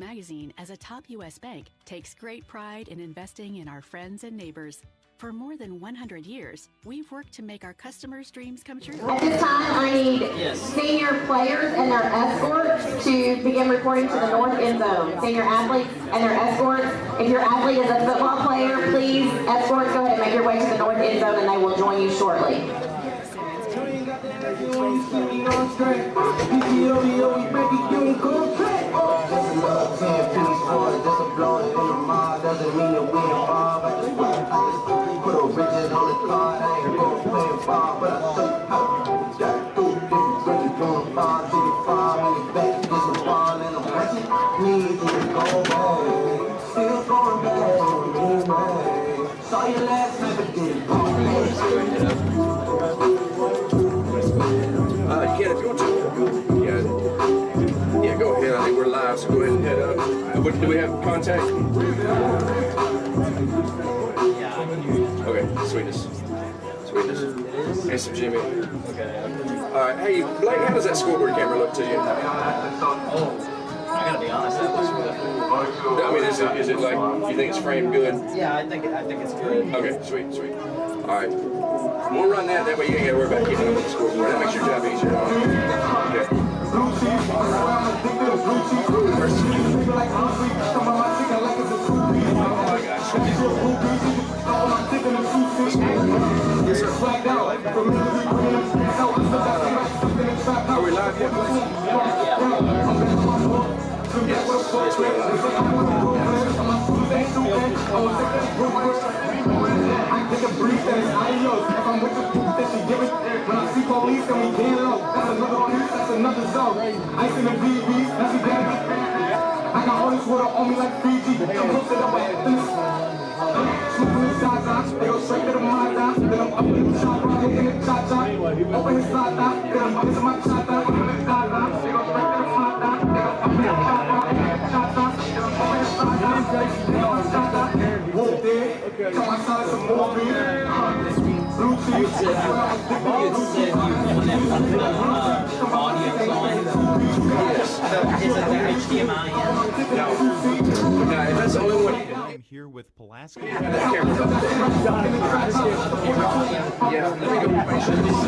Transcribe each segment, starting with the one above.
Magazine, as a top U.S. bank, takes great pride in investing in our friends and neighbors. For more than 100 years, we've worked to make our customers' dreams come true. At this time, I need senior players and their escorts to begin reporting to the north end zone. Senior athletes and their escorts. If your athlete is a football player, please, escorts, go ahead and make your way to the north end zone and they will join you shortly. Yeah, if you want to, yeah, go ahead. I think we're live, so go ahead and head up. Do we have contact? Okay, sweetness. Hey, some Jimmy. All right, hey, Blake, how does that scoreboard camera look to you? I gotta be honest, that looks really cool. I mean, is it like, you think it's framed good? Yeah, I think it's good. Okay, sweet. All right. We'll run that way you ain't gotta worry about keeping up with the scoreboard. That makes your job easier. Okay. Oh my gosh. Yes, sir. Are we live yet, Blake? Yes, we are live. When I see police and we get low, that's another zone. Ice in the BBs, that's a gang. I got all this water on me like Fiji. I'm posted up at this. Smoking the shot, they go straight to the mind down. Then I'm up in the shot, right in the cha-cha. Open his slide down, then I'm up into my cha-cha. Open his slide down, they go straight to the mind down. Then I'm up in the cha-cha. Then I'm open his slide down, then I'm up in the cha-cha. Whoop there, tell my son some more beer. You said you want that audience on. Yes. Is it the HDMI in? No, if that's the only one. I'm here with Pulaski. That camera's up there. Yeah, let me go make sure this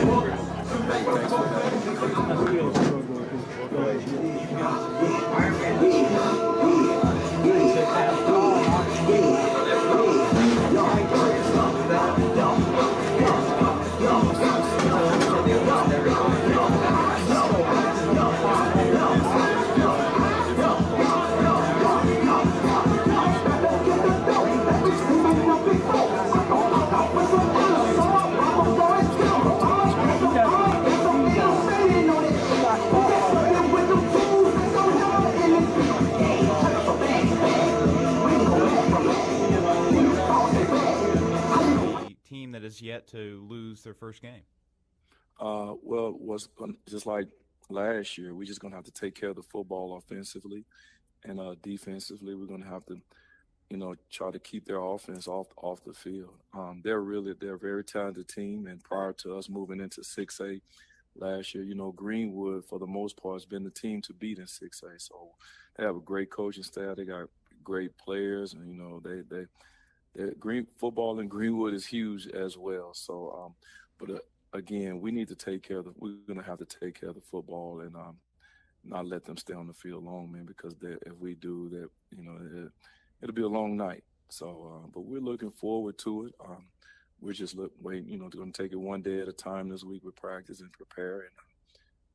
team that is yet to lose their first game? Well, just like last year, we're just going to have to take care of the football offensively, and defensively, we're going to have to, try to keep their offense off the field. They're a very talented team, and prior to us moving into 6A last year, Greenwood, for the most part, has been the team to beat in 6A. So they have a great coaching staff. They got great players, and, football in Greenwood is huge as well. So, again, we need to we're going to have to take care of the football and not let them stay on the field long, man, because if we do that, it'll be a long night. So, but we're looking forward to it. We're just waiting, going to take it one day at a time this week with practice and prepare, and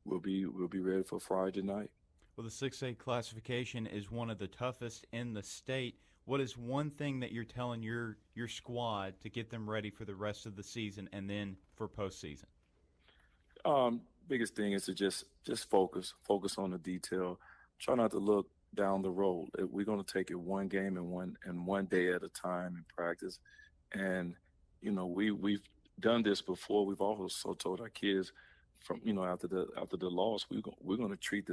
we'll be ready for Friday night. Well, the 6A classification is one of the toughest in the state. What is one thing that you're telling your squad to get them ready for the rest of the season and then for postseason? Biggest thing is to just focus on the detail. Try not to look down the road. We're going to take it one game and one day at a time in practice. And we've done this before. We've also told our kids after the loss, we're going to treat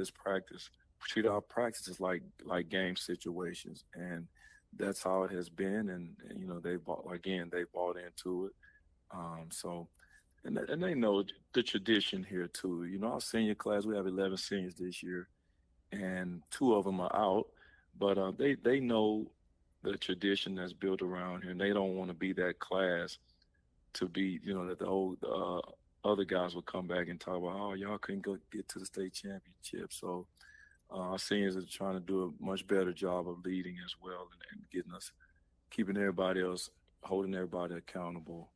our practices like game situations, and that's how it has been. And they bought into it. And they know the tradition here too. Our senior class, we have 11 seniors this year, and 2 of them are out. But they know the tradition that's built around here, and they don't want to be that class to be, that the old other guys will come back and talk about, oh, y'all couldn't go get to the state championship. So our seniors are trying to do a much better job of leading as well, and getting us, keeping everybody else, holding everybody accountable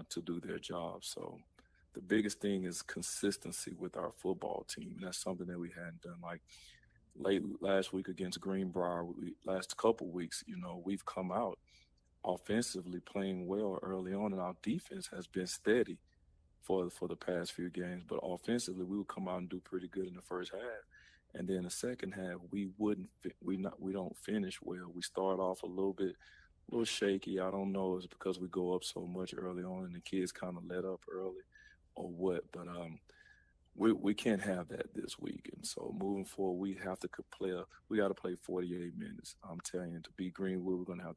to do their job. So the biggest thing is consistency with our football team. And that's something that we hadn't done. Like last week against Greenbrier, last couple weeks, we've come out offensively playing well early on, and our defense has been steady for the past few games. But offensively, we would come out and do pretty good in the first half, and then the second half we don't finish well. We start off a little shaky. I don't know, it's because we go up so much early on and the kids kind of let up early or what, but we can't have that this week. And so moving forward, we got to play 48 minutes. I'm telling you, to beat Greenwood, we're gonna have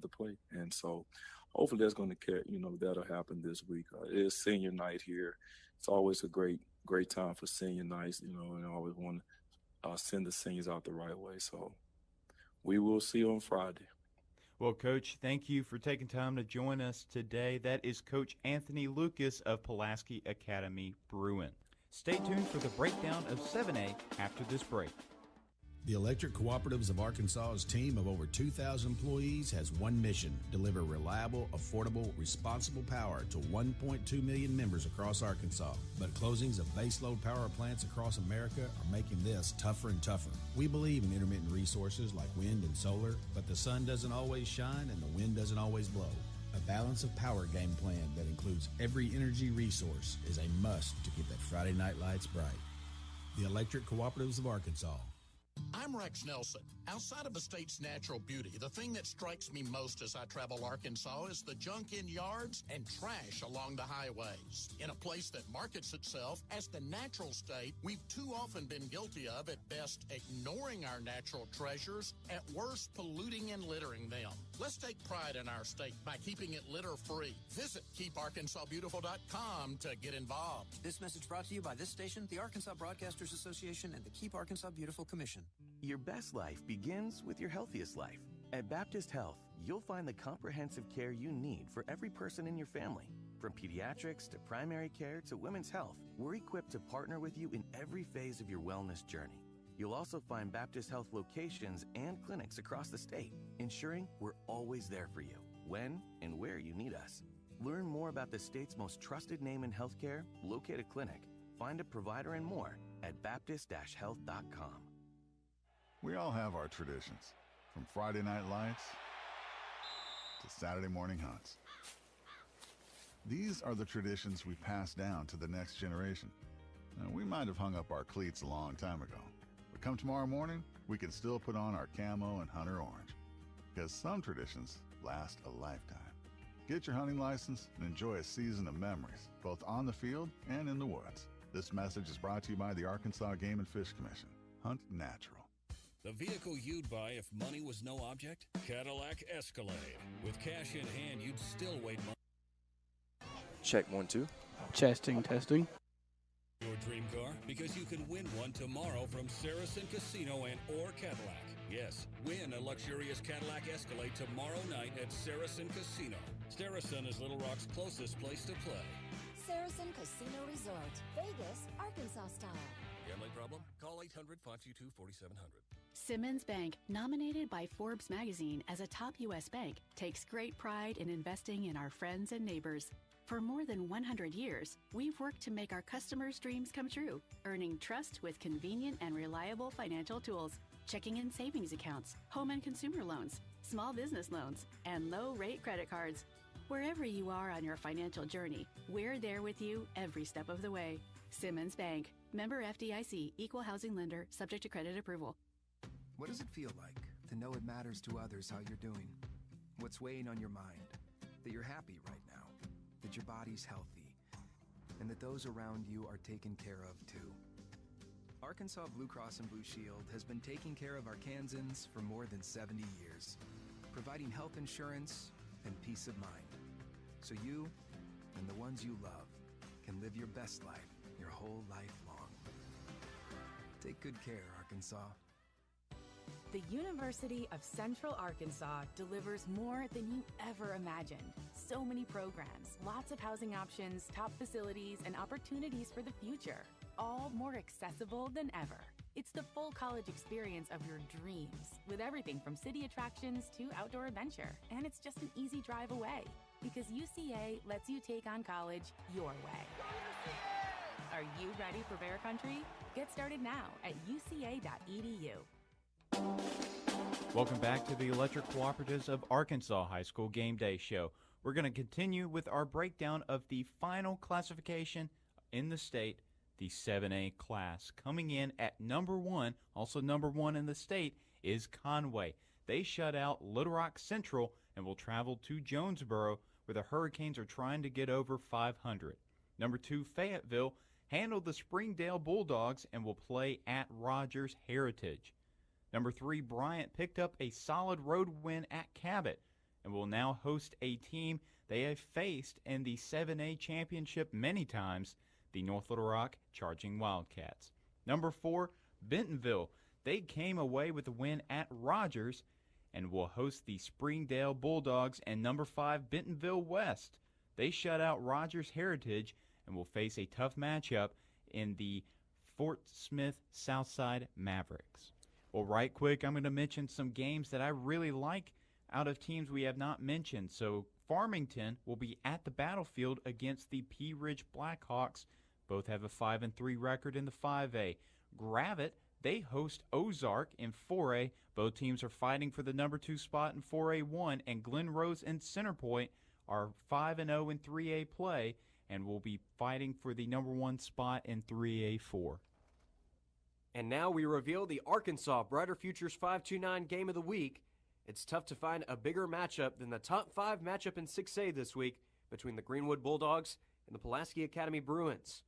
to play. And so hopefully that's going to that'll happen this week. It is senior night here. It's always a great time for senior nights, and I always want to send the seniors out the right way. So we will see you on Friday. Well, Coach, thank you for taking time to join us today. That is Coach Anthony Lucas of Pulaski Academy Bruin. Stay tuned for the breakdown of 7A after this break. The Electric Cooperatives of Arkansas's team of over 2,000 employees has one mission: deliver reliable, affordable, responsible power to 1.2 million members across Arkansas. But closings of baseload power plants across America are making this tougher and tougher. We believe in intermittent resources like wind and solar, but the sun doesn't always shine and the wind doesn't always blow. A balance of power game plan that includes every energy resource is a must to keep that Friday night lights bright. The Electric Cooperatives of Arkansas. I'm Rex Nelson. Outside of the state's natural beauty, the thing that strikes me most as I travel Arkansas is the junk in yards and trash along the highways. In a place that markets itself as the natural state, we've too often been guilty of, at best, ignoring our natural treasures, at worst, polluting and littering them. Let's take pride in our state by keeping it litter-free. Visit KeepArkansasBeautiful.com to get involved. This message brought to you by this station, the Arkansas Broadcasters Association, and the Keep Arkansas Beautiful Commission. Your best life begins with your healthiest life. At Baptist Health, you'll find the comprehensive care you need for every person in your family. From pediatrics to primary care to women's health, we're equipped to partner with you in every phase of your wellness journey. You'll also find Baptist Health locations and clinics across the state, ensuring we're always there for you, when and where you need us. Learn more about the state's most trusted name in healthcare, locate a clinic, find a provider, and more at baptist-health.com. We all have our traditions, from Friday night lights to Saturday morning hunts. These are the traditions we pass down to the next generation. Now, we might have hung up our cleats a long time ago, but come tomorrow morning, we can still put on our camo and hunter orange, because some traditions last a lifetime. Get your hunting license and enjoy a season of memories, both on the field and in the woods. This message is brought to you by the Arkansas Game and Fish Commission. Hunt natural. The vehicle you'd buy if money was no object? Cadillac Escalade. With cash in hand, you'd still wait months. Check 1, 2. Testing. Your dream car? Because you can win one tomorrow from Saracen Casino and or Cadillac. Yes, win a luxurious Cadillac Escalade tomorrow night at Saracen Casino. Saracen is Little Rock's closest place to play. Saracen Casino Resort, Vegas, Arkansas style. Gambling problem? Call 800-522-4700. Simmons Bank, nominated by Forbes magazine as a top U.S. bank, takes great pride in investing in our friends and neighbors. For more than 100 years, we've worked to make our customers' dreams come true, earning trust with convenient and reliable financial tools, checking and savings accounts, home and consumer loans, small business loans, and low-rate credit cards. Wherever you are on your financial journey, we're there with you every step of the way. Simmons Bank, member FDIC, equal housing lender, subject to credit approval. What does it feel like to know it matters to others how you're doing? What's weighing on your mind? That you're happy right now, that your body's healthy, and that those around you are taken care of too. Arkansas Blue Cross and Blue Shield has been taking care of Arkansans for more than 70 years, providing health insurance and peace of mind, so you and the ones you love can live your best life your whole life long. Take good care, Arkansas. The University of Central Arkansas delivers more than you ever imagined. So many programs, lots of housing options, top facilities, and opportunities for the future. All more accessible than ever. It's the full college experience of your dreams, with everything from city attractions to outdoor adventure. And it's just an easy drive away, because UCA lets you take on college your way. Are you ready for Bear Country? Get started now at uca.edu. Welcome back to the Electric Cooperatives of Arkansas High School Game Day Show. We're going to continue with our breakdown of the final classification in the state, the 7A class. Coming in at number 1, also number 1 in the state, is Conway. They shut out Little Rock Central and will travel to Jonesboro, where the Hurricanes are trying to get over 500. Number 2, Fayetteville, handled the Springdale Bulldogs and will play at Rogers Heritage. Number 3, Bryant picked up a solid road win at Cabot and will now host a team they have faced in the 7A championship many times, the North Little Rock Charging Wildcats. Number 4, Bentonville. They came away with a win at Rogers and will host the Springdale Bulldogs. And number 5, Bentonville West. They shut out Rogers Heritage and will face a tough matchup in the Fort Smith Southside Mavericks. Well, right quick, I'm going to mention some games that I really like out of teams we have not mentioned. So Farmington will be at the battlefield against the Pea Ridge Blackhawks. Both have a 5-3 record in the 5A. Gravette, they host Ozark in 4A. Both teams are fighting for the number 2 spot in 4A1. And Glen Rose and Centerpoint are 5-0 in 3A play and will be fighting for the number 1 spot in 3A4. And now we reveal the Arkansas Brighter Futures 529 Game of the Week. It's tough to find a bigger matchup than the top 5 matchup in 6A this week between the Greenwood Bulldogs and the Pulaski Academy Bruins.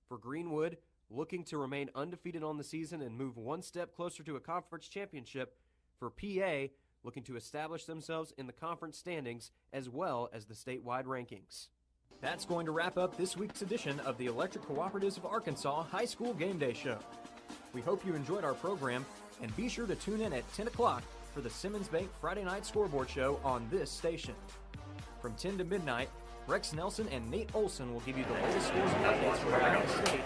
For Greenwood, looking to remain undefeated on the season and move one step closer to a conference championship. For PA, looking to establish themselves in the conference standings as well as the statewide rankings. That's going to wrap up this week's edition of the Electric Cooperatives of Arkansas High School Game Day Show. We hope you enjoyed our program, and be sure to tune in at 10 o'clock for the Simmons Bank Friday Night Scoreboard Show on this station. From 10 to midnight, Rex Nelson and Nate Olson will give you the latest scores and updates from around the state.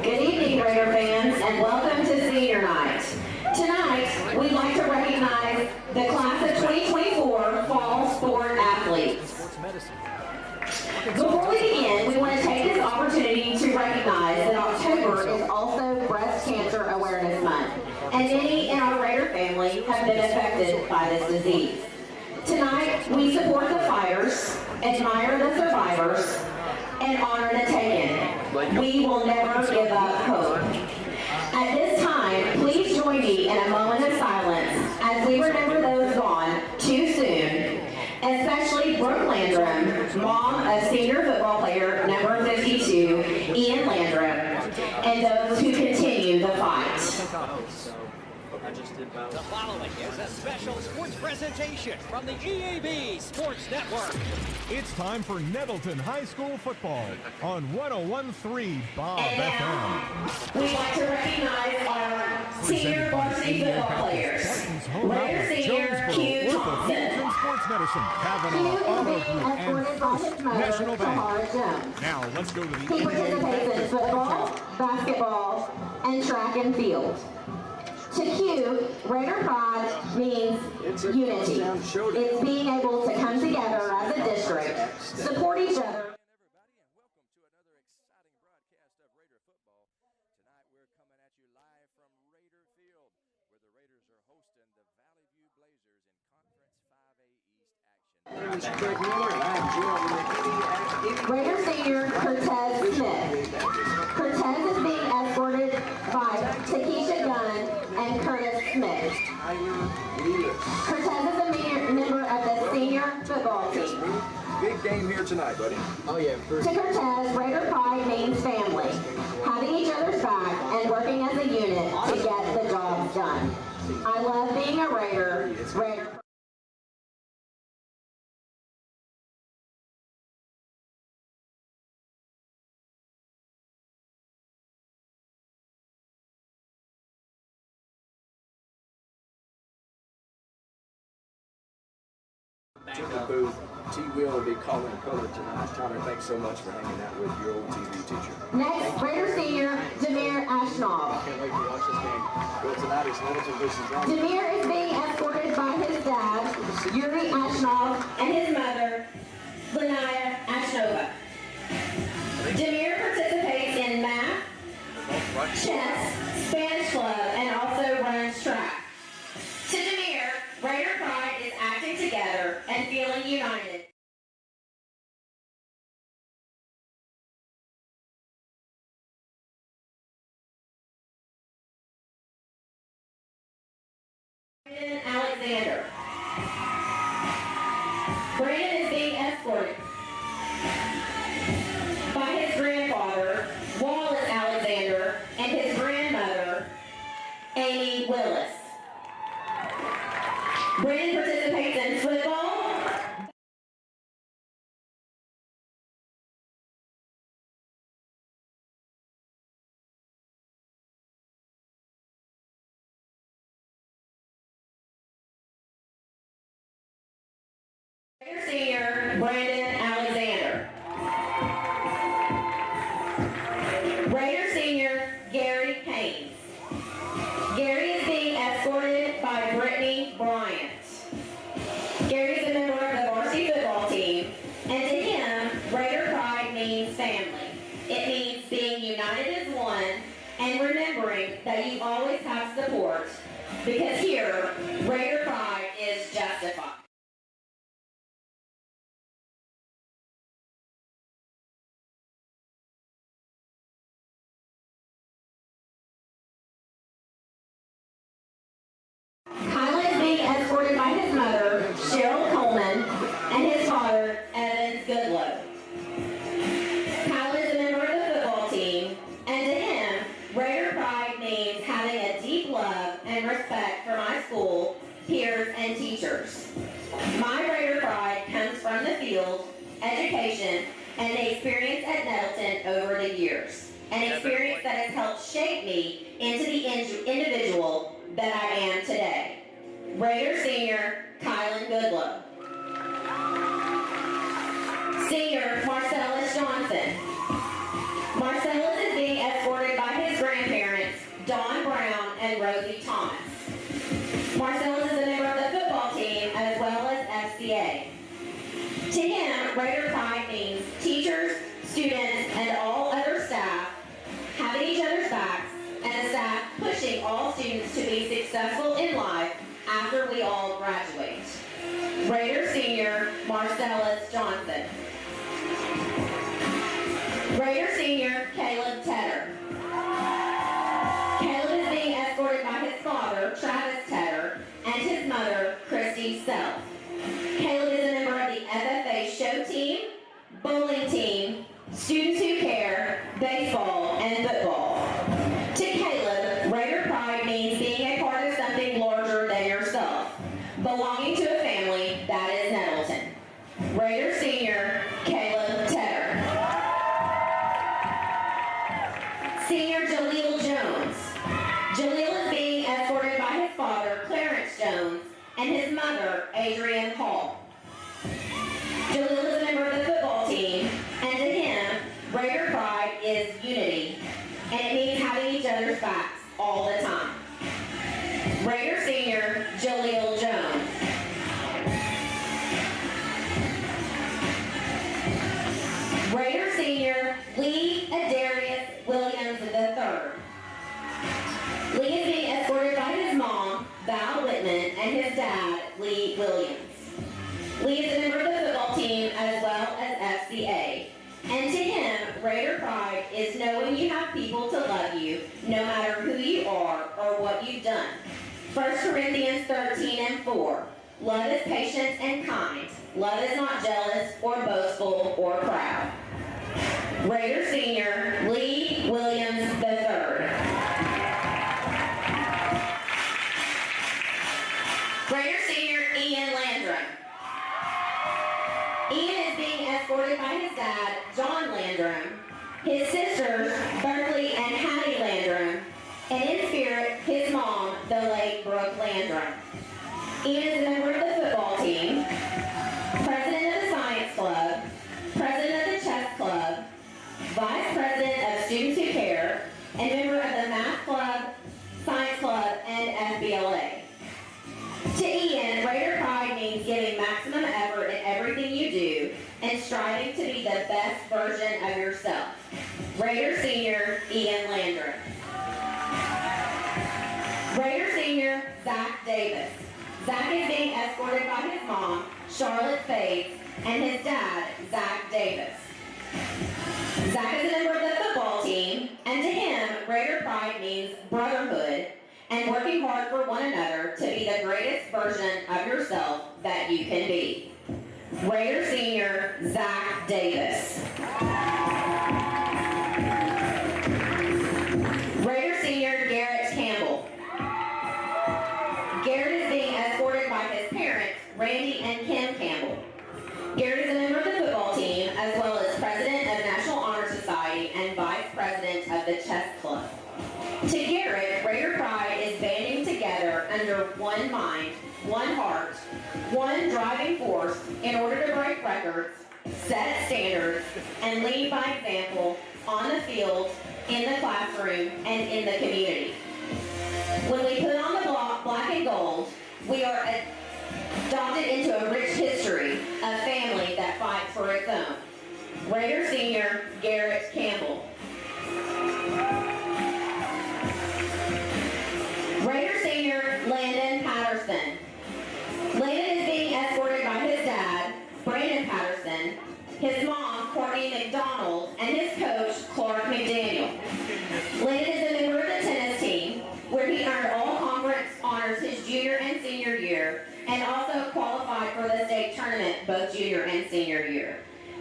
Good evening, Raider fans, and welcome to Senior Night. Tonight, we'd like to recognize the Class of 2024 Fall Sport Athletes. Sports medicine. Before we begin, we want to take this opportunity to recognize that October is also Breast Cancer Awareness Month, and many in our Raider family have been affected by this disease. Tonight, we support the fighters, admire the survivors, and honor the taken. We will never give up hope. At this time, please join me in a moment of silence as we remember those gone too soon, especially Brooke Landrum, mom of senior football player number 52, Ian Landrum, and those who continue the fight. The following is a special sports presentation from the EAB Sports Network. It's time for Nettleton High School football on 101.3 Bob FM. We'd like to recognize our senior varsity football players. Raider senior Q Thompson. Sports Medicine, Kavanaugh Auto Group, and National Bank. Now let's go to the He participates in football, basketball, and track and field. To Q, Raider Pride means unity. It's being able to come together as a district, support each other. Raider senior Cortez Smith. Cortez is being escorted by Takesha Gunn and Curtis Smith. Cortez is a member of the senior football team. Big game here tonight, buddy. Oh, yeah. To Cortez, Raider Pride means family, having each other's back and working as a unit to get the job done. I love being a Raider. in the booth. T. Will be calling color tonight. Tyler, thanks so much for hanging out with your old TV teacher. Next, Raider senior Demir Ashnaw. Can't wait to watch this game. Well, tonight it's Nettleton versus Ryan. Demir is being escorted by his dad, Yuri Ashnaw, and his mother, Lanaya Ashnova. Demir participates in math, chess, Spanish club, and also runs track. To Demir, Raider pride is acting together and feeling united. Brandon Alexander. Brandon is being escorted by his grandfather, Wallace Alexander, and his grandmother, Amy Willis. Brandon participates in football, senior Brandon Alexander. Raider senior Gary Haynes. Gary is being escorted by Brittany Bryant. Gary is a member of the varsity football team, and to him, Raider pride means family. It means being united as one and remembering that you always have support, because here, Raider pride is justified. Kylan is being escorted by his mother, Cheryl Coleman, and his father, Evan Goodlow. Kylan is a member of the football team, and to him, Raider pride means having a deep love and respect for my school, peers, and teachers. My Raider pride comes from the field, education, and the experience at Nettleton over the years. An experience that has helped shape me into the individual that I am today. Raider senior Kylan Goodlow. Senior Marcellus Johnson. Marcellus is being escorted by his grandparents, Don Brown and Rosie Thomas. Marcellus is a member of the football team as well as FCA. To him, Raider pride means teachers, students, and all other staff having each other's backs, and the staff pushing all students to be successful in life after we all graduate. Raider senior Marcellus Johnson. Raider senior Caleb Tedder. Caleb is being escorted by his father, Travis Tedder, and his mother, Christy Self. Caleb is a member of the FFA show team, bowling team, Students Who Care, baseball, and football. To Caleb, Raider pride means being a part of something larger than yourself, belonging to a family that is Nettleton. Raider senior Caleb Tedder. Senior Jaleel Jones. Jaleel is being escorted by his father, Clarence Jones, and his mother, Adrienne Hall. Jaleel is a member of the football team, and to him, Raider pride is unity, and it means having each other's backs all the time. Raider senior Jaleel Jones. Raider senior Lee Adarius Williams III. Lee is being escorted by his mom, Val Whitman, and his dad, Lee Williams. Lee is a member of the football team as well as FCA. And to him, Raider pride is knowing you have people to love you, no matter who you are or what you've done. 1 Corinthians 13:4. Love is patient and kind. Love is not jealous or boastful or proud. Raider senior Lee Williams III. Raider senior Ian Landrum. Ian is being escorted by his dad, John Landrum, his sisters, Berkeley and Hattie Landrum, and in spirit, his mom, the late Brooke Landrum. Ian is a member of the football team. To Ian, Raider pride means giving maximum effort in everything you do and striving to be the best version of yourself. Raider Senior, Ian Landry. Raider Senior, Zach Davis. Zach is being escorted by his mom, Charlotte Faith, and his dad, Zach Davis. Zach is a member of the football team, and to him, Raider pride means brotherhood and working hard for one another to be the greatest version of yourself that you can be. Raider Senior, Zach Davis. Raider Senior, Garrett Campbell. Garrett is being escorted by his parents, Randy and Kim Campbell. Garrett is a member of the football team, as well as president of National Honor Society and vice president of the chess club. To Garrett, Raider pride is banding together under one mind, one heart, one driving force in order to break records, set standards, and lead by example on the field, in the classroom, and in the community. When we put on the black and gold, we are adopted into a rich history, a family that fights for its own. Raider Senior, Garrett Campbell. Raider Senior, Landon Patterson. Landon is being escorted by his dad, Brandon Patterson, his mom, Courtney McDonald, and his coach, Clark McDaniel. Landon is a member of the tennis team, where he earned all conference honors his junior and senior year, and also qualified for the state tournament both junior and senior year.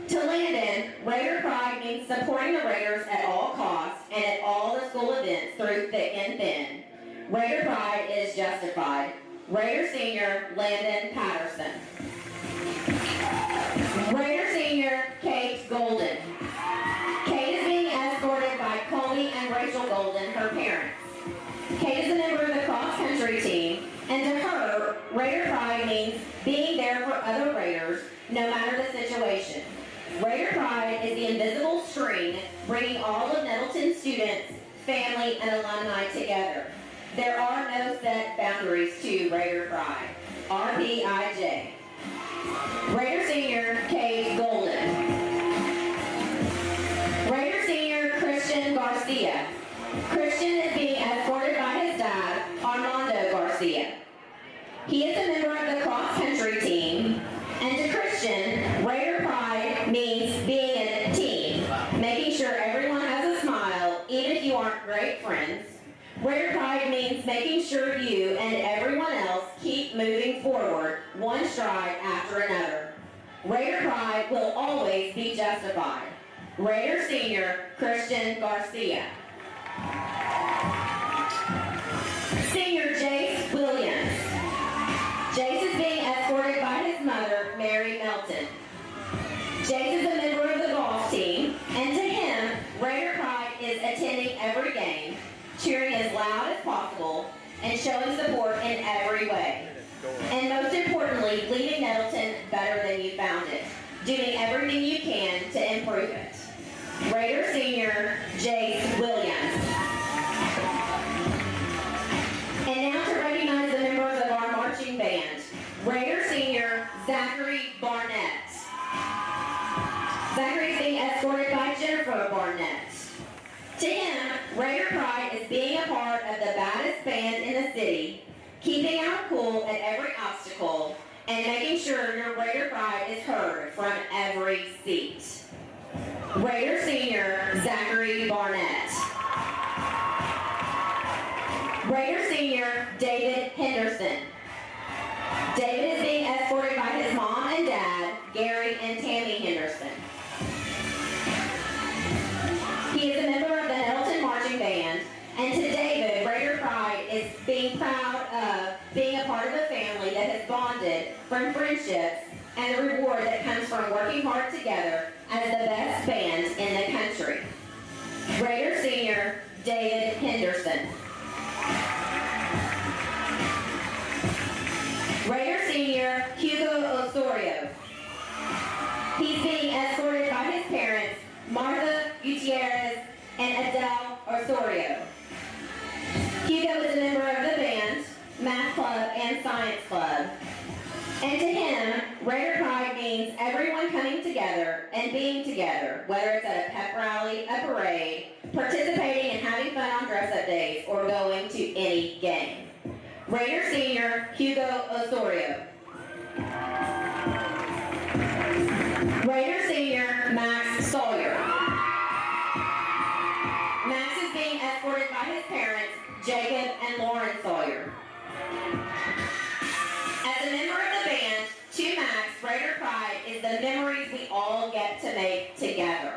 To Landon, Raider pride means supporting the Raiders at all costs and at all the school events through thick and thin. Raider pride is justified. Raider Senior, Landon Patterson. Raider Senior, Kate Golden. Kate is being escorted by Colby and Rachel Golden, her parents. Kate is a member of the cross-country team, and to her, Raider pride means being there for other Raiders, no matter the situation. Raider pride is the invisible string bringing all of Nettleton's students, family, and alumni together. There are no set boundaries to Raider pride. RPIJ. Raider Senior, Kate Golden. Raider Senior, Christian Garcia. Christian is being escorted by his dad, Armando Garcia. He is a member of the cross-country team, and to Christian, Raider pride means being in a team, making sure everyone has a smile, even if you aren't great friends. Raider pride means making sure you and everyone else keep moving forward, one stride after another. Raider pride will always be justified. Raider Senior, Christian Garcia. Senior Jace Williams. Jace is being escorted by his mother, Mary Melton. Jace is a member of the golf team, and to him, Raider pride is attending every game, cheering as loud as possible, and showing support in every way. And most importantly, leaving Nettleton better than you found it, doing everything you can to improve it. Raider Senior, Jace Williams. And now to recognize the members of our marching band. Raider Senior, Zachary Barnett. Zachary is being escorted by Jennifer Barnett. To him, Raider pride is being a part of the baddest band in the city, keeping our cool at every obstacle, and making sure your Raider pride is heard from every seat. Raider Senior, Zachary Barnett. Raider Senior, David Henderson. David is being escorted by his mom and dad, Gary and Tammy Henderson. He is a member of the Nettleton Marching Band, and to David, Raider pride is being proud of being a part of a family that has bonded from friendships and the reward that comes from working hard together as the best band in the country. Raider Senior, David Henderson. Raider Senior, Hugo Osorio. He's being escorted by his parents, Martha Gutierrez and Adele Osorio. Hugo is a member of the band, Math Club, and Science Club. And to him, Raider Pride means everyone coming together and being together, whether it's at a pep rally, a parade, participating and having fun on dress-up days, or going to any game. Raider Senior, Hugo Osorio. Raider Senior, Max Sawyer. Max is being escorted by his parents, Jacob and Lauren Sawyer. As a member of the band, to Max, Raider Pride is the memories we all get to make together.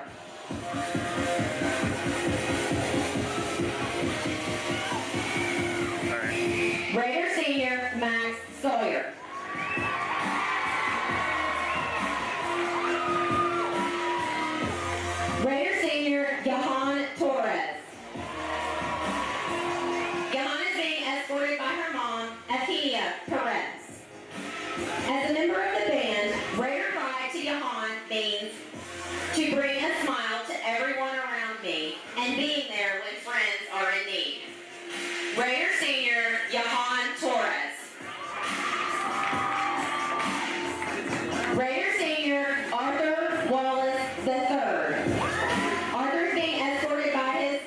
Raider Senior, Max Sawyer. Raider Senior, Johan Torres. Johan is being escorted by her mom, Athenia Perez. As a member of the band, Raider Pride to Johan means to bring a smile to everyone around me and being there when friends are in need. Raider Senior, Johan Torres. Raider Senior, Arthur Wallace III. Arthur is being escorted by his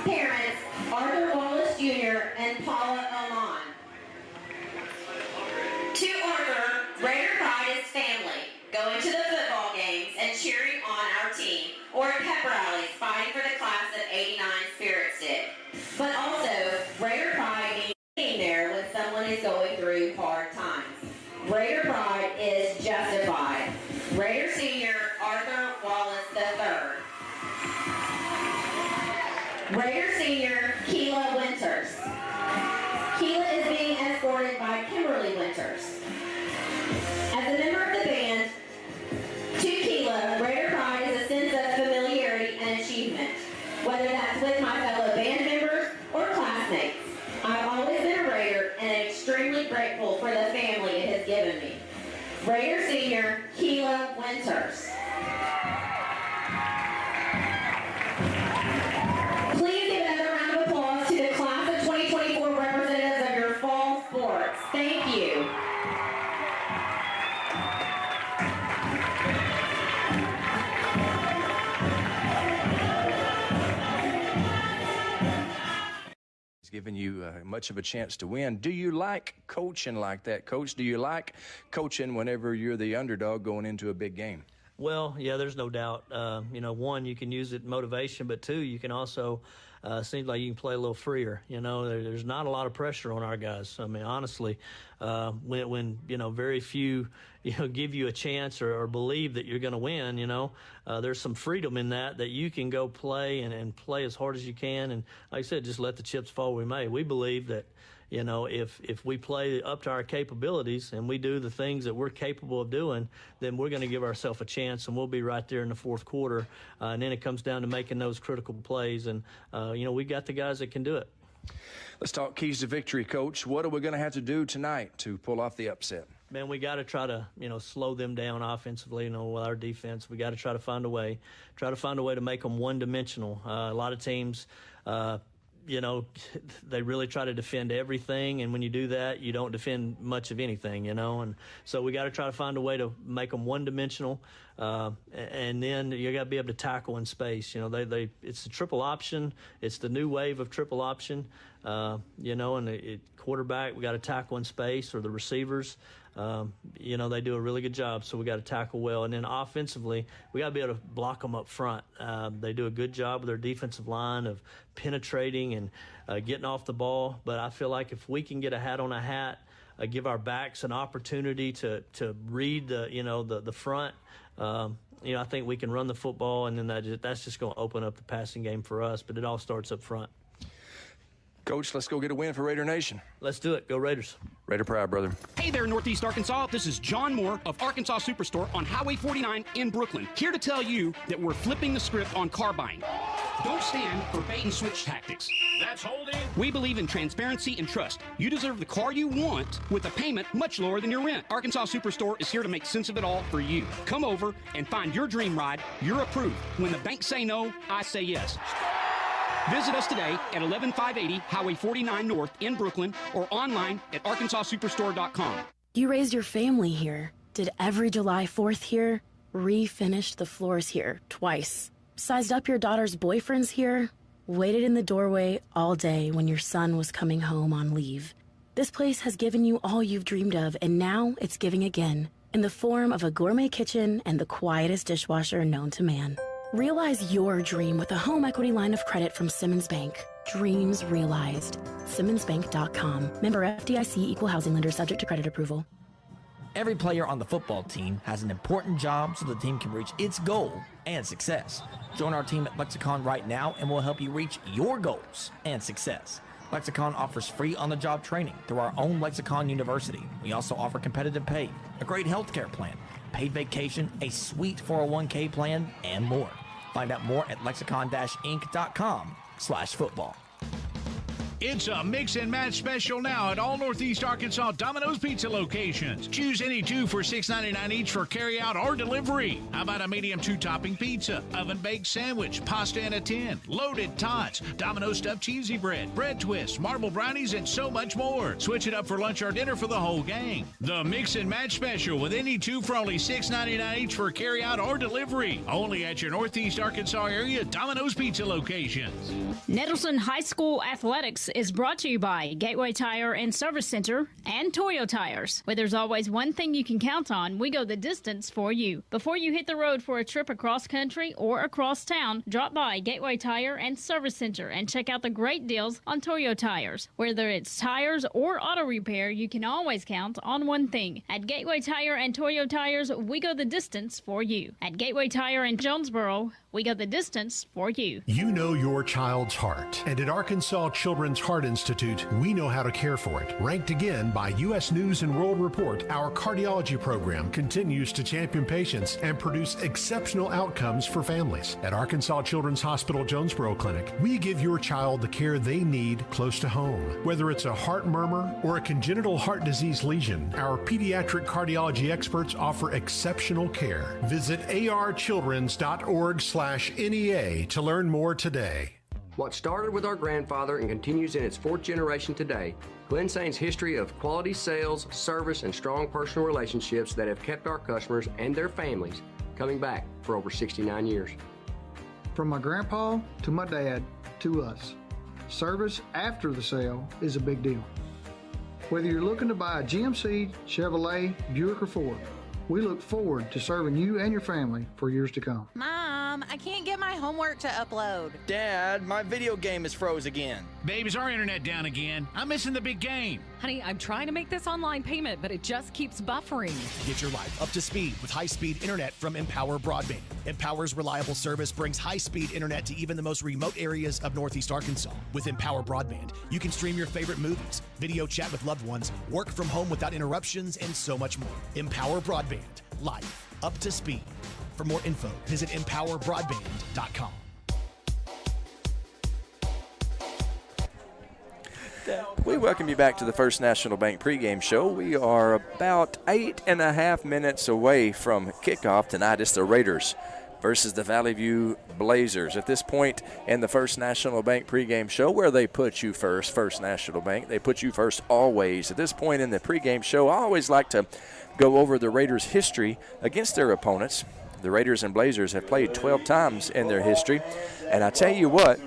parents, Arthur Wallace Jr. and Paula Oman. To Arthur, Raider Pride is family, going to the football games and cheering on our team, or at pep rallies fighting for the class of '89 Spirit Stick. But also, Raider Pride means being there when someone is going through hard times. Raider Pride is justified. Raider Senior, Arthur Wallace III. Raider Senior, Keela Winters. Keela is being escorted by Kimberly Winters. As a member of the band, to Keela, Raider Pride is a sense of familiarity and achievement, whether that's with my fellow band members or classmates. I've always been a Raider and am extremely grateful for the family it has given me. Raider Senior, Keela Winters. Please give another round of applause to the class of 2024 representatives of your fall sports. Thank you. Giving you much of a chance to win. Do you like coaching like that, Coach? Do you like coaching whenever you're the underdog going into a big game? Well, yeah, there's no doubt. One, you can use it motivation, but two, you can also seems like you can play a little freer. There's not a lot of pressure on our guys. I mean, honestly, when very few give you a chance or believe that you're going to win, there's some freedom in that you can go play and play as hard as you can. And like I said, just let the chips fall where we may. We believe that, if we play up to our capabilities and we do the things that we're capable of doing, then we're going to give ourselves a chance, and we'll be right there in the fourth quarter. And then it comes down to making those critical plays. And, we got the guys that can do it. Let's talk keys to victory, Coach. What are we going to have to do tonight to pull off the upset? Man, we got to try to, slow them down offensively, with our defense. We got to try to find a way to make them one-dimensional. A lot of teams, they really try to defend everything, and when you do that, you don't defend much of anything, and so we got to try to find a way to make them one-dimensional, and then you got to be able to tackle in space. It's the triple option. It's the new wave of triple option, and the quarterback, we got to tackle in space, or the receivers. They do a really good job, so we got to tackle well. And then offensively, we got to be able to block them up front. They do a good job with their defensive line of penetrating and getting off the ball. But I feel like if we can get a hat on a hat, give our backs an opportunity to read the front, I think we can run the football, and then that's just going to open up the passing game for us. But it all starts up front. Coach, let's go get a win for Raider Nation. Let's do it. Go Raiders. Raider Pride, brother. Hey there, Northeast Arkansas. This is John Moore of Arkansas Superstore on Highway 49 in Brooklyn. Here to tell you that we're flipping the script on car buying. Don't stand for bait and switch tactics. That's holding. We believe in transparency and trust. You deserve the car you want with a payment much lower than your rent. Arkansas Superstore is here to make sense of it all for you. Come over and find your dream ride. You're approved. When the banks say no, I say yes. Visit us today at 11580 Highway 49 North in Brooklyn or online at arkansassuperstore.com. You raised your family here, did every July 4th here, refinished the floors here twice, sized up your daughter's boyfriends here, waited in the doorway all day when your son was coming home on leave. This place has given you all you've dreamed of, and now it's giving again in the form of a gourmet kitchen and the quietest dishwasher known to man. Realize your dream with a home equity line of credit from Simmons Bank. Dreams realized. SimmonsBank.com. Member FDIC, equal housing lender, subject to credit approval. Every player on the football team has an important job so the team can reach its goal and success. Join our team at Lexicon right now and we'll help you reach your goals and success. Lexicon offers free on-the-job training through our own Lexicon University. We also offer competitive pay, a great healthcare plan, paid vacation, a sweet 401k plan, and more. Find out more at lexicon-inc.com/football. It's a mix and match special now at all Northeast Arkansas Domino's Pizza locations. Choose any two for $6.99 each for carryout or delivery. How about a medium 2-topping pizza, oven-baked sandwich, pasta in a tin, loaded tots, Domino's stuffed cheesy bread, bread twists, marble brownies, and so much more. Switch it up for lunch or dinner for the whole gang. The mix and match special with any two for only $6.99 each for carryout or delivery. Only at your Northeast Arkansas area Domino's Pizza locations. Nettleton High School Athletics is brought to you by Gateway Tire and Service Center and Toyo Tires. Where there's always one thing you can count on, we go the distance for you. Before you hit the road for a trip across country or across town, drop by Gateway Tire and Service Center and check out the great deals on Toyo Tires. Whether it's tires or auto repair, you can always count on one thing. At Gateway Tire and Toyo Tires, we go the distance for you. At Gateway Tire in Jonesboro, we go the distance for you. You know your child's heart. And at Arkansas Children's Heart Institute, we know how to care for it. Ranked again by U.S. News and World Report, our cardiology program continues to champion patients and produce exceptional outcomes for families. At Arkansas Children's Hospital Jonesboro Clinic, we give your child the care they need close to home. Whether it's a heart murmur or a congenital heart disease lesion, our pediatric cardiology experts offer exceptional care. Visit archildrens.org/NEA to learn more today. What started with our grandfather and continues in its 4th generation today, Glen Saint's history of quality sales, service, and strong personal relationships that have kept our customers and their families coming back for over 69 years. From my grandpa to my dad to us, service after the sale is a big deal. Whether you're looking to buy a GMC, Chevrolet, Buick, or Ford, we look forward to serving you and your family for years to come. Mom, I can't get my homework to upload. Dad, my video game is froze again. Babe, is our internet down again? I'm missing the big game. Honey, I'm trying to make this online payment, but it just keeps buffering. Get your life up to speed with high-speed internet from Empower Broadband. Empower's reliable service brings high-speed internet to even the most remote areas of Northeast Arkansas. With Empower Broadband, you can stream your favorite movies, video chat with loved ones, work from home without interruptions, and so much more. Empower Broadband. Life up to speed. For more info, visit empowerbroadband.com. We welcome you back to the First National Bank pregame show. We are about 8.5 minutes away from kickoff tonight. It's the Raiders versus the Valley View Blazers. At this point in the First National Bank pregame show, where they put you first, First National Bank, they put you first always. At this point in the pregame show, I always like to go over the Raiders' history against their opponents. The Raiders and Blazers have played 12 times in their history. And I tell you what,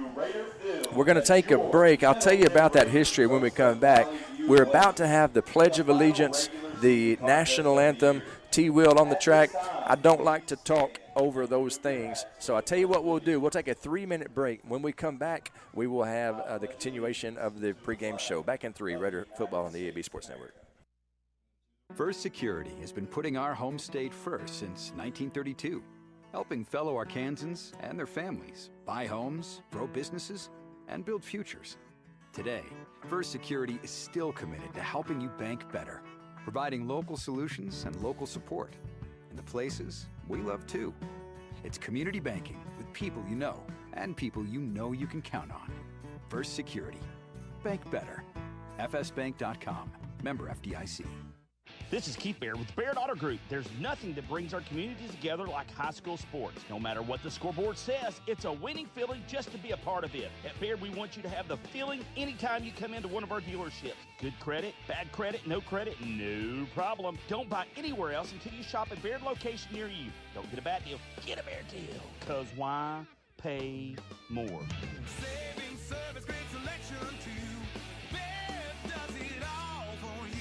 we're going to take a break. I'll tell you about that history when we come back. We're about to have the Pledge of Allegiance, the national anthem, T-Will on the track. I don't like to talk over those things. So I tell you what we'll do. We'll take a 3-minute break. When we come back, we will have the continuation of the pregame show. Back in 3, Raider Football on the EAB Sports Network. First Security has been putting our home state first since 1932, helping fellow Arkansans and their families buy homes, grow businesses, and build futures. Today, First Security is still committed to helping you bank better, providing local solutions and local support in the places we love too. It's community banking with people you know and people you know you can count on. First Security. Bank better. FSbank.com. Member FDIC. This is Keith Baird with the Baird Auto Group. There's nothing that brings our communities together like high school sports. No matter what the scoreboard says, it's a winning feeling just to be a part of it. At Baird, we want you to have the feeling anytime you come into one of our dealerships. Good credit, bad credit, no problem. Don't buy anywhere else until you shop at Baird location near you. Don't get a bad deal, get a Baird deal. Because why pay more? Saving service, great selection too. Baird does it all for you.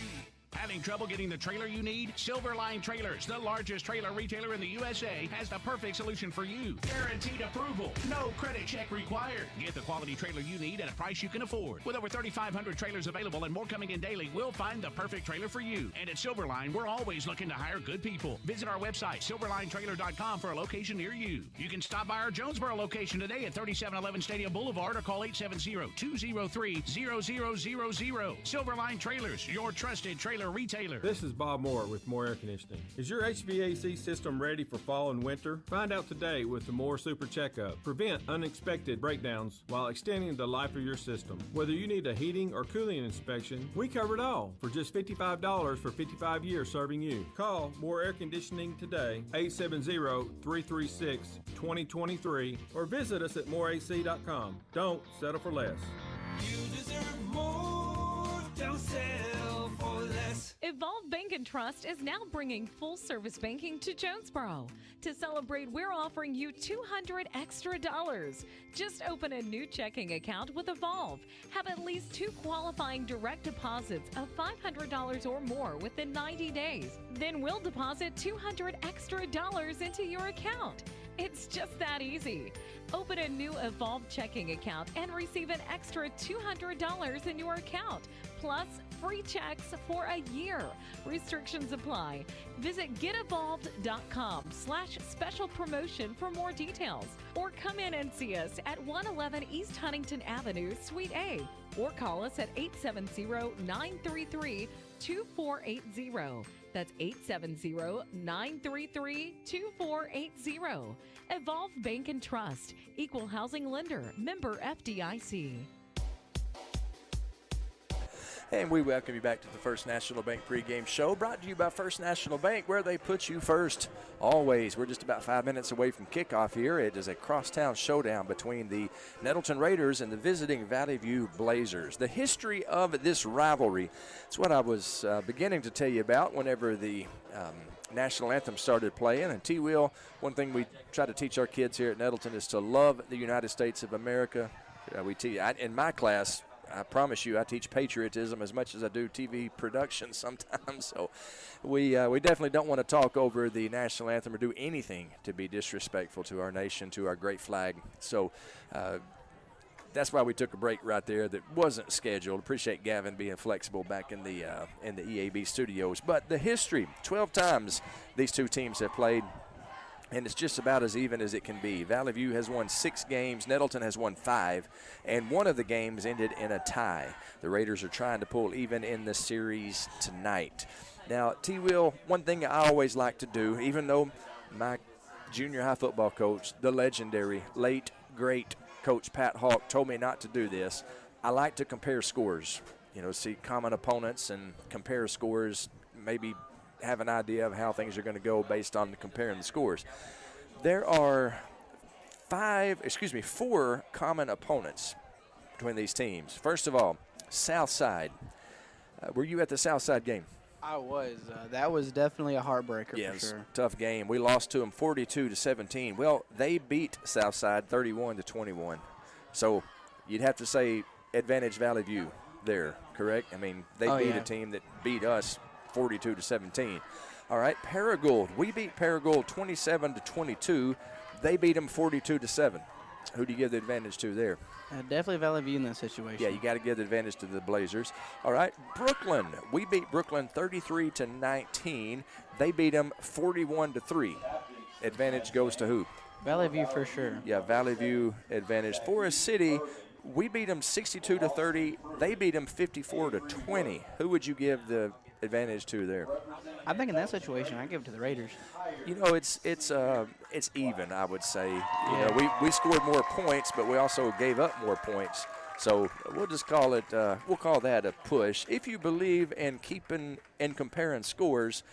Having trouble getting the trailer you need? Silverline Trailers, the largest trailer retailer in the USA, has the perfect solution for you. Guaranteed approval. No credit check required. Get the quality trailer you need at a price you can afford. With over 3,500 trailers available and more coming in daily, we'll find the perfect trailer for you. And at Silverline, we're always looking to hire good people. Visit our website, silverlinetrailer.com, for a location near you. You can stop by our Jonesboro location today at 3711 Stadium Boulevard or call 870-203-0000. Silverline Trailers, your trusted trailer retailer. This is Bob Moore with Moore Air Conditioning. Is your HVAC system ready for fall and winter? Find out today with the Moore Super Checkup. Prevent unexpected breakdowns while extending the life of your system. Whether you need a heating or cooling inspection, we cover it all for just $55 for 55 years serving you. Call Moore Air Conditioning today, 870-336-2023, or visit us at moreac.com. Don't settle for less. You deserve more. Don't settle for less. Evolve Bank and Trust is now bringing full-service banking to Jonesboro. To celebrate, we're offering you $200 extra. Just open a new checking account with Evolve. Have at least 2 qualifying direct deposits of $500 or more within 90 days. Then we'll deposit $200 extra into your account. It's just that easy. Open a new Evolve checking account and receive an extra $200 in your account, plus free checks for a year. Restrictions apply. Visit getevolved.com/special promotion for more details, or come in and see us at 111 East Huntington Avenue, Suite A, or call us at 870-933-2480. That's 870-933-2480. Evolve Bank and Trust. Equal housing lender. Member FDIC. And we welcome you back to the First National Bank pregame show, brought to you by First National Bank, where they put you first always. We're just about 5 minutes away from kickoff here. It is a crosstown showdown between the Nettleton Raiders and the visiting Valley View Blazers. The history of this rivalry, it's what I was beginning to tell you about whenever the national anthem started playing. And T-Will, one thing we try to teach our kids here at Nettleton is to love the United States of America. In my class, I promise you, I teach patriotism as much as I do TV production sometimes. So we definitely don't want to talk over the national anthem or do anything to be disrespectful to our nation, to our great flag. So that's why we took a break right there that wasn't scheduled. Appreciate Gavin being flexible back in the EAB studios. But the history, 12 times these two teams have played, and it's just about as even as it can be. Valley View has won 6 games. Nettleton has won 5, and one of the games ended in a tie. The Raiders are trying to pull even in the series tonight. Now, T-Will, one thing I always like to do, even though my junior high football coach, the legendary, late, great Coach Pat Hawk, told me not to do this, I like to compare scores. See common opponents and compare scores, maybe have an idea of how things are going to go based on comparing the scores. There are 4 common opponents between these teams. First of all, Southside. Were you at the Southside game? I was. That was definitely a heartbreaker for sure. Tough game. We lost to them 42-17. Well, they beat Southside 31-21. So you'd have to say advantage Valley View there, correct? I mean, they beat a team that beat us 42-17. All right, Paragould. We beat Paragould 27-22. They beat them 42-7. Who do you give the advantage to there? Definitely Valley View in that situation. Yeah, you got to give the advantage to the Blazers. All right, Brooklyn. We beat Brooklyn 33-19. They beat them 41-3. Advantage goes to who? Valley View for sure. Yeah, Valley View advantage. Forest City, we beat them 62-30. They beat them 54-20. Who would you give the advantage to there? I think in that situation, I give it to the Raiders. It's even, I would say. We scored more points, but we also gave up more points. So we'll just call it, we'll call that a push. If you believe in keeping and comparing scores,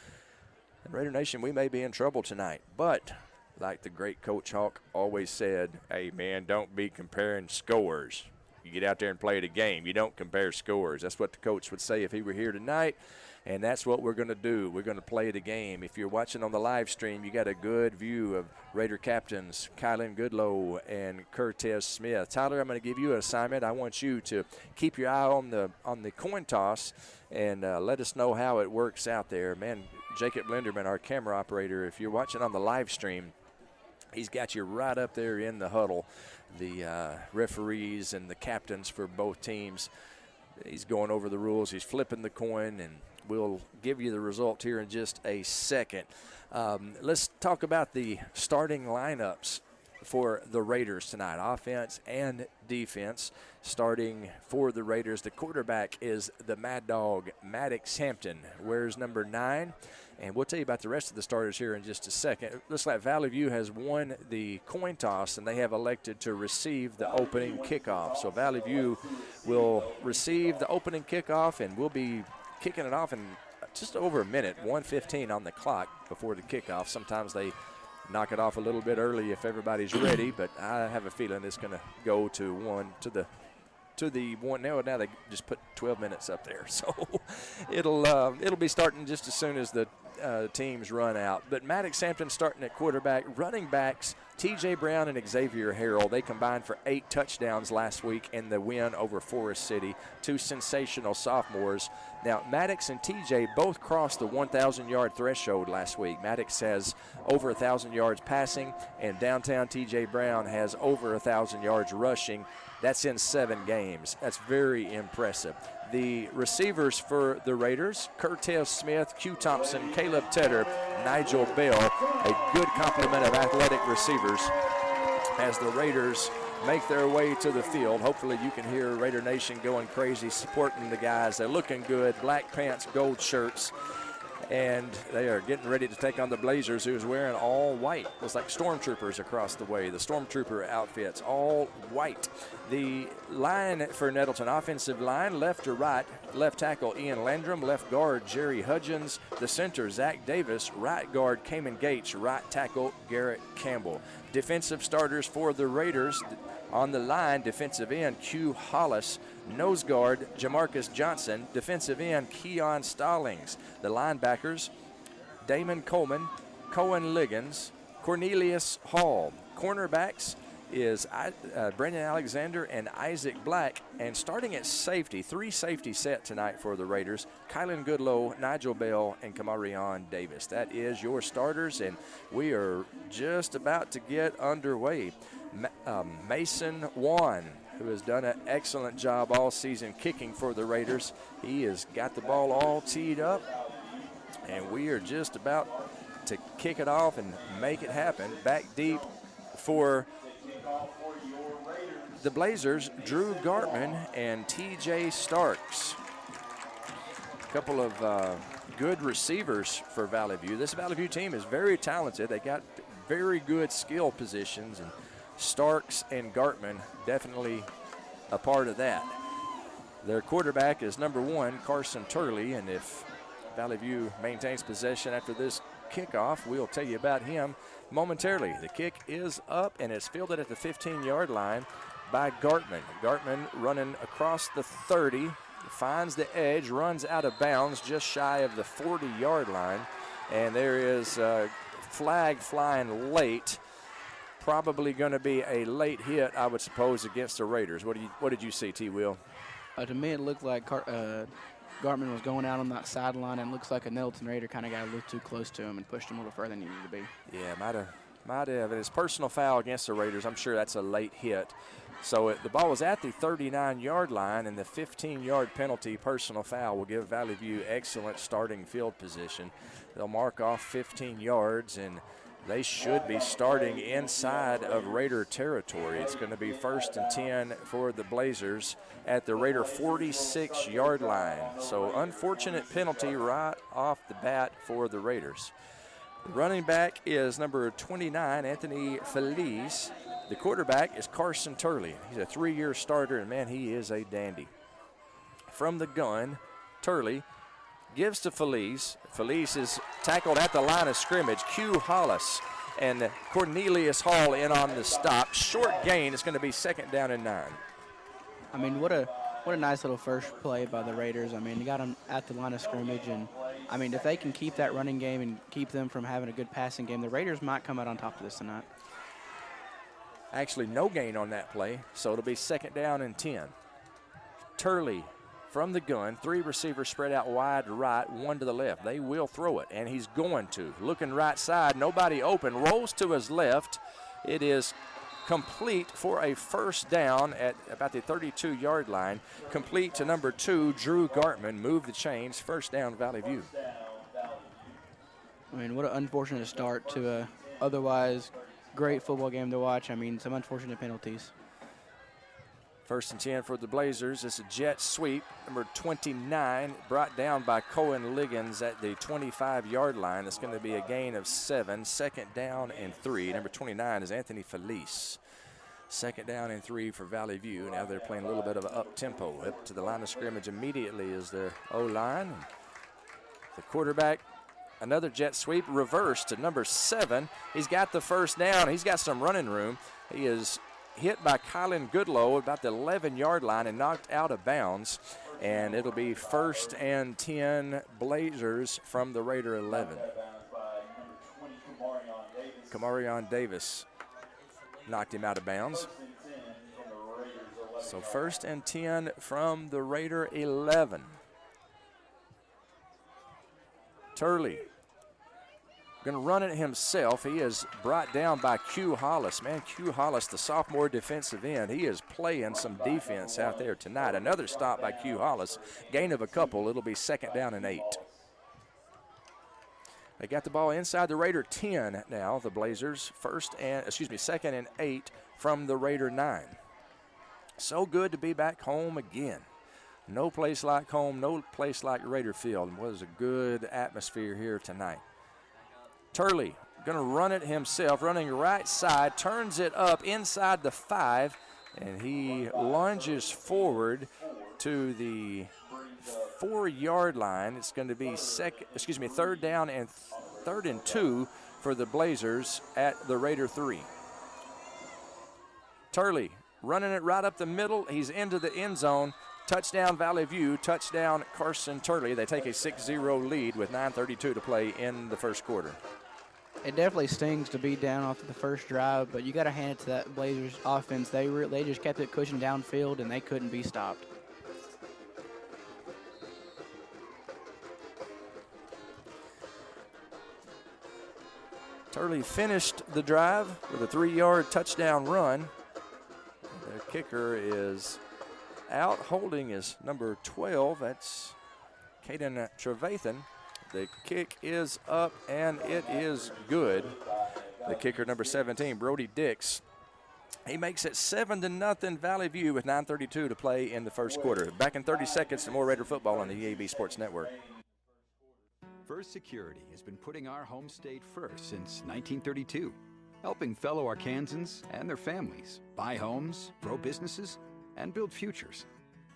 Raider Nation, we may be in trouble tonight. But like the great Coach Hawk always said, hey, man, don't be comparing scores. You get out there and play the game. You don't compare scores. That's what the coach would say if he were here tonight. And that's what we're going to do. We're going to play the game. If you're watching on the live stream, you got a good view of Raider captains Kylan Goodlow and Curtis Smith. Tyler, I'm going to give you an assignment. I want you to keep your eye on the coin toss and let us know how it works out there. Man, Jacob Linderman, our camera operator, if you're watching on the live stream, he's got you right up there in the huddle, the referees and the captains for both teams. He's going over the rules. He's flipping the coin, and we'll give you the result here in just a second. Let's talk about the starting lineups for the Raiders tonight, offense and defense. Starting for the Raiders, the quarterback is the Mad Dog, Maddox Hampton, wears number 9. And we'll tell you about the rest of the starters here in just a second. It looks like Valley View has won the coin toss, and they have elected to receive the opening kickoff. So Valley View will receive the opening kickoff, and we'll be kicking it off in just over a minute, 1:15 on the clock before the kickoff. Sometimes they knock it off a little bit early if everybody's ready, but I have a feeling it's going to go to the one. Now they just put 12 minutes up there, so it'll be starting just as soon as the teams run out. But Maddox Hampton starting at quarterback. Running backs, T.J. Brown and Xavier Harrell. They combined for 8 touchdowns last week in the win over Forest City. 2 sensational sophomores. Now, Maddox and T.J. both crossed the 1,000-yard threshold last week. Maddox has over 1,000 yards passing, and downtown T.J. Brown has over 1,000 yards rushing. That's in 7 games. That's very impressive. The receivers for the Raiders, Curtis Smith, Q Thompson, Caleb Tedder, Nigel Bell, a good complement of athletic receivers as the Raiders make their way to the field. Hopefully you can hear Raider Nation going crazy, supporting the guys. They're looking good, black pants, gold shirts. And they are getting ready to take on the Blazers, who's wearing all white. Looks like stormtroopers across the way. The stormtrooper outfits, all white. The line for Nettleton, offensive line, left to right. Left tackle Ian Landrum, left guard Jerry Hudgens, the center Zach Davis, right guard Cayman Gates, right tackle Garrett Campbell. Defensive starters for the Raiders. On the line, defensive end Q Hollis, nose guard Jamarcus Johnson, defensive end Keon Stallings. The linebackers, Damon Coleman, Cohen Liggins, Cornelius Hall. Cornerbacks is Brendan Alexander and Isaac Black. And starting at safety, 3 safety set tonight for the Raiders, Kylan Goodlow, Nigel Bell, and Kamarion Davis. That is your starters, and we are just about to get underway. Mason Wan, who has done an excellent job all season kicking for the Raiders. He has got the ball all teed up, and we are just about to kick it off and make it happen. Back deep for the Blazers, Drew Gartman and T.J. Starks. A couple of good receivers for Valley View. This Valley View team is very talented. They got very good skill positions, and Starks and Gartman definitely a part of that. Their quarterback is number 1, Carson Turley, and if Valley View maintains possession after this kickoff, we'll tell you about him momentarily. The kick is up, and it's fielded at the 15-yard line by Gartman. Gartman running across the 30, finds the edge, runs out of bounds just shy of the 40-yard line, and there is a flag flying late. Probably going to be a late hit, I would suppose, against the Raiders. What did you see, T. Will? To me, it looked like Gartman was going out on that sideline, and looks like a Nettleton Raider kind of got a little too close to him and pushed him a little further than he needed to be. Yeah, might have. It's personal foul against the Raiders. I'm sure that's a late hit. So the ball was at the 39-yard line, and the 15-yard penalty personal foul will give Valley View excellent starting field position. They'll mark off 15 yards, and they should be starting inside of Raider territory. It's going to be 1st and 10 for the Blazers at the Raider 46-yard line. So unfortunate penalty right off the bat for the Raiders. Running back is number 29, Anthony Feliz. The quarterback is Carson Turley. He's a 3-year starter, and, man, he is a dandy. From the gun, Turley gives to Feliz. Feliz is tackled at the line of scrimmage. Q Hollis and Cornelius Hall in on the stop. Short gain. It's going to be 2nd down and 9. I mean, what a nice little first play by the Raiders. I mean, they got them at the line of scrimmage, and, I mean, if they can keep that running game and keep them from having a good passing game, the Raiders might come out on top of this tonight. Actually, no gain on that play, so it'll be 2nd down and 10. Turley from the gun, 3 receivers spread out wide right, 1 to the left. They will throw it, and he's going to. Looking right side, nobody open, rolls to his left. It is complete for a 1st down at about the 32-yard line. Complete to number 2, Drew Gartman. Move the chains, 1st down, Valley View. I mean, what an unfortunate start to a otherwise great football game to watch. I mean, some unfortunate penalties. 1st and 10 for the Blazers. It's a jet sweep. Number 29 brought down by Cohen Liggins at the 25-yard line. It's going to be a gain of 7. 2nd down and 3. Number 29 is Anthony Feliz. 2nd down and 3 for Valley View. Now they're playing a little bit of an up-tempo. Up to the line of scrimmage immediately is their O-line. The quarterback, another jet sweep, reverse to number 7. He's got the 1st down. He's got some running room. He is hit by Kylan Goodlow about the 11-yard line and knocked out of bounds. And it'll be 1st and 10 Blazers from the Raider 11. Kamarion Davis knocked him out of bounds. So 1st and 10 from the Raider 11. Turley going to run it himself. He is brought down by Q Hollis. Man, Q Hollis, the sophomore defensive end, he is playing some defense out there tonight. Another stop by Q Hollis. Gain of a couple. It'll be 2nd down and 8. They got the ball inside the Raider 10 now. The Blazers 2nd and 8 from the Raider 9. So good to be back home again. No place like home, no place like Raider Field. It was a good atmosphere here tonight. Turley going to run it himself, running right side, turns it up inside the 5, and he lunges forward to the 4-yard line. It's going to be 3rd down and 3rd and 2 for the Blazers at the Raider 3. Turley running it right up the middle. He's into the end zone. Touchdown Valley View, touchdown Carson Turley. They take a 6-0 lead with 9:32 to play in the 1st quarter. It definitely stings to be down after the first drive, but you got to hand it to that Blazers offense. They just kept it pushing downfield, and they couldn't be stopped. Turley finished the drive with a 3-yard touchdown run. Their kicker is out. Holding is number 12. That's Caden Trevathan. The kick is up, and it is good. The kicker, number 17, Brody Dix. He makes it 7-0 Valley View with 9:32 to play in the 1st quarter. Back in 30 seconds to more Raider football on the EAB Sports Network. First Security has been putting our home state first since 1932, helping fellow Arkansans and their families buy homes, grow businesses, and build futures.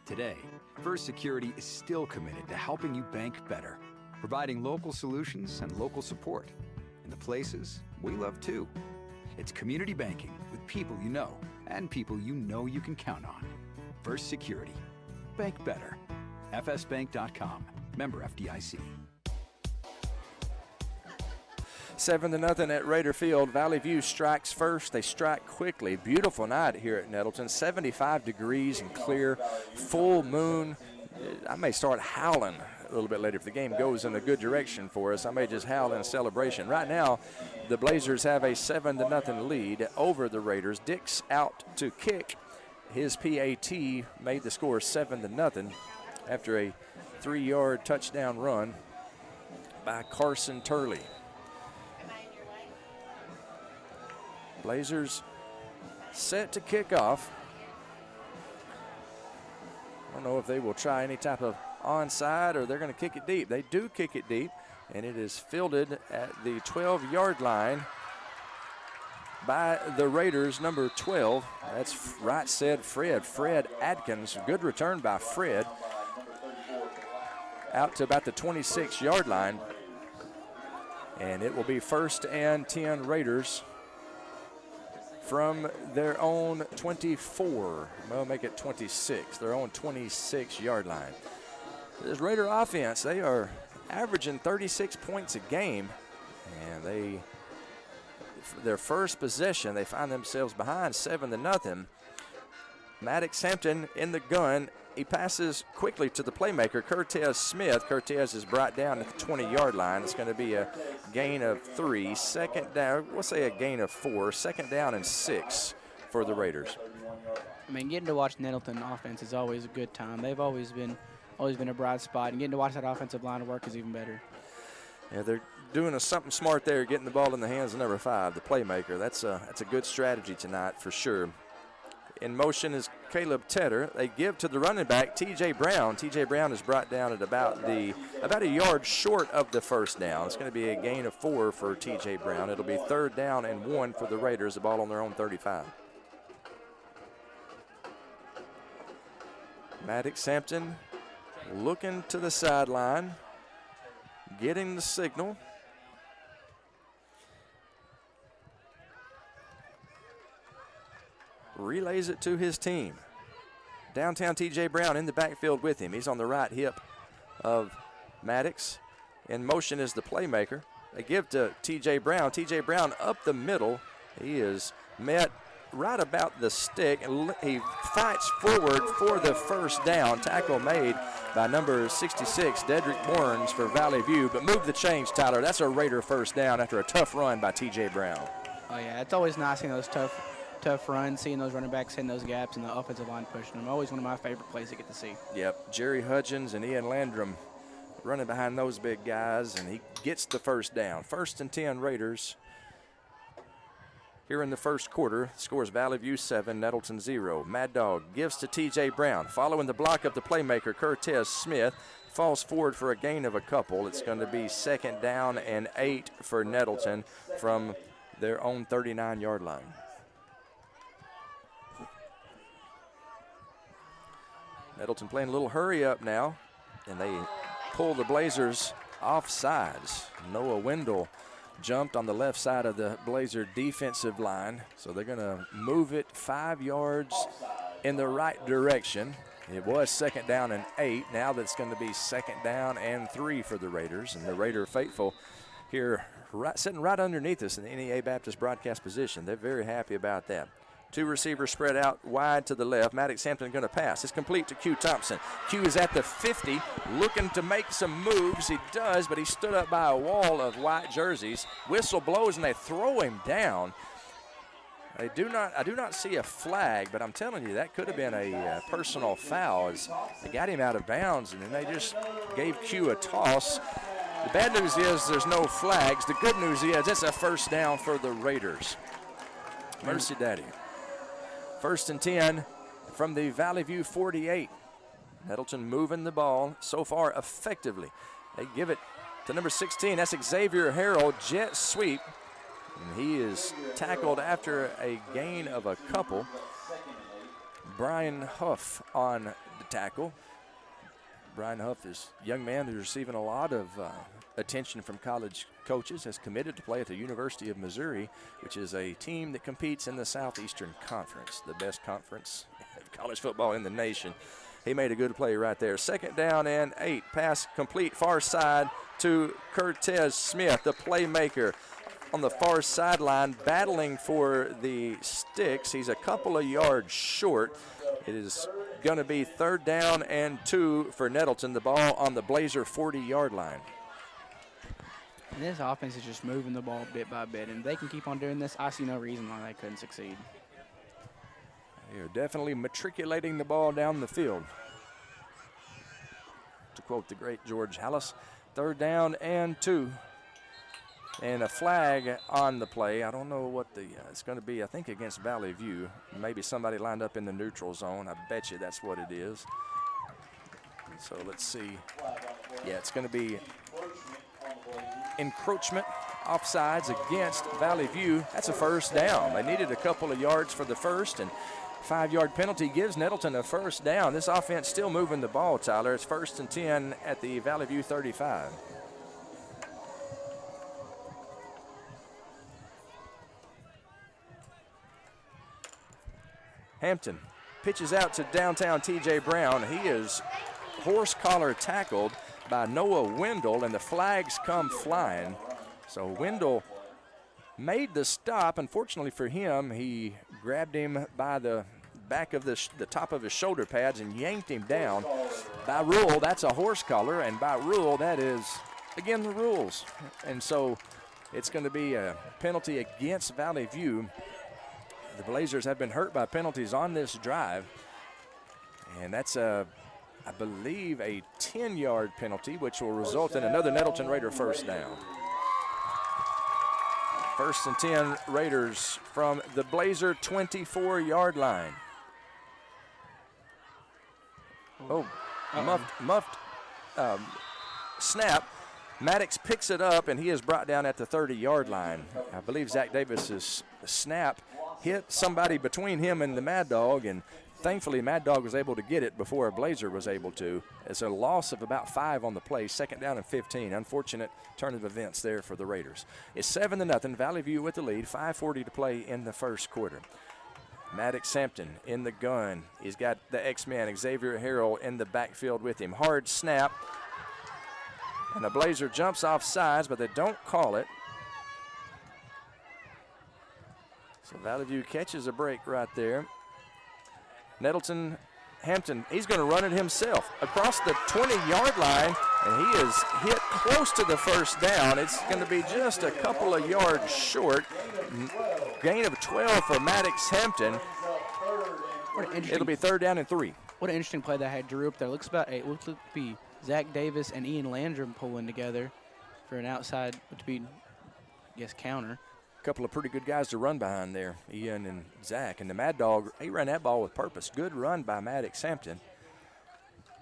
Today, First Security is still committed to helping you bank better, providing local solutions and local support in the places we love too. It's community banking with people you know and people you know you can count on. First Security. Bank better. fsbank.com. Member FDIC. 7-0 at Raider Field. Valley View strikes first. They strike quickly. Beautiful night here at Nettleton. 75 degrees and clear. Full moon. I may start howling a little bit later if the game goes in a good direction for us. I may just howl in celebration. Right now, the Blazers have a 7-0 lead over the Raiders. Dix out to kick. His PAT made the score 7-0 after a 3-yard touchdown run by Carson Turley. Blazers set to kick off. I don't know if they will try any type of onside or they're going to kick it deep. They do kick it deep. and it is fielded at the 12-yard line by the Raiders, number 12. That's right said Fred Adkins. Good return by Fred. Out to about the 26-yard line. And it will be 1st and 10 Raiders from their own 24. Well, make it 26. Their own 26-yard line. This Raider offense, they are averaging 36 points a game. And their first possession, they find themselves behind 7-0. Maddox Hampton in the gun. He passes quickly to the playmaker, Cortez Smith. Cortez is brought down at the 20-yard line. It's going to be a gain of 3. Second down, we'll say a gain of 4. 2nd down and 6 for the Raiders. I mean, getting to watch Nettleton offense is always a good time. They've always been a bright spot, and getting to watch that offensive line work is even better. Yeah, they're doing something smart there, getting the ball in the hands of number 5, the playmaker. That's a good strategy tonight for sure. In motion is Caleb Tedder. They give to the running back, T.J. Brown. T.J. Brown is brought down at about a yard short of the first down. It's going to be a gain of 4 for T.J. Brown. It'll be 3rd down and 1 for the Raiders, the ball on their own 35. Maddox Hampton looking to the sideline, getting the signal. Relays it to his team. Downtown T.J. Brown in the backfield with him. He's on the right hip of Maddox. In motion is the playmaker. They give to T.J. Brown. T.J. Brown up the middle. He is met right about the stick, and he fights forward for the first down. Tackle made by number 66, Dedrick Burns for Valley View, but move the change, Tyler. That's a Raider first down after a tough run by T.J. Brown. Oh, yeah, it's always nice seeing those tough runs, seeing those running backs hitting those gaps and the offensive line pushing them. Always one of my favorite plays to get to see. Yep, Jerry Hudgens and Ian Landrum running behind those big guys, and he gets the first down. 1st and 10 Raiders. Here in the first quarter, scores Valley View 7, Nettleton 0. Mad Dog gives to T.J. Brown. Following the block of the playmaker, Cortez Smith, falls forward for a gain of a couple. It's going to be 2nd down and 8 for Nettleton from their own 39-yard line. Nettleton playing a little hurry up now, and they pull the Blazers off sides. Noah Wendell jumped on the left side of the Blazer defensive line, so they're going to move it 5 yards in the right direction. It was 2nd down and 8. Now that's going to be 2nd down and 3 for the Raiders, and the Raider faithful here sitting right underneath us in the NEA Baptist broadcast position. They're very happy about that. 2 receivers spread out wide to the left. Maddox Hampton going to pass. It's complete to Q Thompson. Q is at the 50, looking to make some moves. He does, but he stood up by a wall of white jerseys. Whistle blows, and they throw him down. I do not see a flag, but I'm telling you, that could have been a personal foul as they got him out of bounds, and then they just gave Q a toss. The bad news is there's no flags. The good news is it's a first down for the Raiders. Mercy Daddy. 1st and 10 from the Valley View 48. Nettleton moving the ball so far effectively. They give it to number 16. That's Xavier Harrell, jet sweep. And he is tackled after a gain of a couple. Brian Huff on the tackle. Brian Huff is a young man who's receiving a lot of attention from college coaches, has committed to play at the University of Missouri, which is a team that competes in the Southeastern Conference, the best conference of college football in the nation. He made a good play right there. 2nd down and 8. Pass complete far side to Cortez Smith, the playmaker on the far sideline, battling for the sticks. He's a couple of yards short. It is going to be 3rd down and 2 for Nettleton. The ball on the Blazer 40-yard line. And this offense is just moving the ball bit by bit, and if they can keep on doing this, I see no reason why they couldn't succeed. They are definitely matriculating the ball down the field. To quote the great George Hallis, 3rd down and 2. And a flag on the play. I don't know what it's going to be, I think against Valley View. Maybe somebody lined up in the neutral zone. I bet you that's what it is. So let's see. Yeah, it's going to be encroachment, offsides against Valley View. That's a first down. They needed a couple of yards for the first, and 5-yard penalty gives Nettleton a first down. This offense still moving the ball, Tyler. It's 1st and 10 at the Valley View 35. Hampton pitches out to downtown T.J. Brown. He is horse collar tackled by Noah Wendell, and the flags come flying. So Wendell made the stop. Unfortunately for him, he grabbed him by the back of the top of his shoulder pads and yanked him down. By rule, that's a horse collar, and by rule, that is, again, the rules. And so it's going to be a penalty against Valley View. The Blazers have been hurt by penalties on this drive, and that's I believe a 10-yard penalty, which will result in another Nettleton Raider first down. 1st and 10 Raiders from the Blazer 24-yard line. Oh, muffed snap. Maddox picks it up, and he is brought down at the 30-yard line. I believe Zach Davis's snap hit somebody between him and the Mad Dog, and thankfully Mad Dog was able to get it before Blazer was able to. It's a loss of about 5 on the play, 2nd down and 15. Unfortunate turn of events there for the Raiders. It's 7-0, Valley View with the lead, 5:40 to play in the first quarter. Maddox Hampton in the gun. He's got the X-Man, Xavier Harrell, in the backfield with him. Hard snap. And the Blazer jumps off sides, but they don't call it. So Valley View catches a break right there. Nettleton Hampton, he's going to run it himself across the 20-yard line, and he is hit close to the first down. It's going to be just a couple of yards short. Gain of 12 for Maddox Hampton. It'll be 3rd down and 3. What an interesting play that had Drew up there. Looks to be Zach Davis and Ian Landrum pulling together for an outside, to be, I guess, counter. A couple of pretty good guys to run behind there, Ian and Zach. And the Mad Dog, he ran that ball with purpose. Good run by Maddox Hampton.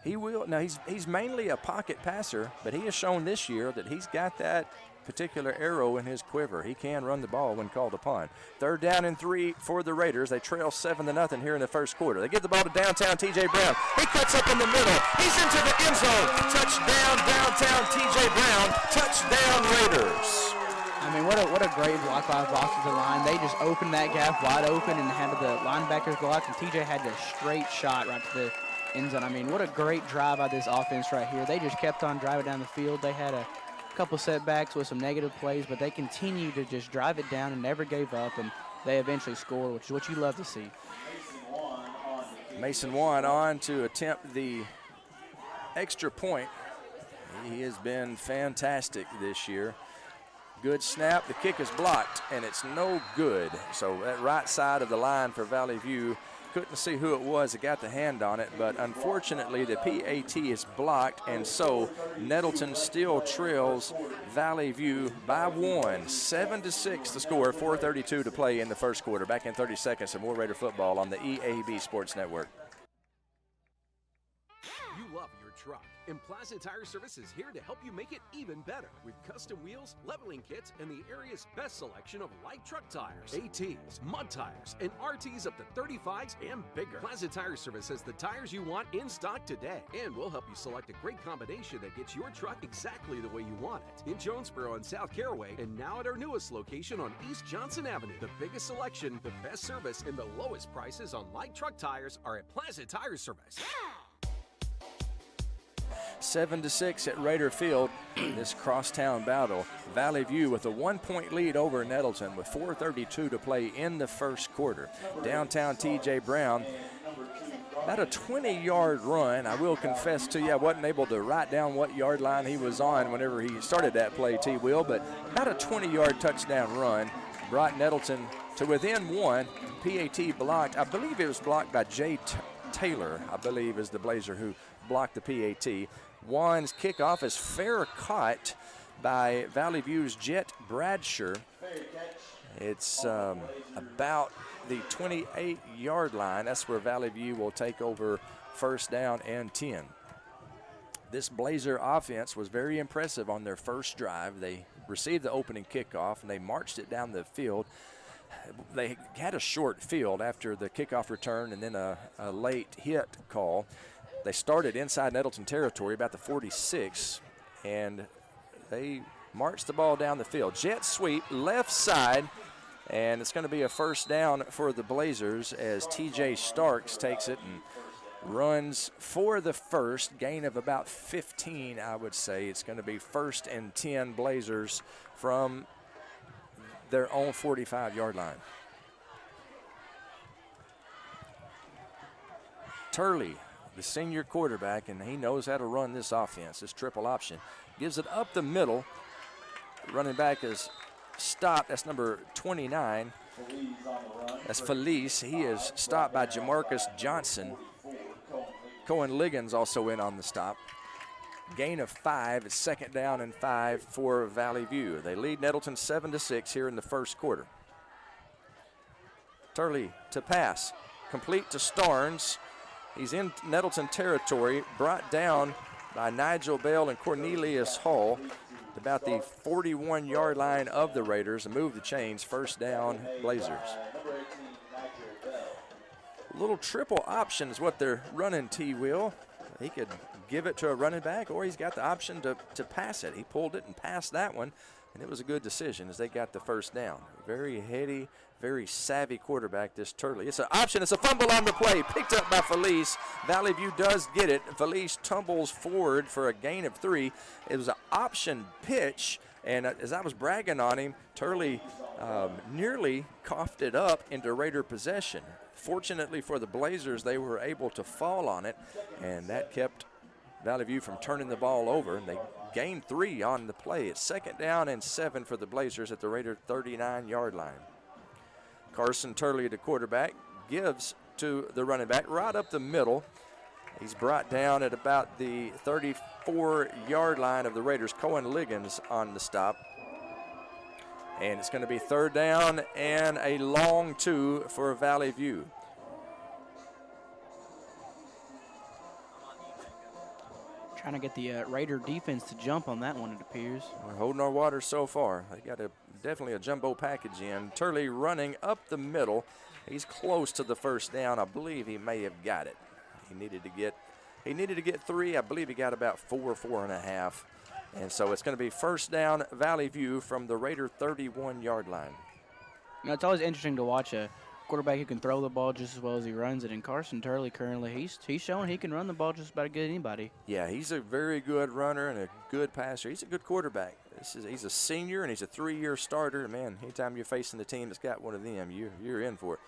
He's mainly a pocket passer, but he has shown this year that he's got that particular arrow in his quiver. He can run the ball when called upon. 3rd down and 3 for the Raiders. They trail 7-0 here in the first quarter. They give the ball to downtown T.J. Brown. He cuts up in the middle. He's into the end zone. Touchdown downtown T.J. Brown. Touchdown Raiders. I mean, what a great block by Boston's line. They just opened that gap wide open and had the linebackers go out, and TJ had the straight shot right to the end zone. I mean, what a great drive by this offense right here. They just kept on driving down the field. They had a couple setbacks with some negative plays, but they continued to just drive it down and never gave up, and they eventually scored, which is what you love to see. Mason Wan on to attempt the extra point. He has been fantastic this year. Good snap. The kick is blocked, and it's no good. So that right side of the line for Valley View, couldn't see who it was that got the hand on it, but unfortunately the PAT is blocked, and so Nettleton still trails Valley View by 1. 7-6 the score, 4:32 to play in the first quarter. Back in 30 seconds of more Raider football on the EAB Sports Network. You love your truck, and Plaza Tire Service is here to help you make it even better with custom wheels, leveling kits, and the area's best selection of light truck tires, ATs, mud tires, and RTs up to 35s and bigger. Plaza Tire Service has the tires you want in stock today, and we'll help you select a great combination that gets your truck exactly the way you want it. In Jonesboro and South Caraway, and now at our newest location on East Johnson Avenue. The biggest selection, the best service, and the lowest prices on light truck tires are at Plaza Tire Service. 7-6 at Raider Field. This crosstown battle. Valley View with a 1-point lead over Nettleton with 4:32 to play in the first quarter. Downtown T.J. Brown, about a 20-yard run. I will confess to you, I wasn't able to write down what yard line he was on whenever he started that play, T-Will, but about a 20-yard touchdown run brought Nettleton to within 1. PAT blocked. I believe it was blocked by Jay Taylor, I believe, is the Blazer who blocked the PAT. Juan's kickoff is fair caught by Valley View's Jet Bradshaw. It's about the 28-yard line. That's where Valley View will take over 1st down and 10. This Blazer offense was very impressive on their first drive. They received the opening kickoff, and they marched it down the field. They had a short field after the kickoff return and then a late hit call. They started inside Nettleton territory, about the 46, and they marched the ball down the field. Jet sweep, left side, and it's going to be a first down for the Blazers as T.J. Starks takes it and runs for the first, gain of about 15, I would say. It's going to be 1st and 10 Blazers from their own 45-yard line. Turley, the senior quarterback, and he knows how to run this offense, this triple option. Gives it up the middle. Running back is stopped. That's number 29. That's Felice. He is stopped by Jamarcus Johnson. Cohen Liggins also in on the stop. Gain of 5. It's 2nd down and 5 for Valley View. They lead Nettleton 7-6 here in the first quarter. Turley to pass. Complete to Starnes. He's in Nettleton territory, brought down by Nigel Bell and Cornelius Hall at about the 41-yard line of the Raiders. A move the chains, 1st down Blazers. Little triple option is what they're running, T-Will. He could give it to a running back, or he's got the option to pass it. He pulled it and passed that one, and it was a good decision as they got the 1st down. Very heady, very savvy quarterback, this Turley. It's an option. It's a fumble on the play, picked up by Felice. Valley View does get it. Felice tumbles forward for a gain of 3. It was an option pitch, and as I was bragging on him, Turley nearly coughed it up into Raider possession. Fortunately for the Blazers, they were able to fall on it, and that kept Valley View from turning the ball over, and they gained 3 on the play. It's 2nd down and 7 for the Blazers at the Raider 39-yard line. Carson Turley, the quarterback, gives to the running back right up the middle. He's brought down at about the 34-yard line of the Raiders. Cohen Liggins on the stop. And it's going to be 3rd down and a long 2 for Valley View. Trying to get the Raider defense to jump on that one, it appears. We're holding our water so far. They got definitely a jumbo package in. Turley running up the middle. He's close to the 1st down. I believe he may have got it. He needed to get 3. I believe he got about 4.5. And so it's going to be 1st down Valley View from the Raider 31-yard line. You know, it's always interesting to watch a quarterback who can throw the ball just as well as he runs it. And Carson Turley currently, he's showing he can run the ball just about as good as anybody. Yeah, he's a very good runner and a good passer. He's a good quarterback. He's a senior and he's a 3-year starter. Man, anytime you're facing the team that's got one of them, you're in for it.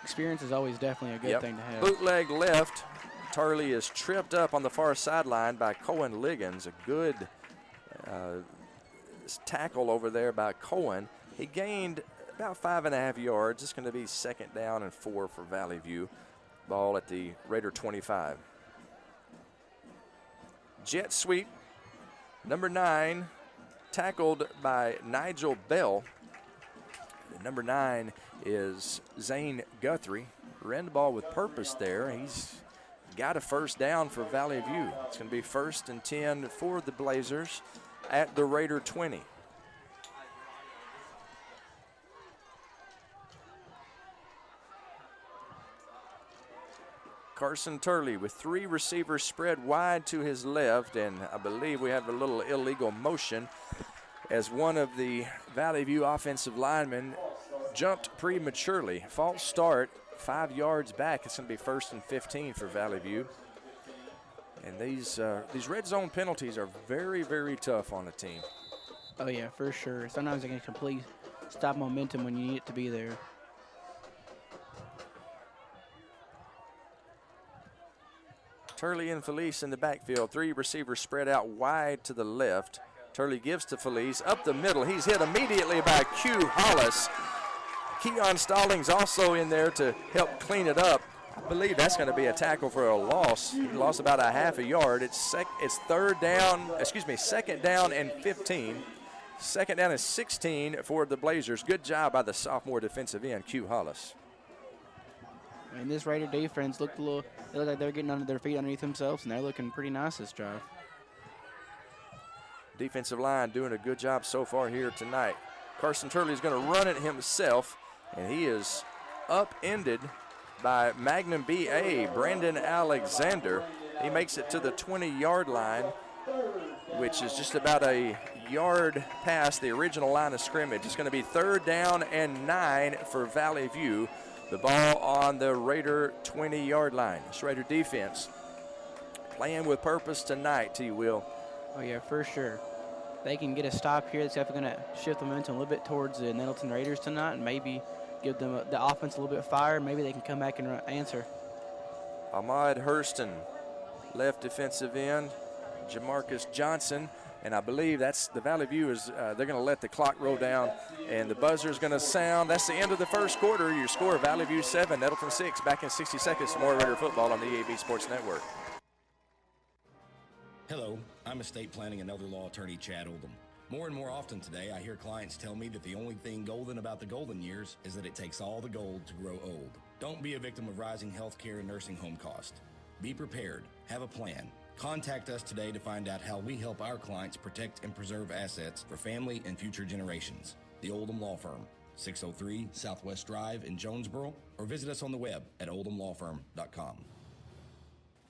Experience is always definitely a good thing to have. Bootleg left. Turley is tripped up on the far sideline by Cohen Liggins. A good tackle over there by Cohen. He gained about 5.5 yards. It's going to be 2nd down and 4 for Valley View. Ball at the Raider 25. Jet sweep. Number 9, tackled by Nigel Bell. Number 9 is Zane Guthrie. Ran the ball with purpose there. He's got a 1st down for Valley View. It's going to be 1st and 10 for the Blazers at the Raider 20. Carson Turley with 3 receivers spread wide to his left, and I believe we have a little illegal motion as one of the Valley View offensive linemen jumped prematurely. False start, 5 yards back. It's going to be 1st and 15 for Valley View. And these red zone penalties are very, very tough on a team. Oh, yeah, for sure. Sometimes they can completely stop momentum when you need it to be there. Turley and Felice in the backfield. 3 receivers spread out wide to the left. Turley gives to Felice. Up the middle. He's hit immediately by Q Hollis. Keon Stallings also in there to help clean it up. I believe that's going to be a tackle for a loss. He lost about a half a yard. It's 2nd down and 15. 2nd down and 16 for the Blazers. Good job by the sophomore defensive end, Q Hollis. And this Raider defense looked they look like they're getting under their feet underneath themselves, and they're looking pretty nice this drive. Defensive line doing a good job so far here tonight. Carson Turley is going to run it himself, and he is upended by Magnum BA, Brandon Alexander. He makes it to the 20-yard line, which is just about a yard past the original line of scrimmage. It's going to be 3rd down and 9 for Valley View. The ball on the Raider 20-yard line. This Raider defense playing with purpose tonight, T-Will. Oh, yeah, for sure. They can get a stop here. That's definitely going to shift the momentum a little bit towards the Nettleton Raiders tonight and maybe give them the offense a little bit of fire. Maybe they can come back and answer. Ahmad Hurston, left defensive end. Jamarcus Johnson, and I believe that's the Valley View is they're going to let the clock roll down, and the buzzer is going to sound. That's the end of the first quarter. Your score: Valley View 7, Nettleton 6. Back in 60 seconds, more Raider football on the EAB Sports Network. Hello, I'm estate planning and elder law attorney Chad Oldham. More and more often today, I hear clients tell me that the only thing golden about the golden years is that it takes all the gold to grow old. Don't be a victim of rising healthcare and nursing home costs. Be prepared. Have a plan. Contact us today to find out how we help our clients protect and preserve assets for family and future generations. The Oldham Law Firm, 603 Southwest Drive in Jonesboro, or visit us on the web at oldhamlawfirm.com.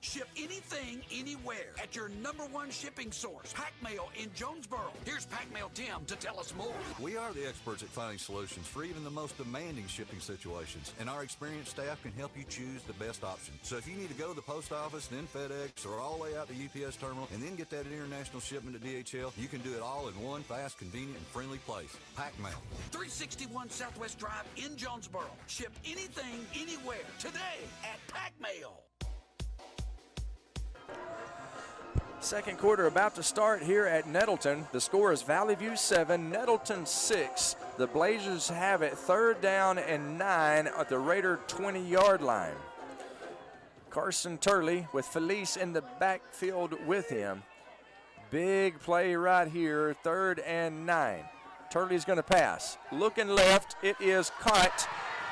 Ship anything, anywhere at your #1 shipping source, Pack Mail in Jonesboro. Here's Pack Mail Tim to tell us more. We are the experts at finding solutions for even the most demanding shipping situations, and our experienced staff can help you choose the best option. So if you need to go to the post office, then FedEx, or all the way out to UPS terminal, and then get that international shipment to DHL, you can do it all in one fast, convenient, and friendly place. Pack Mail. 361 Southwest Drive in Jonesboro. Ship anything, anywhere, today at Pack Mail. Second quarter about to start here at Nettleton. The score is Valley View 7, Nettleton 6. The Blazers have it 3rd down and 9 at the Raider 20-yard line. Carson Turley with Felice in the backfield with him. Big play right here, 3rd and 9. Turley's going to pass. Looking left, it is caught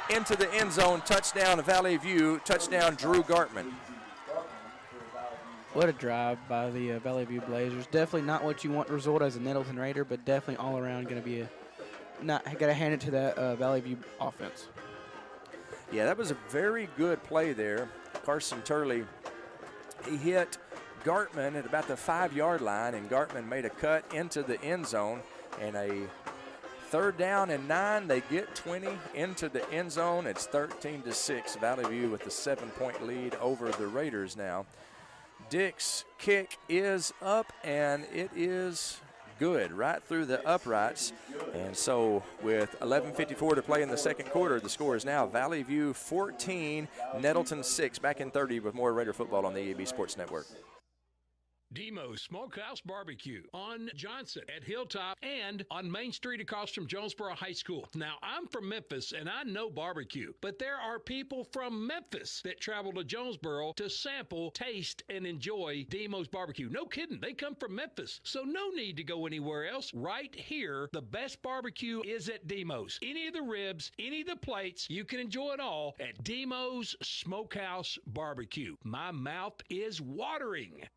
into the end zone. Touchdown Valley View, touchdown Drew Gartman. What a drive by the Valley View Blazers. Definitely not what you want result as a Nettleton Raider, but definitely all around going to be got to hand it to that Valley View offense. Yeah, that was a very good play there. Carson Turley, he hit Gartman at about the 5-yard line, and Gartman made a cut into the end zone, and a 3rd down and 9. They get 20 into the end zone. It's 13-6. Valley View with the 7-point lead over the Raiders now. Dick's kick is up, and it is good right through the uprights. And so with 11:54 to play in the second quarter, the score is now Valley View 14, Nettleton 6. Back in 30 with more Raider football on the EAB Sports Network. Demo's Smokehouse Barbecue on Johnson at Hilltop and on Main Street across from Jonesboro High School. Now, I'm from Memphis and I know barbecue, but there are people from Memphis that travel to Jonesboro to sample, taste, and enjoy Demo's Barbecue. No kidding, they come from Memphis, so no need to go anywhere else. Right here, the best barbecue is at Demo's. Any of the ribs, any of the plates, you can enjoy it all at Demo's Smokehouse Barbecue. My mouth is watering.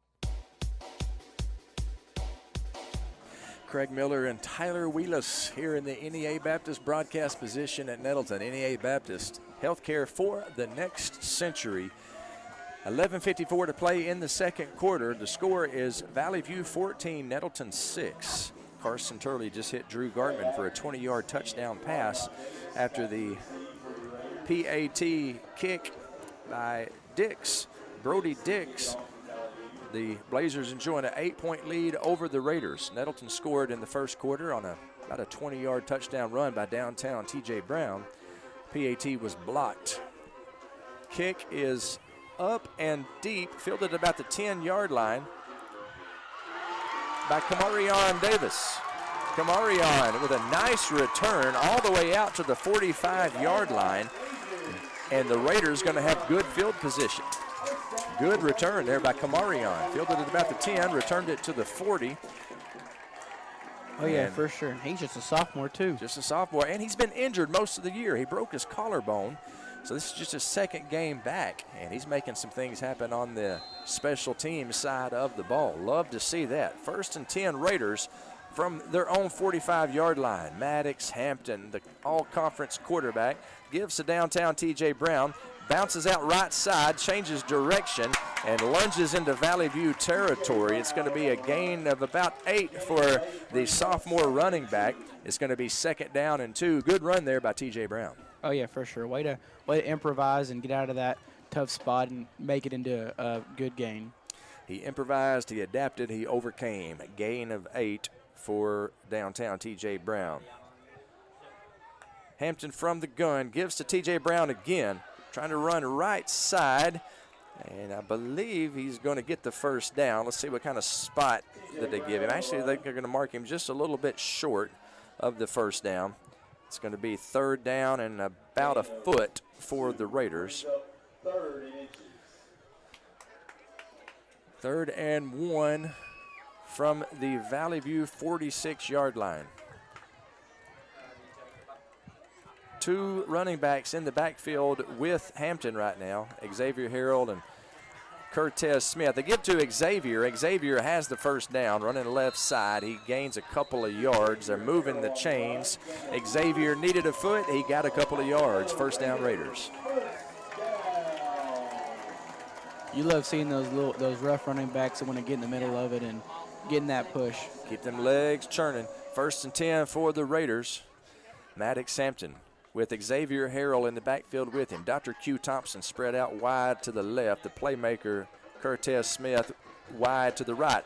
Craig Miller and Tyler Wheelis here in the NEA Baptist broadcast position at Nettleton. NEA Baptist, healthcare for the next century. 11:54 to play in the second quarter. The score is Valley View 14, Nettleton 6. Carson Turley just hit Drew Gartman for a 20-yard touchdown pass after the PAT kick by Dix, Brody Dix. The Blazers enjoying an 8-point lead over the Raiders. Nettleton scored in the first quarter on about a 20-yard touchdown run by downtown T.J. Brown. PAT was blocked. Kick is up and deep, fielded about the 10-yard line by Kamarion Davis. Kamarion with a nice return all the way out to the 45-yard line, and the Raiders going to have good field position. Good return there by Kamarion. Fielded it about the 10, returned it to the 40. Oh, yeah, for sure. He's just a sophomore, too. Just a sophomore, and he's been injured most of the year. He broke his collarbone So this is just his second game back, and he's making some things happen on the special team side of the ball. Love to see that. 1st and 10 Raiders from their own 45-yard line. Maddox Hampton, the all-conference quarterback, gives to downtown T.J. Brown, bounces out right side, changes direction, and lunges into Valley View territory. It's going to be a gain of about 8 for the sophomore running back. It's going to be 2nd down and 2. Good run there by T.J. Brown. Oh, yeah, for sure. Way to improvise and get out of that tough spot and make it into a good gain. He improvised, he adapted, he overcame. A gain of 8 for downtown T.J. Brown. Hampton from the gun, gives to T.J. Brown again, trying to run right side, and I believe he's going to get the 1st down. Let's see what kind of spot that they give him. Actually, they're going to mark him just a little bit short of the 1st down. It's going to be 3rd down and about a foot for the Raiders. 3rd and 1 from the Valley View 46-yard line. 2 running backs in the backfield with Hampton right now, Xavier Harold and Cortez Smith. They give to Xavier. Xavier has the 1st down, running left side. He gains a couple of yards. They're moving the chains. Xavier needed a foot. He got a couple of yards. 1st down Raiders. You love seeing those rough running backs that want to get in the middle of it and getting that push. Keep them legs churning. 1st and 10 for the Raiders. Maddox Hampton with Xavier Harrell in the backfield with him. Dr. Q Thompson spread out wide to the left. The playmaker, Cortez Smith, wide to the right.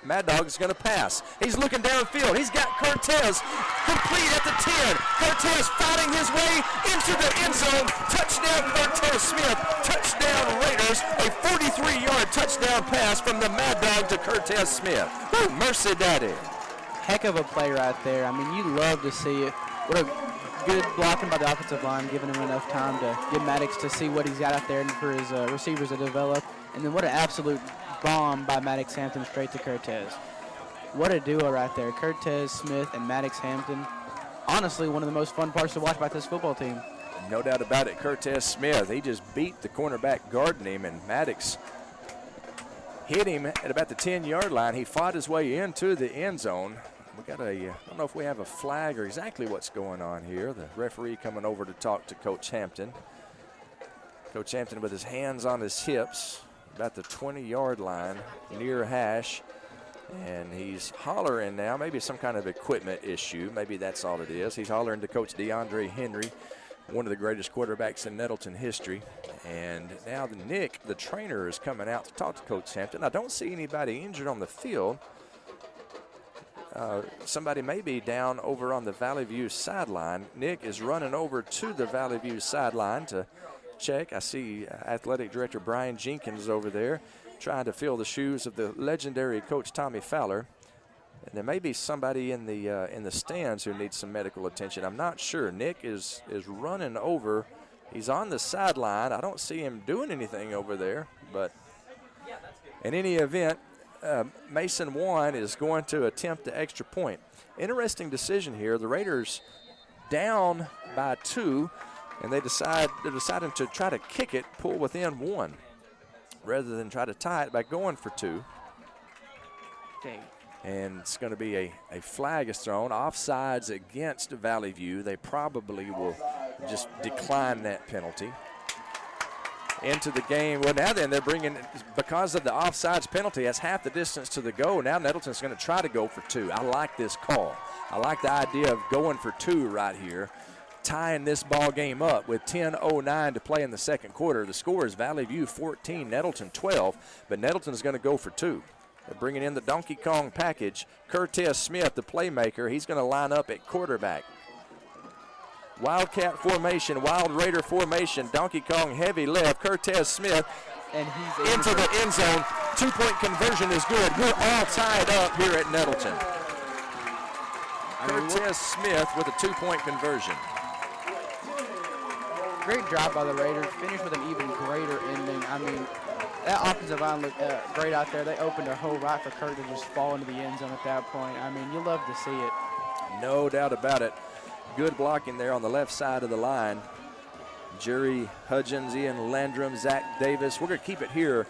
Mad Dog is going to pass. He's looking downfield. He's got Cortez complete at the 10. Cortez fighting his way into the end zone. Touchdown, Cortez Smith. Touchdown, Raiders. A 43-yard touchdown pass from the Mad Dog to Cortez Smith. Woo, mercy daddy. Heck of a play right there. I mean, you love to see it. What a good blocking by the offensive line, giving him enough time to get Maddox to see what he's got out there and for his receivers to develop. And then what an absolute bomb by Maddox Hampton straight to Cortez. What a duo right there. Cortez Smith and Maddox Hampton. Honestly, one of the most fun parts to watch about this football team. No doubt about it. Cortez Smith, he just beat the cornerback guarding him, and Maddox hit him at about the 10-yard line. He fought his way into the end zone. We got I don't know if we have a flag or exactly what's going on here. The referee coming over to talk to Coach Hampton. Coach Hampton with his hands on his hips, about the 20-yard line, near hash. And he's hollering now, maybe some kind of equipment issue. Maybe that's all it is. He's hollering to Coach DeAndre Henry, one of the greatest quarterbacks in Nettleton history. And now Nick, the trainer, is coming out to talk to Coach Hampton. I don't see anybody injured on the field. Somebody may be down over on the Valley View sideline. Nick is running over to the Valley View sideline to check. I see Athletic Director Brian Jenkins over there trying to fill the shoes of the legendary Coach Tommy Fowler. And there may be somebody in the stands who needs some medical attention. I'm not sure. Nick is running over. He's on the sideline. I don't see him doing anything over there. But in any event, Mason Wan is going to attempt the extra point. Interesting decision here. The Raiders down by 2, and they're deciding to try to kick it, pull within 1, rather than try to tie it by going for 2. Okay. And it's going to be a flag is thrown. Offsides against Valley View. They probably will just decline that penalty. Into the game. Well, now then they're bringing, because of the offsides penalty, that's half the distance to the goal. Now Nettleton's going to try to go for 2. I like this call. I like the idea of going for 2 right here, tying this ball game up with 10:09 to play in the second quarter. The score is Valley View 14, Nettleton 12, but Nettleton is going to go for 2. They're bringing in the Donkey Kong package. Cortez Smith, the playmaker, he's going to line up at quarterback. Wildcat formation, Wild Raider formation, Donkey Kong heavy left, Cortez Smith, and he's into the end zone. 2-point conversion is good. We're all tied up here at Nettleton. Cortez Smith with a 2-point conversion. Great job by the Raiders. Finished with an even greater ending. I mean, that offensive line looked great out there. They opened a hole right for Kurt to just fall into the end zone at that point. I mean, you love to see it. No doubt about it. Good blocking there on the left side of the line Jerry Hudgens, Ian Landrum, Zach Davis. We're going to keep it here,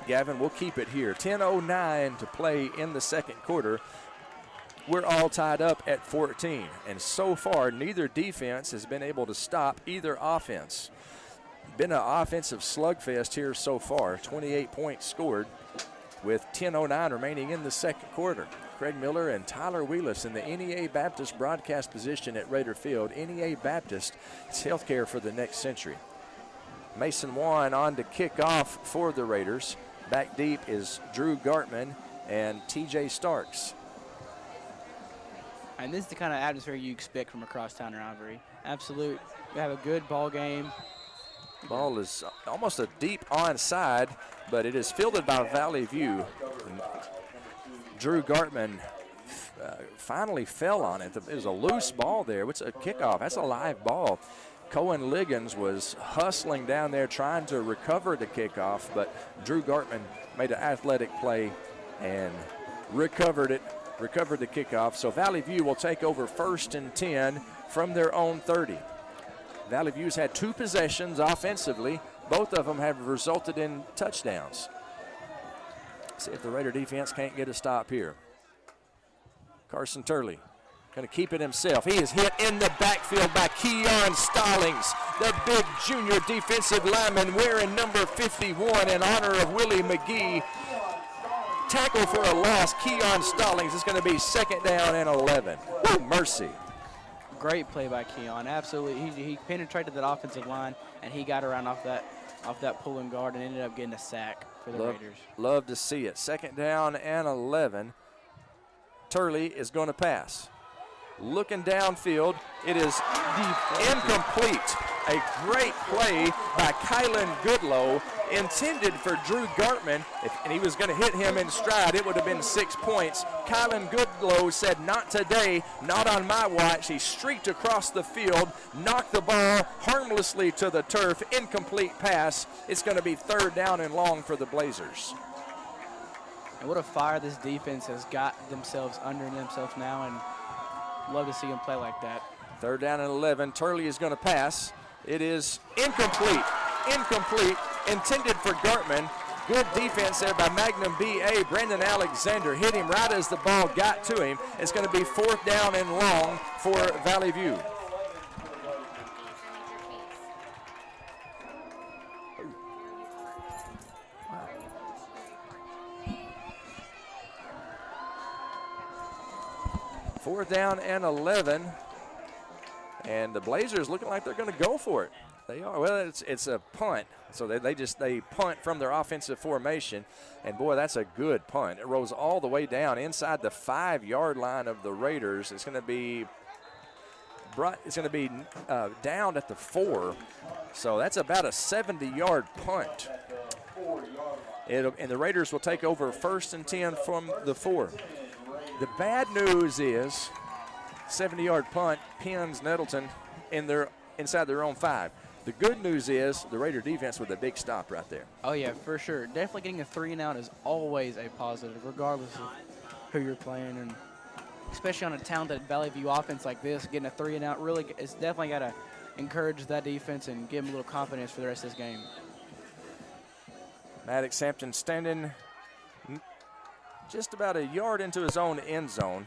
Gavin. We'll keep it here. 10:09 to play in the second quarter. We're all tied up at 14, and so far neither defense has been able to stop either offense. Been an offensive slugfest here so far. 28 points scored with 10:09 remaining in the second quarter. Craig Miller and Tyler Wheelis in the NEA Baptist broadcast position at Raider Field. NEA Baptist, it's healthcare for the next century. Mason Wan on to kick off for the Raiders. Back deep is Drew Gartman and TJ Starks. And this is the kind of atmosphere you expect from a crosstown rivalry. Absolute. We have a good ball game. Ball is almost a deep onside, but it is fielded by Valley View. Drew Gartman finally fell on it. It was a loose ball there. It's a kickoff. That's a live ball. Cohen Liggins was hustling down there trying to recover the kickoff, but Drew Gartman made an athletic play and recovered the kickoff. So Valley View will take over 1st and 10 from their own 30. Valley View's had 2 possessions offensively. Both of them have resulted in touchdowns. See if the Raider defense can't get a stop here. Carson Turley going to keep it himself. He is hit in the backfield by Keon Stallings, the big junior defensive lineman wearing number 51 in honor of Willie McGee. Tackle for a loss. Keon Stallings is going to be 2nd down and 11. Woo, mercy. Great play by Keon. Absolutely. He penetrated that offensive line, and he got around off that pulling guard and ended up getting a sack for the Raiders. Love to see it. 2nd down and 11. Turley is going to pass. Looking downfield, it is incomplete. A great play by Kylan Goodlow, intended for Drew Gartman, and he was going to hit him in stride. It would have been 6 points. Kylan Goodlow said, "Not today, not on my watch." He streaked across the field, knocked the ball harmlessly to the turf. Incomplete pass. It's going to be 3rd down and long for the Blazers. And what a fire this defense has got themselves under themselves now, and love to see them play like that. 3rd down and 11. Turley is going to pass. It is incomplete. Incomplete. Intended for Gartman. Good defense there by Magnum B.A. Brendan Alexander hit him right as the ball got to him. It's going to be 4th down and long for Valley View. Fourth down and 11, and the Blazers looking like they're going to go for it. They are. Well, it's a punt, so they punt from their offensive formation, and boy, that's a good punt. It rolls all the way down inside the 5-yard line of the Raiders. It's going to be down at the 4, so that's about a 70-yard punt. And the Raiders will take over 1st and 10 from the 4. The bad news is 70-yard punt pins Nettleton inside their own 5. The good news is the Raider defense with a big stop right there. Oh, yeah, for sure. Definitely getting a 3-and-out is always a positive, regardless of who you're playing. And especially on a talented Valley View offense like this, getting a 3-and-out really it's definitely got to encourage that defense and give them a little confidence for the rest of this game. Maddox Hampton standing just about a yard into his own end zone.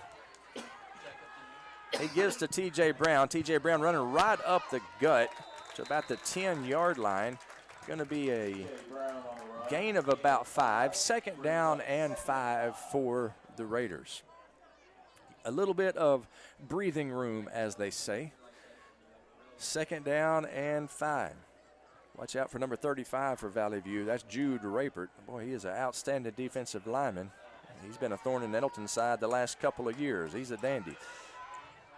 He gives to T.J. Brown. T.J. Brown running right up the gut to about the 10-yard line. Going to be a gain of about 5. 2nd down and 5 for the Raiders. A little bit of breathing room, as they say. 2nd down and 5. Watch out for number 35 for Valley View. That's Jude Rapert. Boy, he is an outstanding defensive lineman. He's been a thorn in Nettleton's side the last couple of years. He's a dandy.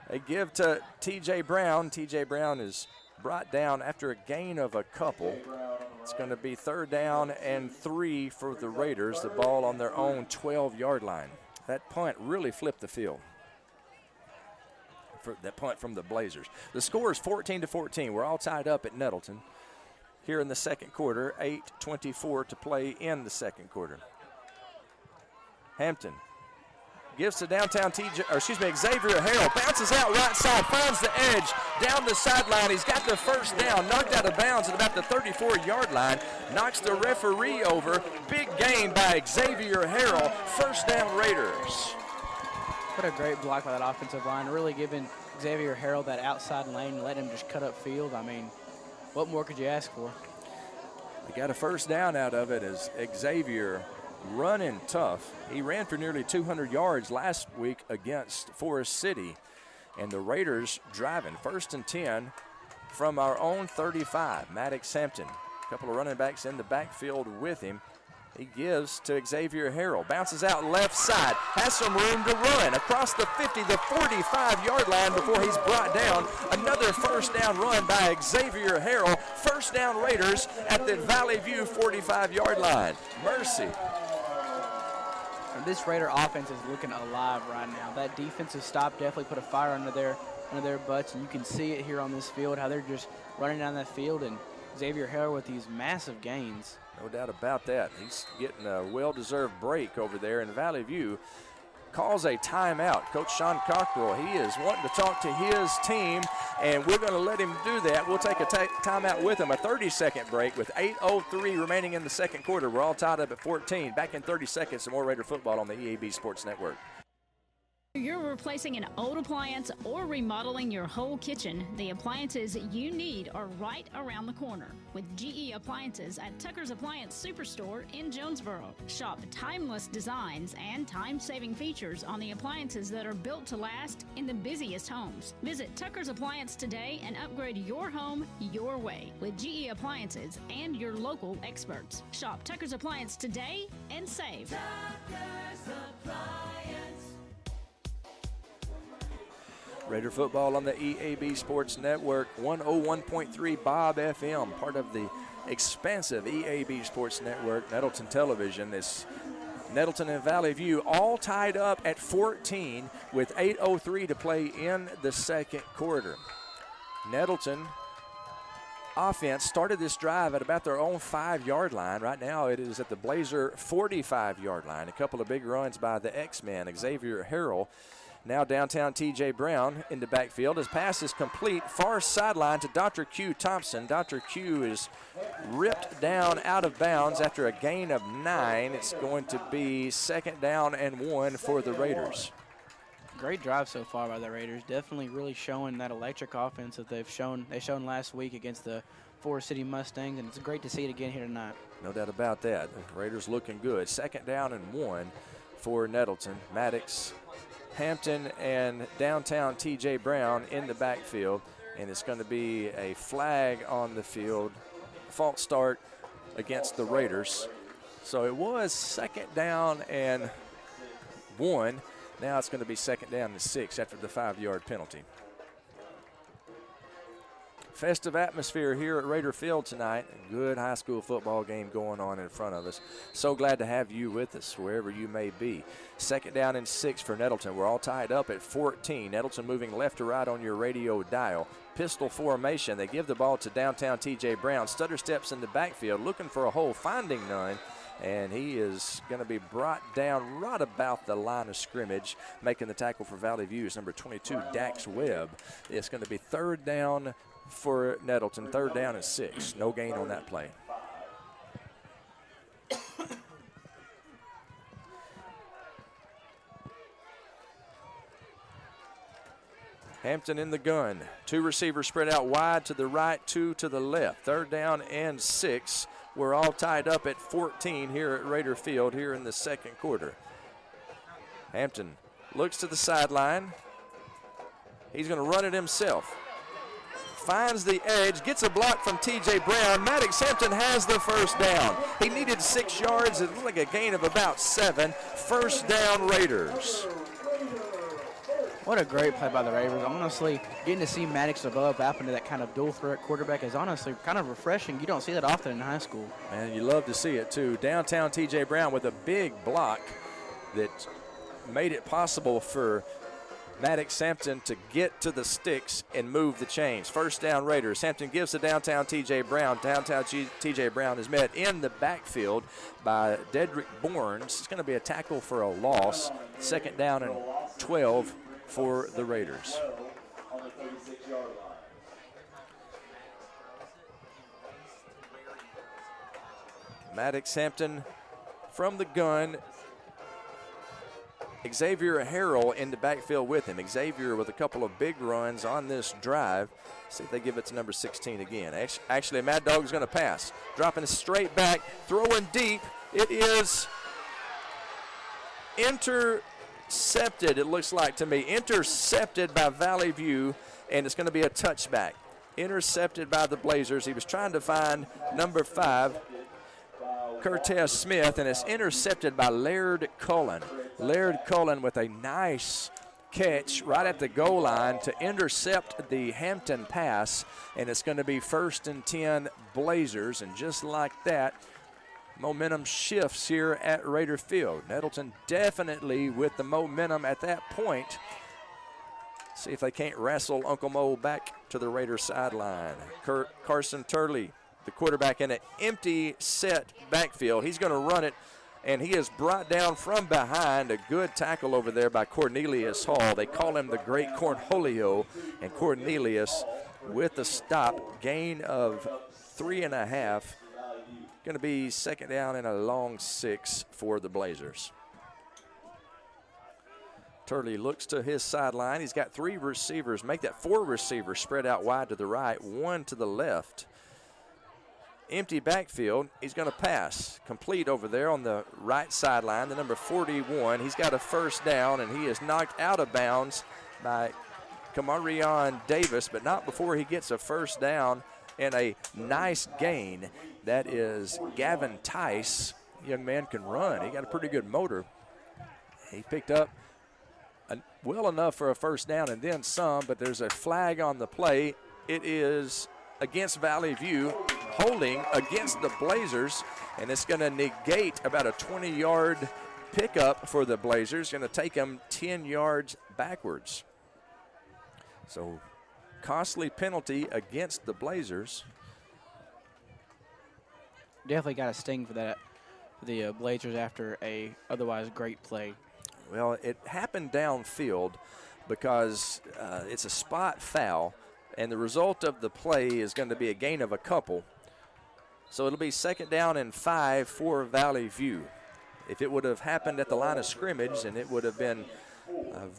They give to T.J. Brown. T.J. Brown is brought down after a gain of a couple. It's going to be 3rd down and 3 for the Raiders. The ball on their own 12-yard line. That punt really flipped the field. For that punt from the Blazers. The score is 14-14. We're all tied up at Nettleton. Here in the second quarter, 8:24 to play in the second quarter. Hampton gives to downtown Xavier Harrell. Bounces out right side, finds the edge, down the sideline. He's got the first down, knocked out of bounds at about the 34-yard line. Knocks the referee over. Big gain by Xavier Harrell. First down Raiders. What a great block by that offensive line. Really giving Xavier Harrell that outside lane and letting him just cut up field. I mean, what more could you ask for? We got a first down out of it as Xavier running tough. He ran for nearly 200 yards last week against Forest City. And the Raiders driving 1st and 10 from our own 35. Maddox Hampton, a couple of running backs in the backfield with him. He gives to Xavier Harrell. Bounces out left side. Has some room to run across the 50, the 45-yard line before he's brought down. Another first down run by Xavier Harrell. First down Raiders at the Valley View 45-yard line. Mercy. And this Raider offense is looking alive right now. That defensive stop definitely put a fire under their butts, and you can see it here on this field, how they're just running down that field, and Xavier Harrell with these massive gains. No doubt about that. He's getting a well-deserved break over there in Valley View. Calls a timeout. Coach Sean Cockrell, he is wanting to talk to his team, and we're going to let him do that. We'll take a timeout with him, a 30-second break with 8:03 remaining in the second quarter. We're all tied up at 14. Back in 30 seconds, some more Raider football on the EAB Sports Network. You're replacing an old appliance or remodeling your whole kitchen, the appliances you need are right around the corner with GE Appliances at Tucker's Appliance Superstore in Jonesboro. Shop timeless designs and time-saving features on the appliances that are built to last in the busiest homes. Visit Tucker's Appliance today and upgrade your home your way with GE Appliances and your local experts. Shop Tucker's Appliance today and save. Tucker's Appliance. Raider football on the EAB Sports Network, 101.3 Bob FM, part of the expansive EAB Sports Network, Nettleton Television. This Nettleton and Valley View all tied up at 14 with 8:03 to play in the second quarter. Nettleton offense started this drive at about their own 5-yard line. Right now it is at the Blazer 45-yard line. A couple of big runs by the X-Man, Xavier Harrell. Now downtown T.J. Brown in the backfield. His pass is complete. Far sideline to Dr. Q Thompson. Dr. Q is ripped down out of bounds after a gain of 9. It's going to be 2nd down and 1 for the Raiders. Great drive so far by the Raiders. Definitely really showing that electric offense that they shown last week against the Forest City Mustangs, and it's great to see it again here tonight. No doubt about that. The Raiders looking good. 2nd down and 1 for Nettleton. Maddox, Hampton, and downtown T.J. Brown in the backfield, and it's going to be a flag on the field, false start against the Raiders. So it was 2nd down and 1. Now it's going to be 2nd down and 6 after the 5-yard penalty. Festive atmosphere here at Raider Field tonight. A good high school football game going on in front of us. So glad to have you with us wherever you may be. 2nd down and 6 for Nettleton. We're all tied up at 14. Nettleton moving left to right on your radio dial. Pistol formation. They give the ball to downtown T.J. Brown. Stutter steps in the backfield looking for a hole, finding none. And he is going to be brought down right about the line of scrimmage. Making the tackle for Valley View is number 22, Dax Webb. It's going to be 3rd down for Nettleton, 3rd down and 6. No gain on that play. Hampton in the gun. 2 receivers spread out wide to the right, 2 to the left. 3rd down and 6. We're all tied up at 14 here at Raider Field here in the second quarter. Hampton looks to the sideline. He's going to run it himself. Finds the edge, gets a block from T.J. Brown. Maddox Hampton has the first down. He needed 6 yards. It looked like a gain of about 7. First down Raiders. What a great play by the Raiders. Honestly, getting to see Maddox develop up into that kind of dual threat quarterback is honestly kind of refreshing. You don't see that often in high school. And you love to see it too. Downtown T.J. Brown with a big block that made it possible for Maddox Hampton to get to the sticks and move the chains. First down Raiders. Hampton gives to downtown T.J. Brown. T.J. Brown is met in the backfield by Dedrick Bournes. It's going to be a tackle for a loss. Second down and 12 for the Raiders. Maddox Hampton from the gun. Xavier Harrell in the backfield with him. Xavier with a couple of big runs on this drive. See if they give it to number 16 again. Actually, Mad Dog's going to pass. Dropping straight back, throwing deep. It is intercepted, it looks like to me. Intercepted by Valley View, and it's going to be a touchback. Intercepted by the Blazers. He was trying to find number 5, Curtis Smith, and it's intercepted by Laird Cullen. Laird Cullen with a nice catch right at the goal line to intercept the Hampton pass, and it's going to be 1st and 10 Blazers, and just like that, momentum shifts here at Raider Field. Nettleton definitely with the momentum at that point. See if they can't wrestle Uncle Mo back to the Raider sideline. Carson Turley, the quarterback, in an empty set backfield. He's going to run it, and he is brought down from behind. A good tackle over there by Cornelius Hall. They call him the Great Cornholio, and Cornelius with the stop, gain of 3.5. Going to be second down and a long 6 for the Blazers. Turley looks to his sideline. He's got 3 receivers. Make that 4 receivers spread out wide to the right, 1 to the left. Empty backfield. He's going to pass. Complete over there on the right sideline, the number 41. He's got a first down, and he is knocked out of bounds by Kamarion Davis, but not before he gets a first down and a nice gain. That is Gavin Tice. Young man can run. He got a pretty good motor. He picked up well enough for a first down and then some, but there's a flag on the play. It is against Valley View, holding against the Blazers, and it's going to negate about a 20-yard pickup for the Blazers. Going to take them 10 yards backwards. So costly penalty against the Blazers. Definitely got a sting for that, for the Blazers after a otherwise great play. Well, it happened downfield because it's a spot foul, and the result of the play is going to be a gain of a couple. So it'll be second down and 5 for Valley View. If it would have happened at the line of scrimmage, then it would have been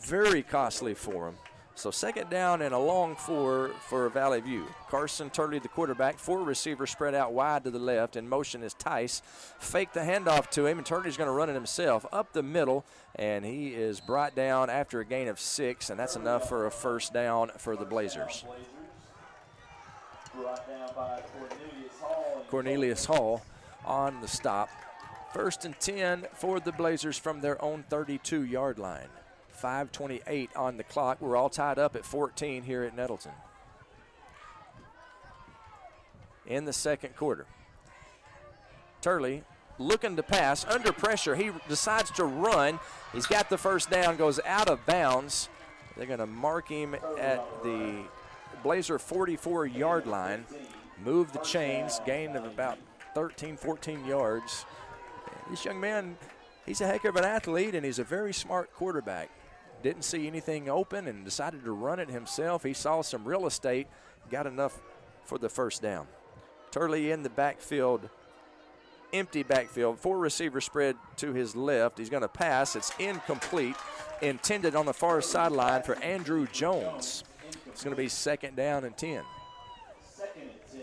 very costly for them. So second down and a long 4 for Valley View. Carson Turley, the quarterback, 4 receivers spread out wide to the left. In motion is Tice. Fake the handoff to him, and Turley's going to run it himself up the middle, and he is brought down after a gain of 6, and that's enough for a first down for the Blazers. Brought down by Cornelius Hall on the stop. 1st and 10 for the Blazers from their own 32-yard line. 5:28 on the clock. We're all tied up at 14 here at Nettleton. In the second quarter. Turley looking to pass, under pressure. He decides to run. He's got the first down, goes out of bounds. They're going to mark him at the Blazer 44-yard line. Move the chains, gain of about 13, 14 yards. This young man, he's a heck of an athlete, and he's a very smart quarterback. Didn't see anything open and decided to run it himself. He saw some real estate, got enough for the first down. Turley in the backfield, empty backfield. 4 receivers spread to his left. He's going to pass. It's incomplete. Intended on the far sideline for Andrew Jones. It's going to be second down and 10.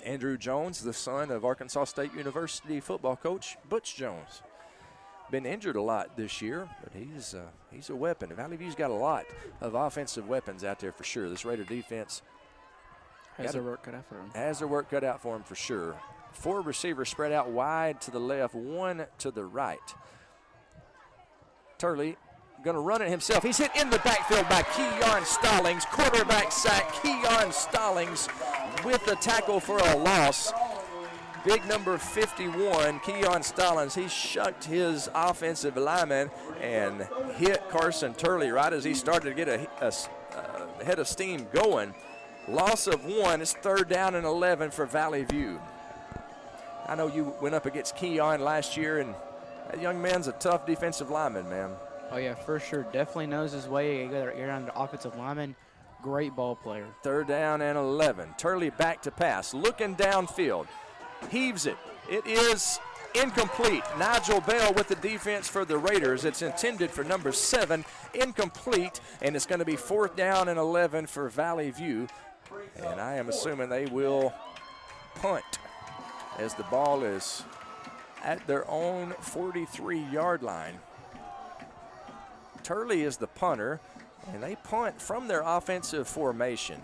Andrew Jones, the son of Arkansas State University football coach Butch Jones. Been injured a lot this year, but he's a weapon. Valley View's got a lot of offensive weapons out there for sure. This Raider defense has their work cut out for him. Has their work cut out for him for sure. 4 receivers spread out wide to the left, 1 to the right. Turley going to run it himself. He's hit in the backfield by Keon Stallings. Quarterback sack. Keon Stallings with the tackle for a loss. big number 51, Keon Stallings, he shucked his offensive lineman and hit Carson Turley right as he started to get a head of steam going. Loss of 1. It's 3rd down and 11 for Valley View. I know you went up against Keon last year, and that young man's a tough defensive lineman, man. Oh, yeah, for sure. Definitely knows his way. You're on the offensive lineman. Great ball player. 3rd down and 11. Turley back to pass. Looking downfield. Heaves it. It is incomplete. Nigel Bell with the defense for the Raiders. It's intended for number 7. Incomplete. And it's going to be 4th down and 11 for Valley View. And I am assuming they will punt as the ball is at their own 43-yard line. Turley is the punter, and they punt from their offensive formation.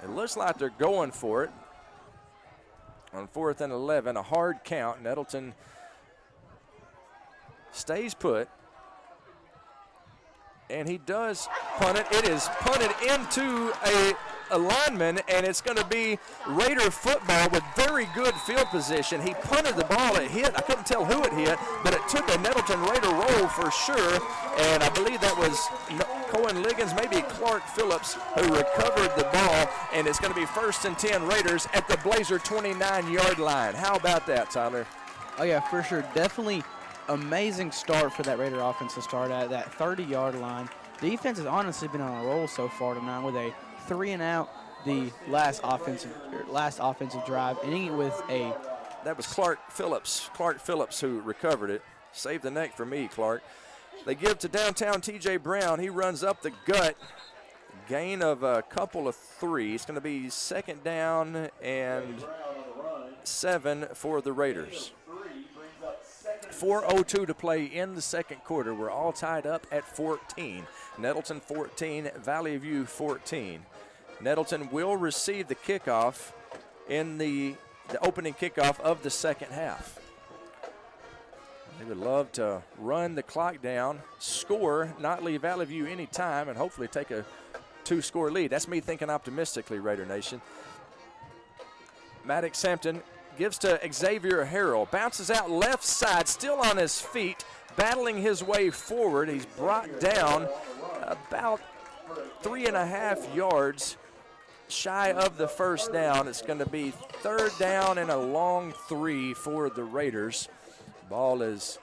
It looks like they're going for it on 4th and 11, a hard count. Nettleton stays put, and he does punt it. It is punted into a lineman, and it's going to be Raider football with very good field position. He punted the ball. It hit. I couldn't tell who it hit, but it took a Nettleton Raider roll for sure, and I believe that was Cohen Liggins, maybe Clark Phillips, who recovered the ball, and it's going to be 1st and 10 Raiders at the Blazer 29-yard line. How about that, Tyler? Oh, yeah, for sure. Definitely amazing start for that Raider offense to start at that 30-yard line. Defense has honestly been on a roll so far tonight with a 3-and-out the last offensive drive, ending it with a. That was Clark Phillips who recovered it. Saved the neck for me, Clark. They give to downtown T.J. Brown. He runs up the gut. Gain of a couple of 3. It's going to be 2nd down and 7 for the Raiders. 4:02 to play in the 2nd quarter. We're all tied up at 14. Nettleton 14, Valley View 14. Nettleton will receive the kickoff in the opening kickoff of the 2nd half. They would love to run the clock down, score, not leave Valley View any time, and hopefully take a 2-score lead. That's me thinking optimistically, Raider Nation. Maddox Hampton gives to Xavier Harrell. Bounces out left side, still on his feet, battling his way forward. He's brought down about 3.5 yards shy of the 1st down. It's going to be 3rd down and a long 3 for the Raiders. Ball is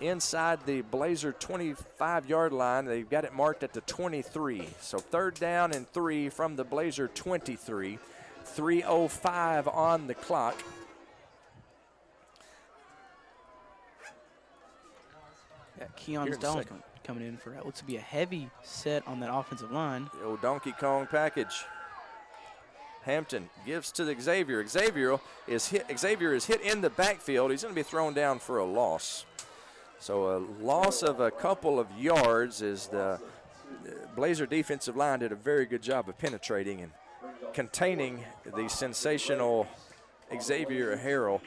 inside the Blazer 25-yard line. They've got it marked at the 23. So 3rd down and 3 from the Blazer 23. 3:05 on the clock. Yeah, Keon Stallings coming in for what looks to be a heavy set on that offensive line. The old Donkey Kong package. Hampton gives to the Xavier. Xavier is hit in the backfield. He's going to be thrown down for a loss. So a loss of a couple of yards as the Blazer defensive line did a very good job of penetrating and containing the sensational Xavier Harrell.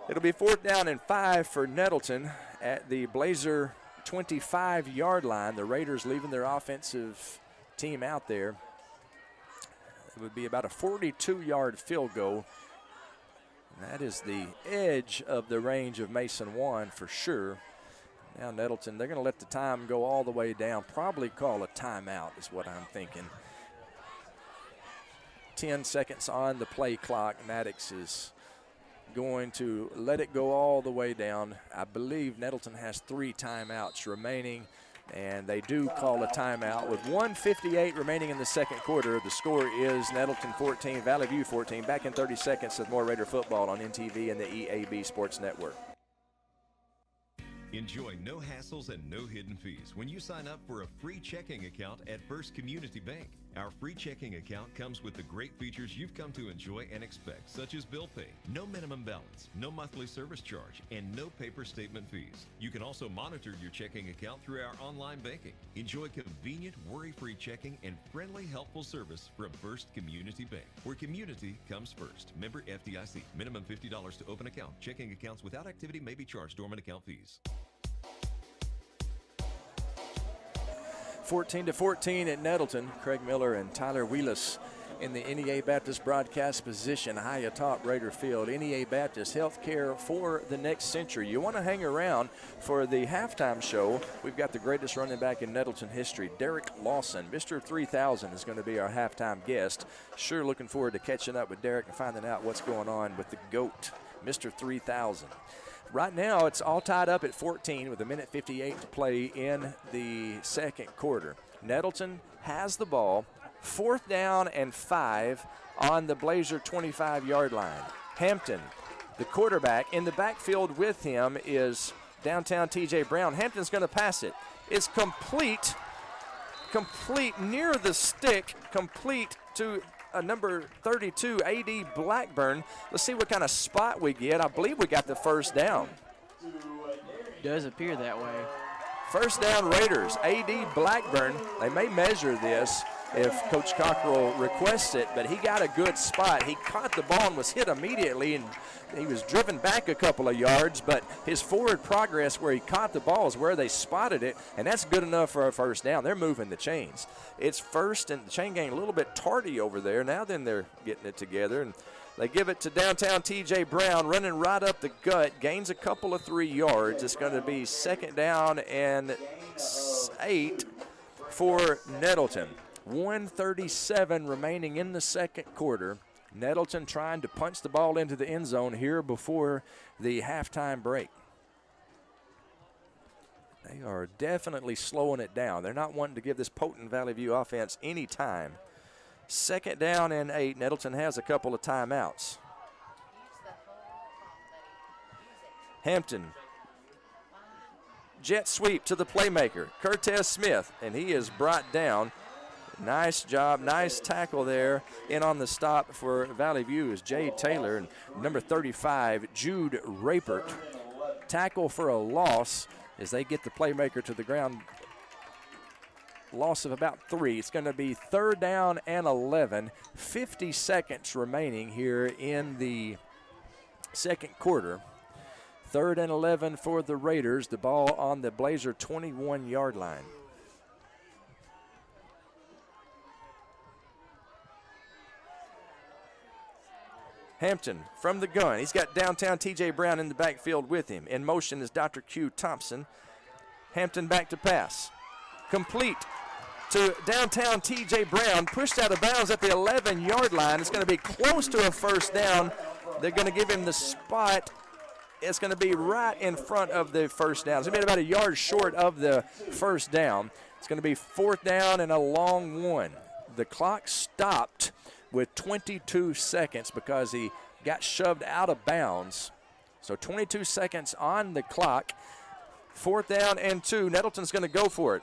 It'll be 4th down and 5 for Nettleton at the Blazer 25-yard line. The Raiders leaving their offensive team out there. It would be about a 42-yard field goal. And that is the edge of the range of Mason 1 for sure. Now Nettleton, they're going to let the time go all the way down. Probably call a timeout is what I'm thinking. 10 seconds on the play clock. Maddox is going to let it go all the way down. I believe Nettleton has 3 timeouts remaining, and they do call a timeout. With 1:58 remaining in the 2nd quarter, the score is Nettleton 14, Valley View 14. Back in 30 seconds with more Raider football on NTV and the EAB Sports Network. Enjoy no hassles and no hidden fees when you sign up for a free checking account at First Community Bank. Our free checking account comes with the great features you've come to enjoy and expect, such as bill pay, no minimum balance, no monthly service charge, and no paper statement fees. You can also monitor your checking account through our online banking. Enjoy convenient, worry-free checking and friendly, helpful service from First Community Bank, where community comes first. Member FDIC. Minimum $50 to open account. Checking accounts without activity may be charged dormant account fees. 14-14 at Nettleton. Craig Miller and Tyler Wheelis in the NEA Baptist broadcast position high atop Raider Field. NEA Baptist, healthcare for the next century. You want to hang around for the halftime show. We've got the greatest running back in Nettleton history, Derek Lawson. Mr. 3000 is going to be our halftime guest. Sure looking forward to catching up with Derek and finding out what's going on with the GOAT, Mr. 3000. Right now, it's all tied up at 14 with 1:58 to play in the second quarter. Nettleton has the ball, 4th down and 5 on the Blazer 25-yard line. Hampton, the quarterback, in the backfield with him is downtown TJ Brown. Hampton's going to pass it. It's complete near the stick, complete to number 32, A.D. Blackburn. Let's see what kind of spot we get. I believe we got the first down. Does appear that way. First down Raiders, A.D. Blackburn. They may measure this if Coach Cockrell requests it, but he got a good spot. He caught the ball and was hit immediately, and he was driven back a couple of yards, but his forward progress where he caught the ball is where they spotted it, and that's good enough for a first down. They're moving the chains. It's first, and the chain gang a little bit tardy over there. Now then they're getting it together, and they give it to downtown TJ Brown, running right up the gut, gains a couple of 3 yards. It's going to be 2nd down and 8 for Nettleton. 1:37 remaining in the second quarter. Nettleton trying to punch the ball into the end zone here before the halftime break. They are definitely slowing it down. They're not wanting to give this potent Valley View offense any time. 2nd down and 8. Nettleton has a couple of timeouts. Hampton. Jet sweep to the playmaker, Cortez Smith, and he is brought down. Nice job, nice tackle there. In on the stop for Valley View is Jay Taylor, and number 35, Jude Rapert. Tackle for a loss as they get the playmaker to the ground. Loss of about 3. It's going to be 3rd down and 11. 50 seconds remaining here in the second quarter. 3rd and 11 for the Raiders. The ball on the Blazer 21-yard line. Hampton from the gun. He's got downtown T.J. Brown in the backfield with him. In motion is Dr. Q Thompson. Hampton back to pass. Complete to downtown T.J. Brown. Pushed out of bounds at the 11-yard line. It's going to be close to a first down. They're going to give him the spot. It's going to be right in front of the first down. It's going to be about a yard short of the first down. It's going to be 4th down and a long one. The clock stopped with 22 seconds because he got shoved out of bounds. So 22 seconds on the clock. 4th down and 2. Nettleton's going to go for it.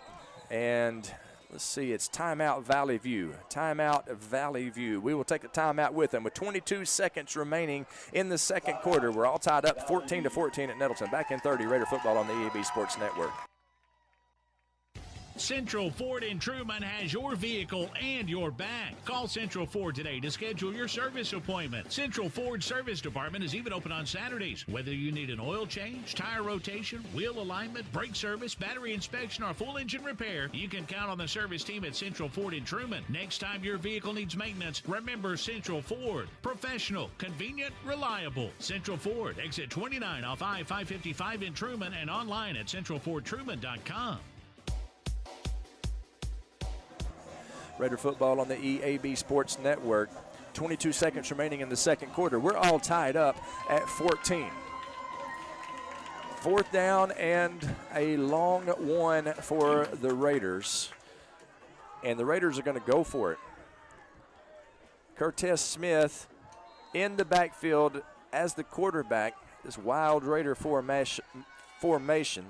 And let's see, it's timeout Valley View. Timeout Valley View. We will take the timeout with them with 22 seconds remaining in the second quarter. We're all tied up 14-14 at Nettleton. Back in 30, Raider football on the EAB Sports Network. Central Ford in Truman has your vehicle and your back. Call Central Ford today to schedule your service appointment. Central Ford Service Department is even open on Saturdays. Whether you need an oil change, tire rotation, wheel alignment, brake service, battery inspection, or full engine repair, you can count on the service team at Central Ford in Truman. Next time your vehicle needs maintenance, remember Central Ford. Professional, convenient, reliable. Central Ford, exit 29 off I-555 in Truman and online at centralfordtruman.com. Raider football on the EAB Sports Network. 22 seconds remaining in the second quarter. We're all tied up at 14. 4th down and a long one for the Raiders. And the Raiders are going to go for it. Cortez Smith in the backfield as the quarterback. This wild Raider formation.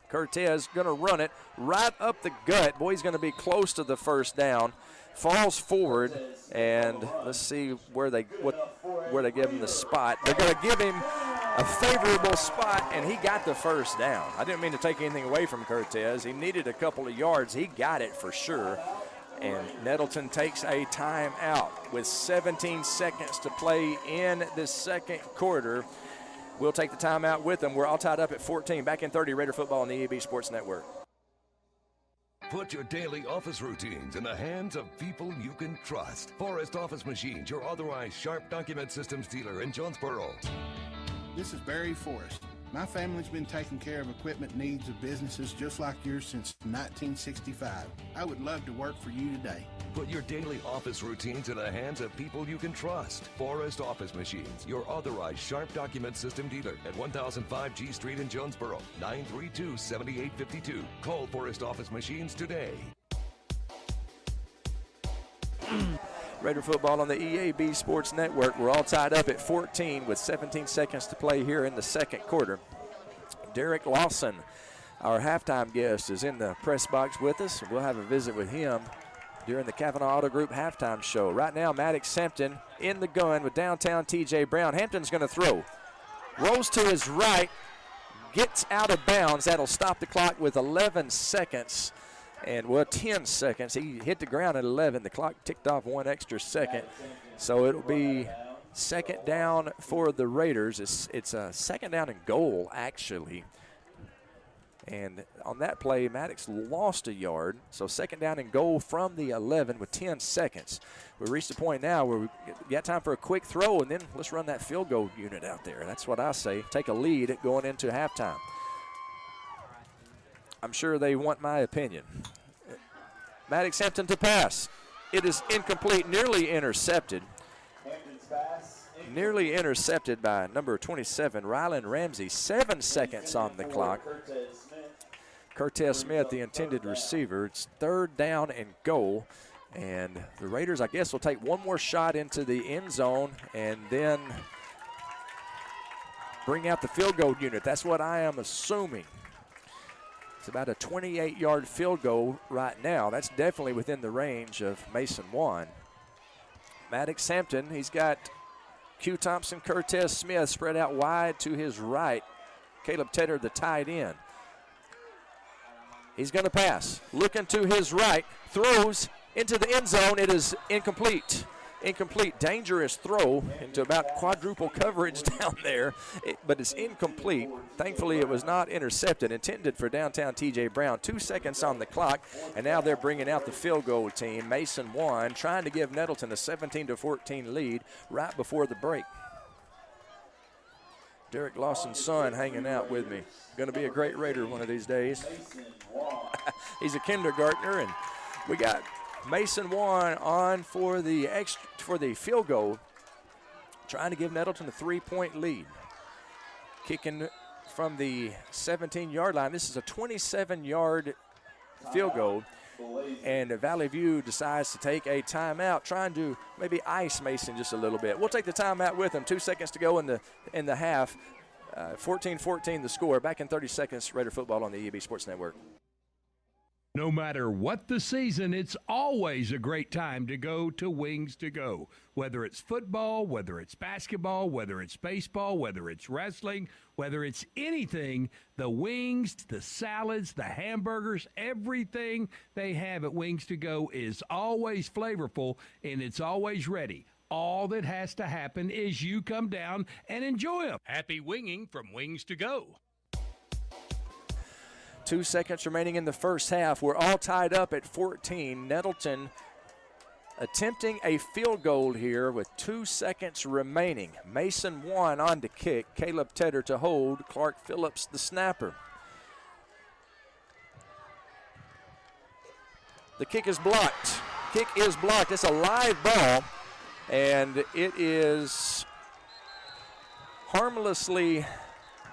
Cortez going to run it right up the gut. Boy, he's going to be close to the first down. Falls forward, and let's see where they give him the spot. They're going to give him a favorable spot, and he got the first down. I didn't mean to take anything away from Cortez. He needed a couple of yards. He got it for sure. And Nettleton takes a timeout with 17 seconds to play in the second quarter. We'll take the timeout with them. We're all tied up at 14. Back in 30, Raider football on the EAB Sports Network. Put your daily office routines in the hands of people you can trust. Forrest Office Machines, your authorized Sharp document systems dealer in Jonesboro. This is Barry Forrest. My family's been taking care of equipment needs of businesses just like yours since 1965. I would love to work for you today. Put your daily office routines in the hands of people you can trust. Forrest Office Machines, your authorized Sharp document system dealer at 1005 G Street in Jonesboro, 932-7852. Call Forrest Office Machines today. Raider football on the EAB Sports Network. We're all tied up at 14 with 17 seconds to play here in the second quarter. Derek Lawson, our halftime guest, is in the press box with us. We'll have a visit with him during the Kavanaugh Auto Group halftime show. Right now, Maddox Hampton in the gun with downtown T.J. Brown. Hampton's going to throw. Rolls to his right, gets out of bounds. That'll stop the clock with 11 seconds. And, well, 10 seconds. He hit the ground at 11. The clock ticked off 1 extra second. So it'll be second down for the Raiders. It's a second down and goal, actually. And on that play, Maddox lost a yard. So second down and goal from the 11 with 10 seconds. We reached a point now where we got time for a quick throw, and then let's run that field goal unit out there. That's what I say. Take a lead going into halftime. I'm sure they want my opinion. Maddox Hampton to pass. It is incomplete, nearly intercepted. Nearly intercepted by number 27, Rylan Ramsey. 7 seconds on the clock. Cortez Smith, the intended receiver. It's third down and goal. And the Raiders, I guess, will take one more shot into the end zone and then bring out the field goal unit. That's what I am assuming. It's about a 28-yard field goal right now. That's definitely within the range of Mason Wan. Maddox Hampton, he's got Q Thompson, Cortez Smith spread out wide to his right. Caleb Tedder, the tight end. He's going to pass. Looking to his right, throws into the end zone. It is incomplete. Incomplete, dangerous throw into about quadruple coverage down there, but it's incomplete. Thankfully, it was not intercepted, intended for downtown T.J. Brown. 2 seconds on the clock, and now they're bringing out the field goal team. Mason Wan trying to give Nettleton a 17-14 lead right before the break. Derek Lawson's son hanging out with me. Going to be a great Raider one of these days. He's a kindergartner, and we got Mason Wan on for the field goal, trying to give Nettleton a 3-point lead. Kicking from the 17-yard line. This is a 27-yard field goal, and Valley View decides to take a timeout, trying to maybe ice Mason just a little bit. We'll take the timeout with him. 2 seconds to go in the half. 14-14 the score. Back in 30 seconds. Raider football on the EAB Sports Network. No matter what the season, it's always a great time to go to Wings to Go. Whether it's football, whether it's basketball, whether it's baseball, whether it's wrestling, whether it's anything, the wings, the salads, the hamburgers, everything they have at Wings to Go is always flavorful and it's always ready. All that has to happen is you come down and enjoy them. Happy winging from Wings to Go. 2 seconds remaining in the first half. We're all tied up at 14. Nettleton attempting a field goal here with 2 seconds remaining. Mason Wan on to kick. Caleb Tedder to hold. Clark Phillips the snapper. The kick is blocked. Kick is blocked. It's a live ball, and it is harmlessly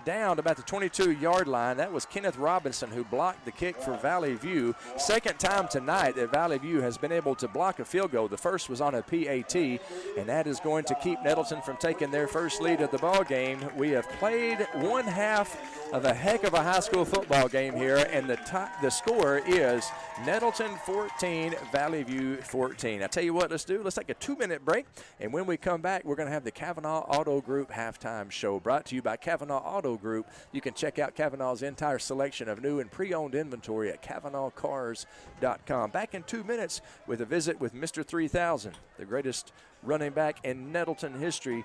down about the 22-yard line. That was Kenneth Robinson who blocked the kick for Valley View. Second time tonight that Valley View has been able to block a field goal. The first was on a PAT, and that is going to keep Nettleton from taking their first lead of the ball game. We have played one half of a heck of a high school football game here, and the score is Nettleton 14, Valley View 14. I tell you what, let's take a 2-minute break, and when we come back, we're going to have the Kavanaugh Auto Group halftime show brought to you by Kavanaugh Auto Group. You can check out Kavanaugh's entire selection of new and pre-owned inventory at KavanaughCars.com. Back in 2 minutes with a visit with Mr. 3000, the greatest running back in Nettleton history,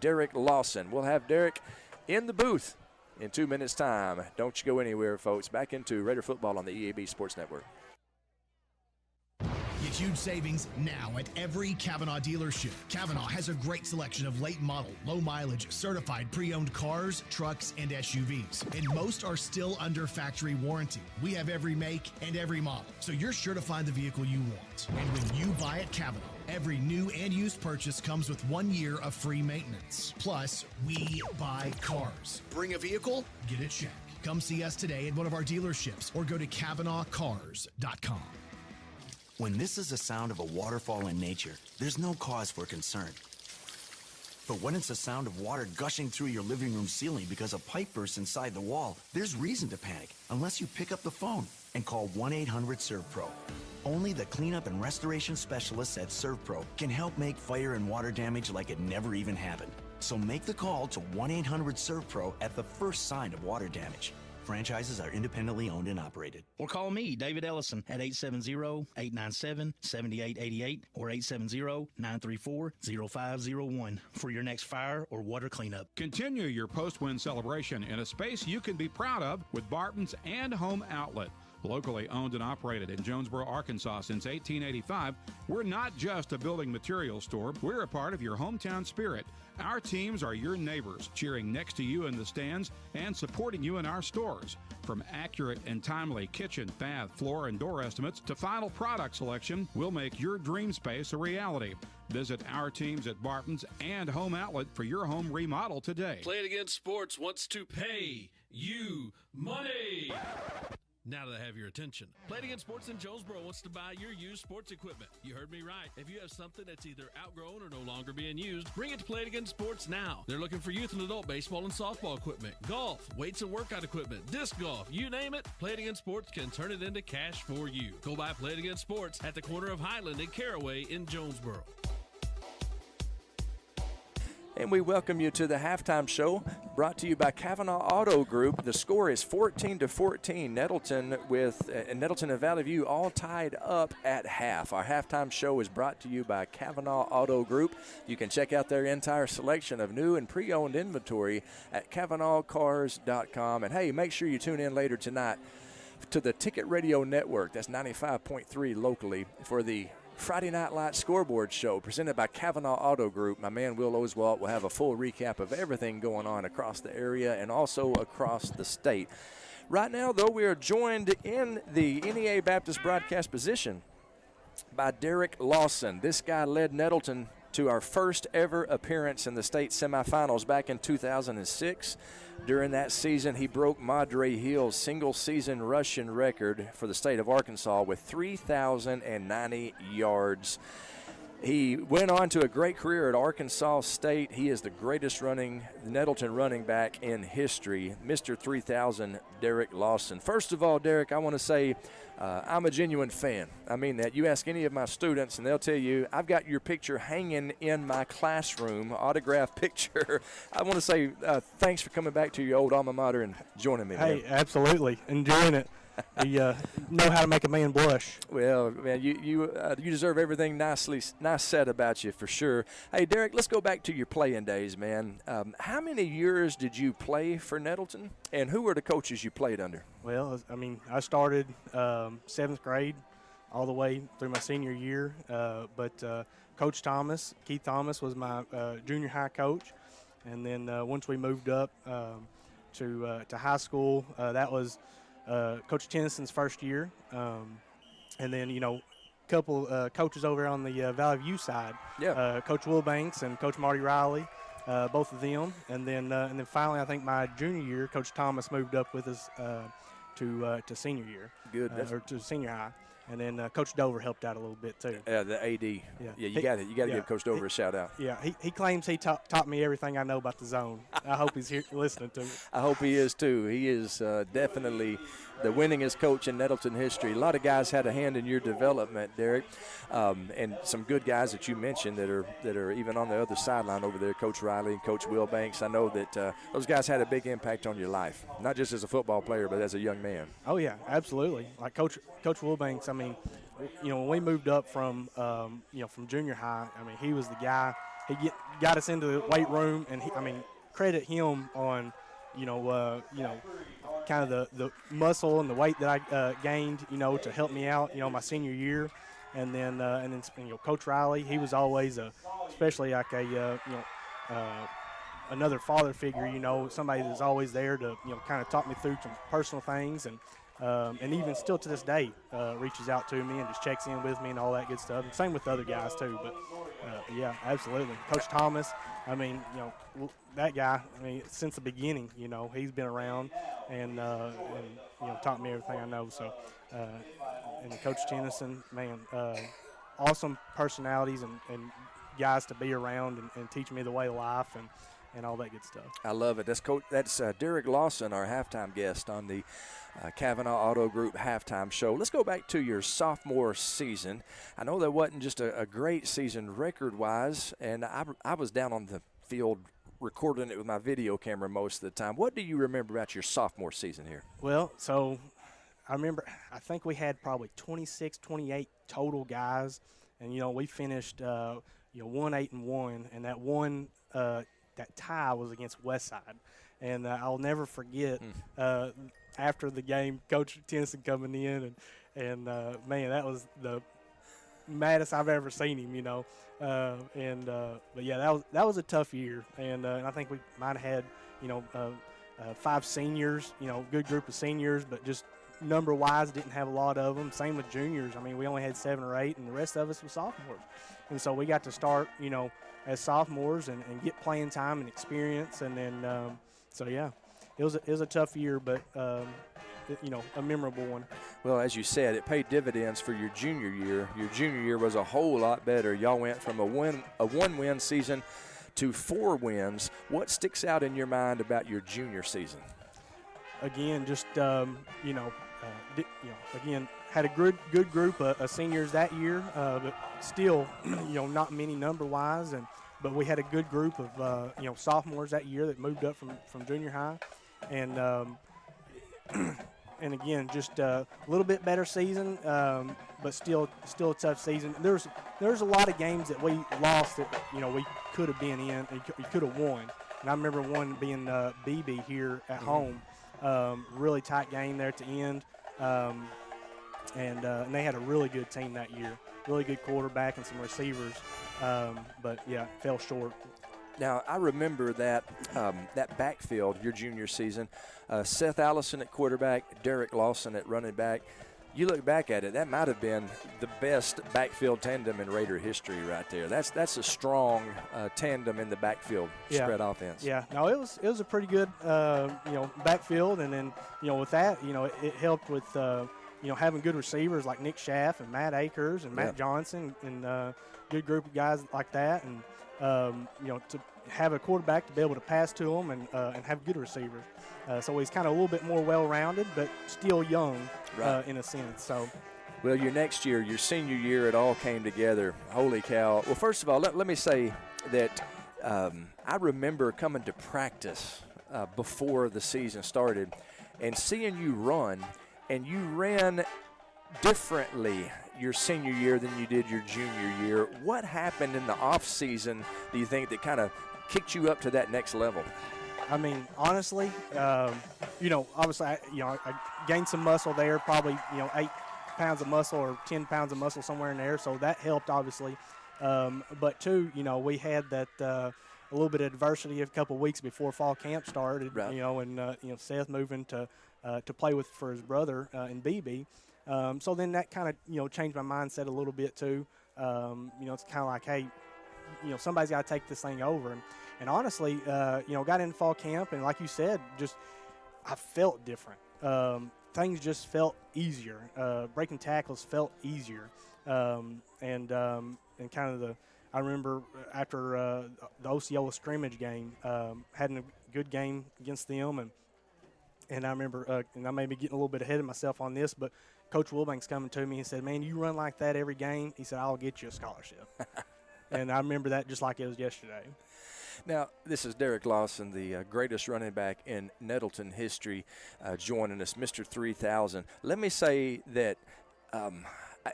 Derek Lawson. We'll have Derek in the booth in 2 minutes' time. Don't you go anywhere, folks. Back into Raider football on the EAB Sports Network. Huge savings now at every Kavanaugh dealership. Kavanaugh has a great selection of late model, low mileage, certified pre-owned cars, trucks, and SUVs. And most are still under factory warranty. We have every make and every model, so you're sure to find the vehicle you want. And when you buy at Kavanaugh, every new and used purchase comes with 1 year of free maintenance. Plus, we buy cars. Bring a vehicle, get it checked. Come see us today at one of our dealerships or go to KavanaughCars.com. When this is the sound of a waterfall in nature, there's no cause for concern. But when it's the sound of water gushing through your living room ceiling because a pipe bursts inside the wall, there's reason to panic unless you pick up the phone and call 1-800-SERVPRO. Only the cleanup and restoration specialists at ServPro can help make fire and water damage like it never even happened. So make the call to 1-800-SERVPRO at the first sign of water damage. Franchises are independently owned and operated. Or call me, David Ellison, at 870-897-7888 or 870-934-0501 for your next fire or water cleanup. Continue your post-win celebration in a space you can be proud of with Barton's and Home Outlet. Locally owned and operated in Jonesboro, Arkansas since 1885, we're not just a building materials store. We're a part of your hometown spirit. Our teams are your neighbors, cheering next to you in the stands and supporting you in our stores. From accurate and timely kitchen, bath, floor, and door estimates to final product selection, we'll make your dream space a reality. Visit our teams at Barton's and Home Outlet for your home remodel today. Play It Again Sports wants to pay you money. Now that I have your attention, Play It Again Sports in Jonesboro wants to buy your used sports equipment. You heard me right. If you have something that's either outgrown or no longer being used, bring it to Play It Again Sports now. They're looking for youth and adult baseball and softball equipment, golf, weights and workout equipment, disc golf, you name it, Play It Again Sports can turn it into cash for you. Go by Play It Again Sports at the corner of Highland and Caraway in Jonesboro. And we welcome you to the halftime show brought to you by Kavanaugh Auto Group. The score is 14-14. Nettleton and Valley View all tied up at half. Our halftime show is brought to you by Kavanaugh Auto Group. You can check out their entire selection of new and pre-owned inventory at KavanaughCars.com. And hey, make sure you tune in later tonight to the Ticket Radio Network. That's 95.3 locally for the Friday Night Light Scoreboard Show presented by Kavanaugh Auto Group. My man Will Oswalt will have a full recap of everything going on across the area and also across the state. Right now, though, we are joined in the NEA Baptist broadcast position by Derek Lawson. This guy led Nettleton to our first ever appearance in the state semifinals back in 2006. During that season, he broke Madre Hill's single-season rushing record for the state of Arkansas with 3,090 yards. He went on to a great career at Arkansas State. He is the greatest Nettleton running back in history, Mr. 3000, Derek Lawson. First of all, Derek, I want to say I'm a genuine fan. I mean that. You ask any of my students, and they'll tell you, I've got your picture hanging in my classroom, autographed picture. I want to say thanks for coming back to your old alma mater and joining me. Hey, man. Absolutely. Enjoying it. You know how to make a man blush. Well, man, you deserve everything nice said about you for sure. Hey, Derek, let's go back to your playing days, man. How many years did you play for Nettleton, and who were the coaches you played under? Well, I mean, I started 7th grade all the way through my senior year, but Coach Keith Thomas was my junior high coach, and then once we moved up to high school, that was Coach Tennyson's first year, and then, a couple coaches over on the Valley View side. Yeah. Coach Wilbanks and Coach Marty Riley, both of them. And then finally, I think my junior year, Coach Thomas moved up with us to senior year. Good. Or to senior high. And then Coach Dover helped out a little bit too. Yeah, the AD. Yeah, you got to give Coach Dover a shout out. Yeah, he claims he taught me everything I know about the zone. I hope he's here listening to me. I hope he is too. He is definitely the winningest coach in Nettleton history. A lot of guys had a hand in your development, Derek, and some good guys that you mentioned that are even on the other sideline over there. Coach Riley and Coach Wilbanks. I know that those guys had a big impact on your life, not just as a football player, but as a young man. Oh yeah, absolutely. Like Coach Wilbanks. I mean, when we moved up from from junior high, I mean, he was the guy. He got us into the weight room, and credit him on, kind of the muscle and the weight that I gained, to help me out, my senior year. And then Coach Riley, he was always especially like another father figure, somebody that's always there to, kind of talk me through some personal things, and even still to this day reaches out to me and just checks in with me and all that good stuff. And same with the other guys too. But yeah, absolutely. Coach Thomas, that guy, since the beginning, he's been around and taught me everything I know. So, and Coach Tennyson, man, awesome personalities and guys to be around and teach me the way of life and all that good stuff. I love it. That's Derek Lawson, our halftime guest on the Kavanaugh Auto Group halftime show. Let's go back to your sophomore season. I know that wasn't just a great season record-wise, and I was down on the field recording it with my video camera most of the time. What do you remember about your sophomore season here? Well, so I think we had probably 26, 28 total guys, and, we finished, 1-8-1, and that one that tie was against Westside. And I'll never forget after the game, Coach Tennyson coming in, and man, that was the maddest I've ever seen him, but yeah, that was a tough year, and I think we might have had 5 seniors, good group of seniors, but just number-wise didn't have a lot of them. Same with juniors. We only had 7 or 8, and the rest of us were sophomores, and so we got to start, as sophomores and get playing time and experience, and then so yeah, it was a tough year, but a memorable one. Well, as you said, it paid dividends for your junior year. Your junior year was a whole lot better. Y'all went from a 1-win season to 4 wins. What sticks out in your mind about your junior season? Again, just again, had a good group of seniors that year, but still, not many number-wise, but we had a good group of sophomores that year that moved up from junior high, and and again, just a little bit better season, but still a tough season. There's a lot of games that we lost that we could have been in, we could have won, and I remember one being BB here at home, really tight game there at the end. And they had a really good team that year, really good quarterback and some receivers, but yeah, fell short. Now, I remember that backfield your junior season, Seth Allison at quarterback, Derek Lawson at running back. You look back at it, that might have been the best backfield tandem in Raider history right there. That's a strong tandem in the backfield spread offense. Yeah, no, it was a pretty good backfield, and then with that, it helped with having good receivers like Nick Schaff and Matt Akers and Matt Johnson, and good group of guys like that, and to have a quarterback to be able to pass to them and have good receivers. So he's kind of a little bit more well-rounded, but still young in a sense. So, well, your next year, your senior year, it all came together. Holy cow. Well, first of all, let me say that I remember coming to practice before the season started and seeing you run, and you ran differently your senior year than you did your junior year. What happened in the off season, do you think, that kind of kicked you up to that next level? Honestly, obviously, I gained some muscle there, probably, 8 pounds of muscle or 10 pounds of muscle somewhere in there, so that helped, obviously. But, too, we had that a little bit of adversity a couple of weeks before fall camp started, and, Seth moving to play for his brother in BB. So then that kind of, changed my mindset a little bit, too. It's kind of like, hey, somebody's got to take this thing over. And honestly, got into fall camp, and like you said, I felt different. Things just felt easier. Breaking tackles felt easier. And kind of I remember after the Osceola scrimmage game, having a good game against them, and I remember, and I may be getting a little bit ahead of myself on this, but Coach Wilbank's coming to me and said, "Man, you run like that every game." He said, "I'll get you a scholarship." And I remember that just like it was yesterday. Now, this is Derek Lawson, the greatest running back in Nettleton history, joining us, Mr. 3000. Let me say that, and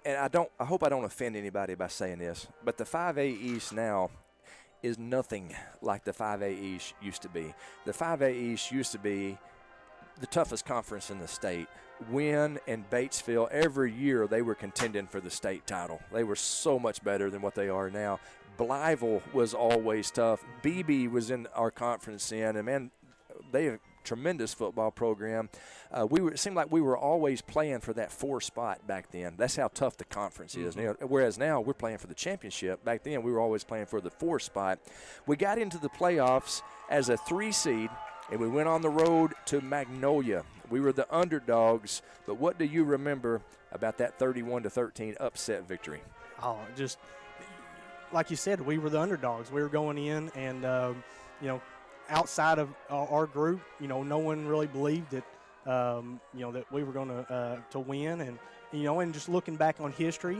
I hope I don't offend anybody by saying this, but the 5A East now is nothing like the 5A East used to be. The 5A East used to be the toughest conference in the state. Wynn and Batesville, every year they were contending for the state title. They were so much better than what they are now. Blytheville was always tough. Beebe was in our conference then, and man, they have a tremendous football program. It seemed like we were always playing for that 4 spot back then. That's how tough the conference is. Whereas now we're playing for the championship. Back then we were always playing for the 4 spot. We got into the playoffs as a 3 seed, and we went on the road to Magnolia. We were the underdogs, but what do you remember about that 31-13 upset victory? Oh, just like you said, we were the underdogs. We were going in, and outside of our group, no one really believed that, that we were going to win. And just looking back on history,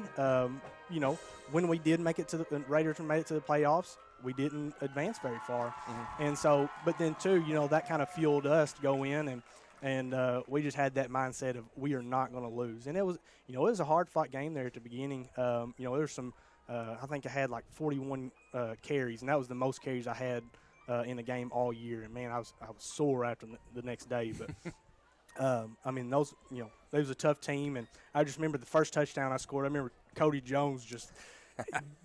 when we did make it to the Raiders made it to the playoffs, we didn't advance very far. Mm-hmm. And so, but then too, that kind of fueled us to go in, and we just had that mindset of we are not going to lose. And it was, it was a hard-fought game there at the beginning. There's some, I think I had like 41 carries, and that was the most carries I had in the game all year. And man, I was sore after the next day. But it was a tough team, and I just remember the first touchdown I scored. I remember Cody Jones just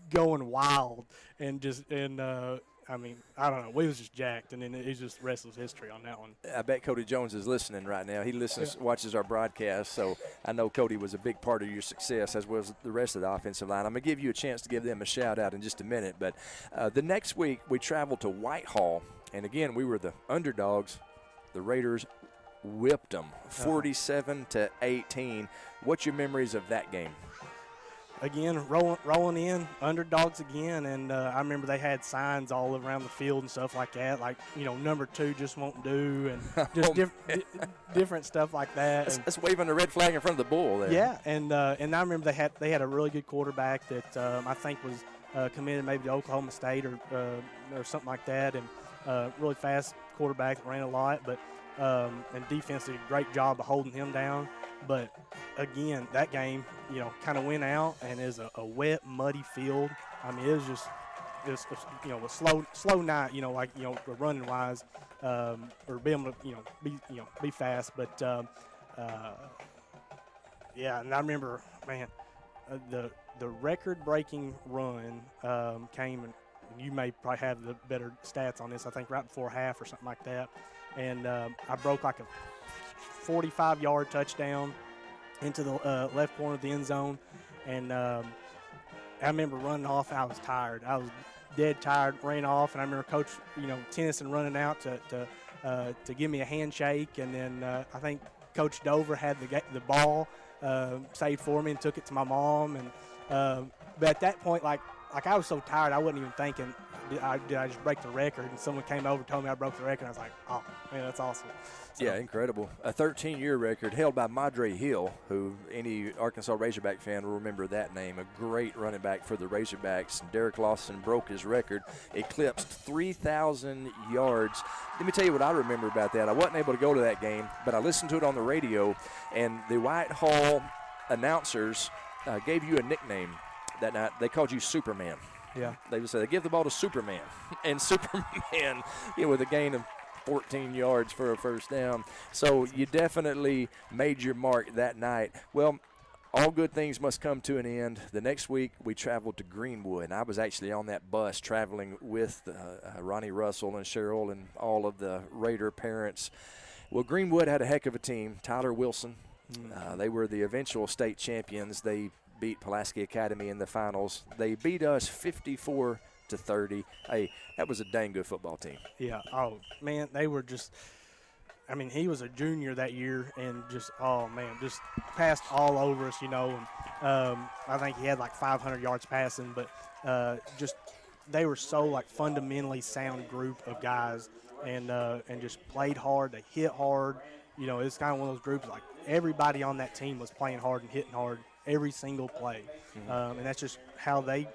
going wild, and I don't know. We was just jacked, and then it's just rest was history on that one. I bet Cody Jones is listening right now. He watches our broadcast, so I know Cody was a big part of your success, as well as the rest of the offensive line. I'm going to give you a chance to give them a shout-out in just a minute. But the next week, we traveled to Whitehall, and, again, we were the underdogs. The Raiders whipped them 47-18. What's your memories of that game? Again, rolling in, underdogs again, and I remember they had signs all around the field and stuff like that, like, number 2 just won't do, and just different stuff like that. That's waving the red flag in front of the bull there. Yeah, and I remember they had a really good quarterback that I think was committed maybe to Oklahoma State or something like that, and really fast quarterback that ran a lot, but and defense did a great job of holding him down. But again, that game, kind of went out, and is a wet, muddy field. I mean, it was just a slow night, running wise, or being able to, be fast. But yeah, and I remember, man, the record-breaking run came, and you may probably have the better stats on this. I think right before half or something like that, and I broke like a 45-yard touchdown into the left corner of the end zone, and I remember running off. I was tired. I was dead tired. Ran off, and I remember Coach, Tennyson running out to give me a handshake, and then I think Coach Dover had the ball saved for me and took it to my mom, and but at that point, like I was so tired, I wasn't even thinking. Did I just break the record? And someone came over and told me I broke the record. And I was like, oh, man, that's awesome. So. Yeah, incredible. A 13-year record held by Madre Hill, who any Arkansas Razorback fan will remember that name. A great running back for the Razorbacks. Derek Lawson broke his record, eclipsed 3,000 yards. Let me tell you what I remember about that. I wasn't able to go to that game, but I listened to it on the radio, and the Whitehall announcers gave you a nickname that night. They called you Superman. Yeah. They would say, they give the ball to Superman. And Superman, with a gain of 14 yards for a first down. So you definitely made your mark that night. Well, all good things must come to an end. The next week, we traveled to Greenwood. And I was actually on that bus traveling with Ronnie Russell and Cheryl and all of the Raider parents. Well, Greenwood had a heck of a team. Tyler Wilson. They were the eventual state champions. They beat Pulaski Academy in the finals. They beat us 54-30. Hey, that was a dang good football team. Yeah. Oh, man, they were just – I mean, he was a junior that year and just, oh, man, just passed all over us, And I think he had like 500 yards passing, but just they were so, like, fundamentally sound group of guys and just played hard. They hit hard. It's kind of one of those groups, like, everybody on that team was playing hard and hitting hard every single play. And that's just how they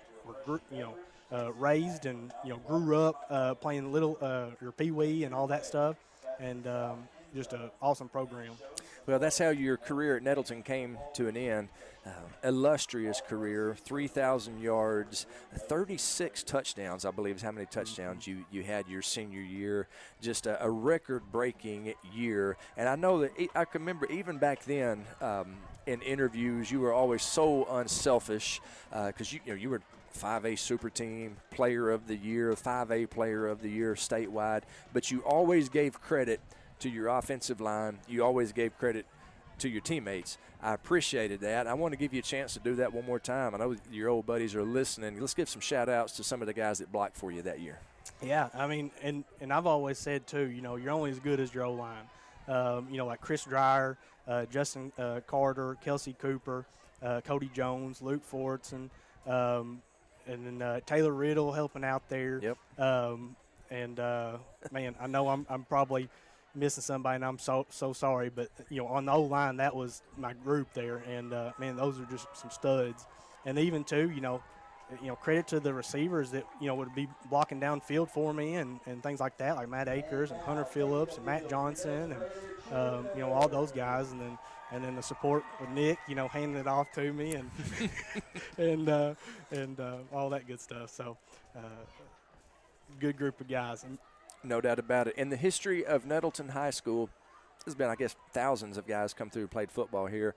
were, raised and, grew up playing little or peewee and all that stuff. And just an awesome program. Well, that's how your career at Nettleton came to an end. Illustrious career, 3,000 yards, 36 touchdowns, I believe is how many touchdowns you had your senior year. Just a record-breaking year. And I know that I can remember even back then in interviews, you were always so unselfish because you were 5A super team, player of the year, 5A player of the year statewide, but you always gave credit to your offensive line. You always gave credit to your teammates. I appreciated that. I want to give you a chance to do that one more time. I know your old buddies are listening. Let's give some shout-outs to some of the guys that blocked for you that year. Yeah, I mean, and I've always said, too, you're only as good as your O-line. Like Chris Dreyer, Justin Carter, Kelsey Cooper, Cody Jones, Luke Fortson, and then Taylor Riddle helping out there. Yep. Man, I know I'm probably missing somebody, and I'm so sorry, but on the O-line, that was my group there, and man, those are just some studs. And even too, credit to the receivers that would be blocking downfield for me and things like that, like Matt Akers and Hunter Phillips and Matt Johnson and all those guys, and then the support with Nick, handing it off to me and and all that good stuff. So good group of guys. No doubt about it. In the history of Nettleton High School, there's been, I guess, thousands of guys come through and played football here.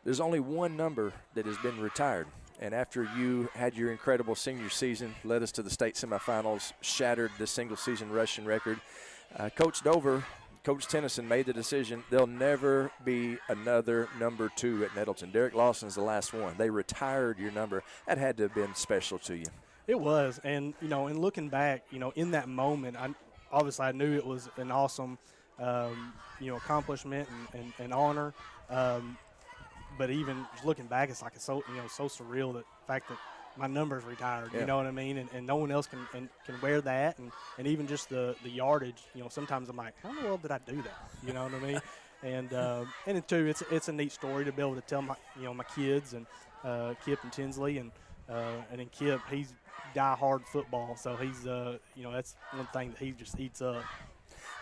There's only one number that has been retired. And after you had your incredible senior season, led us to the state semifinals, shattered the single-season rushing record, Coach Dover, Coach Tennyson made the decision there'll never be another number 2 at Nettleton. Derek Lawson's the last one. They retired your number. That had to have been special to you. It was. And, in looking back, in that moment, obviously I knew it was an awesome, accomplishment and honor. But even just looking back, it's like it's so surreal, that fact that my number's retired. Yeah. You know what I mean? And no one else can wear that. And even just the yardage. Sometimes I'm like, how in the world did I do that? You know what I mean? And then too, it's a neat story to be able to tell my my kids and Kip and Tinsley and then Kip, he's die-hard football, so he's that's one thing that he just eats up.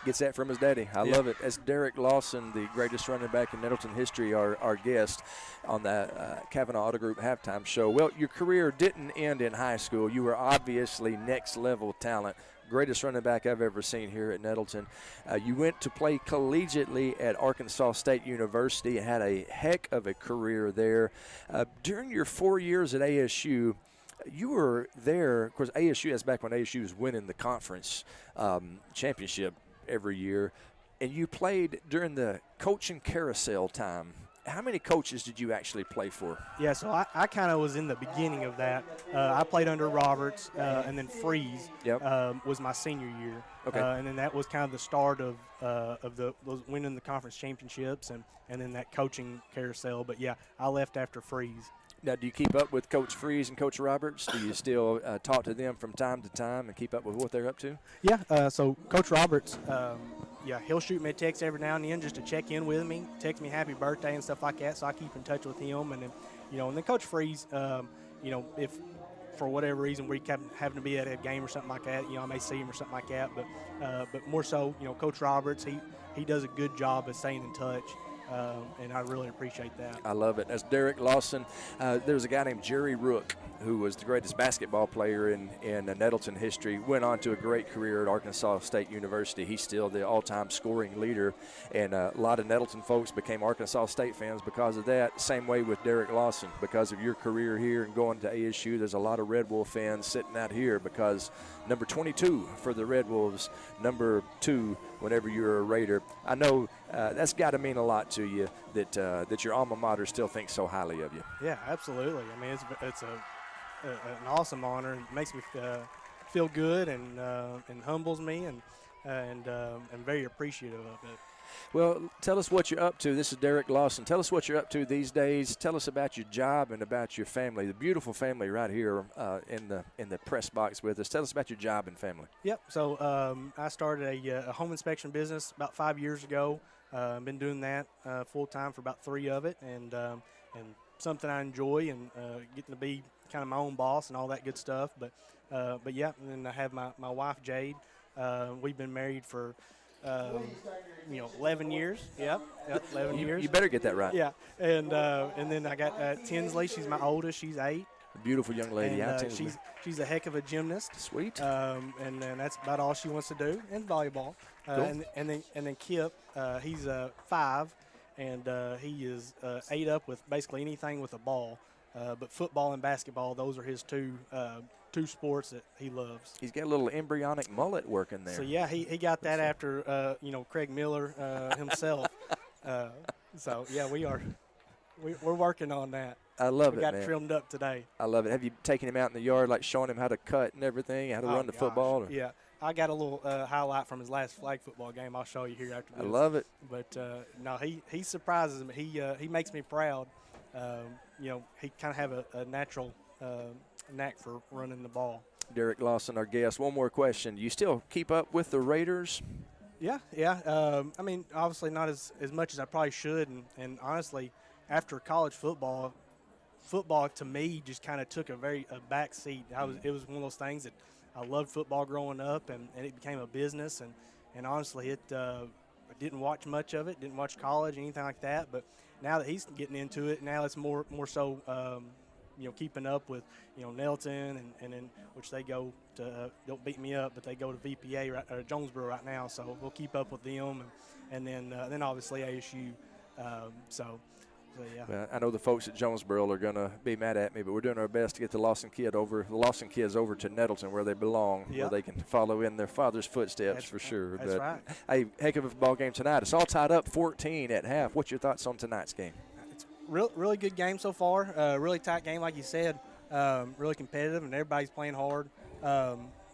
Gets that from his daddy. I love it. As Derek Lawson, the greatest running back in Nettleton history, our guest on the Kavanaugh Auto Group halftime show. Well, your career didn't end in high school. You were obviously next-level talent. Greatest running back I've ever seen here at Nettleton. You went to play collegiately at Arkansas State University and had a heck of a career there. During your 4 years at ASU, you were there, of course, ASU, that's back when ASU was winning the conference championship every year, and you played during the coaching carousel time. How many coaches did you actually play for? Yeah, so I kind of was in the beginning of that. I played under Roberts, and then Freeze was my senior year. Okay. And then that was kind of the start of those winning the conference championships and then that coaching carousel. But, yeah, I left after Freeze. Now, do you keep up with Coach Freeze and Coach Roberts? Do you still talk to them from time to time and keep up with what they're up to? Yeah, so Coach Roberts, he'll shoot me a text every now and then just to check in with me, text me happy birthday and stuff like that, so I keep in touch with him. And then, and then Coach Freeze, if for whatever reason we happen to be at a game or something like that, I may see him or something like that. But more so, Coach Roberts, he does a good job of staying in touch. And I really appreciate that. I love it. As Derek Lawson, there was a guy named Jerry Rook who was the greatest basketball player in Nettleton history, went on to a great career at Arkansas State University. He's still the all-time scoring leader, and a lot of Nettleton folks became Arkansas State fans because of that. Same way with Derek Lawson. Because of your career here and going to ASU, there's a lot of Red Wolf fans sitting out here because number 22 for the Red Wolves, number 2 whenever you're a Raider. I know that's got to mean a lot to you that your alma mater still thinks so highly of you. Yeah, absolutely. I mean, it's an awesome honor. It makes me feel good and humbles me, and I'm very appreciative of it. Well, tell us what you're up to. This is Derek Lawson. Tell us what you're up to these days. Tell us about your job and about your family, the beautiful family right here in the press box with us. Tell us about your job and family. Yep. So I started a home inspection business about 5 years ago. I've been doing that full time for about 3 of it, and something I enjoy, and getting to be kind of my own boss and all that good stuff. But yeah, and then I have my wife Jade. We've been married for 11 years. Yep, 11 years. You better get that right. Yeah, and then I got Tinsley. She's my oldest. She's 8. A beautiful young lady. And, she's a heck of a gymnast. Sweet. And that's about all she wants to do, and volleyball. Cool. And then Kip, he's 5, and he is 8 up with basically anything with a ball. But football and basketball, those are his two sports that he loves. He's got a little embryonic mullet working there. So, yeah, he got that after, Craig Miller himself. So, yeah, we're working on that. I love it, We got man. trimmed up today. I love it. Have you taken him out in the yard, like showing him how to cut and everything, how to run the football? Or? Yeah. I got a little highlight from his last flag football game. I'll show you here after this. I love it. But, no, he surprises me. He makes me proud. He kind of have a natural knack for running the ball. Derek Lawson, our guest. One more question. Do you still keep up with the Raiders? Yeah. I mean, obviously not as much as I probably should. And honestly, after college football to me just kind of took a back seat. It was one of those things that I loved football growing up, and it became a business. And honestly, I didn't watch much of it, didn't watch college, anything like that. But now that he's getting into it, now it's more so keeping up with Nelton and then which they go to don't beat me up, but they go to VPA or Jonesboro right now. So we'll keep up with them, and then obviously ASU. So yeah. Well, I know the folks at Jonesboro are going to be mad at me, but we're doing our best to get the Lawson kids over to Nettleton, where they belong, where they can follow in their father's footsteps for sure. That's right. Hey, heck of a ball game tonight. It's all tied up 14 at half. What's your thoughts on tonight's game? It's really good game so far. Really tight game, like you said. Really competitive, and everybody's playing hard.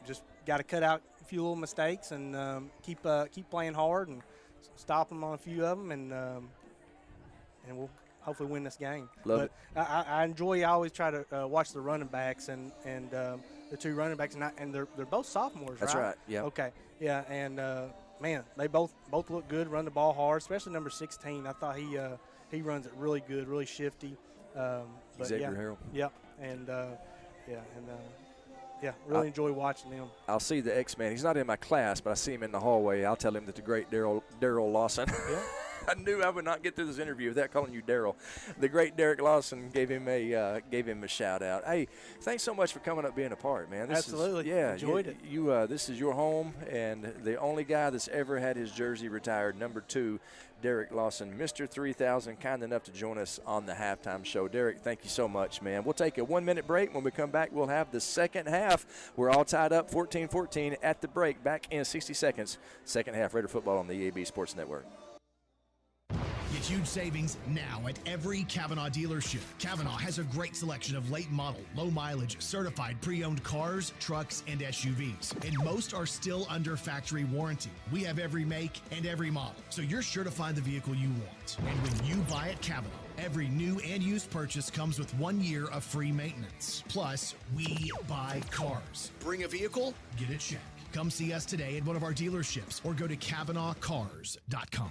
Just got to cut out a few little mistakes and keep playing hard and stop them on a few of them, and we'll hopefully win this game. Love it. I enjoy. I always try to watch the running backs and the two running backs, and they're both sophomores. That's right. Yeah. Okay. Yeah, and man, they both look good, run the ball hard, especially number 16. I thought he runs it really good, really shifty. Xavier Harrell. Yep. Really enjoy watching them. I'll see the X-Man. He's not in my class, but I see him in the hallway. I'll tell him that the great Daryl Lawson. Yeah. I knew I would not get through this interview without calling you Daryl. The great Derek Lawson gave him a shout out. Hey, thanks so much for coming up, being a part, man. Absolutely. Enjoyed it. This is your home, and the only guy that's ever had his jersey retired, number 2, Derek Lawson, Mr. 3000, kind enough to join us on the halftime show. Derek, thank you so much, man. We'll take a 1-minute break. When we come back, we'll have the second half. We're all tied up 14-14 at the break. Back in 60 seconds. Second half Raider football on the EAB Sports Network. Get huge savings now at every Kavanaugh dealership. Kavanaugh has a great selection of late model, low mileage, certified pre-owned cars, trucks, and SUVs. And most are still under factory warranty. We have every make and every model, so you're sure to find the vehicle you want. And when you buy at Kavanaugh, every new and used purchase comes with 1 year of free maintenance. Plus, we buy cars. Bring a vehicle, get it checked. Come see us today at one of our dealerships or go to CavanaughCars.com.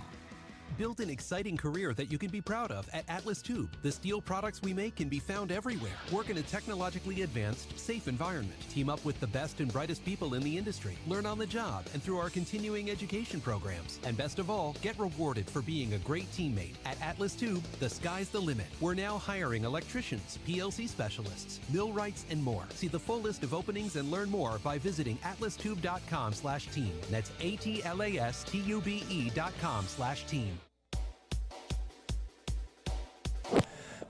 Build an exciting career that you can be proud of at Atlas Tube. The steel products we make can be found everywhere. Work in a technologically advanced, safe environment. Team up with the best and brightest people in the industry. Learn on the job and through our continuing education programs. And best of all, get rewarded for being a great teammate. At Atlas Tube, the sky's the limit. We're now hiring electricians, PLC specialists, millwrights, and more. See the full list of openings and learn more by visiting atlastube.com/team. That's ATLASTUBE.com/team.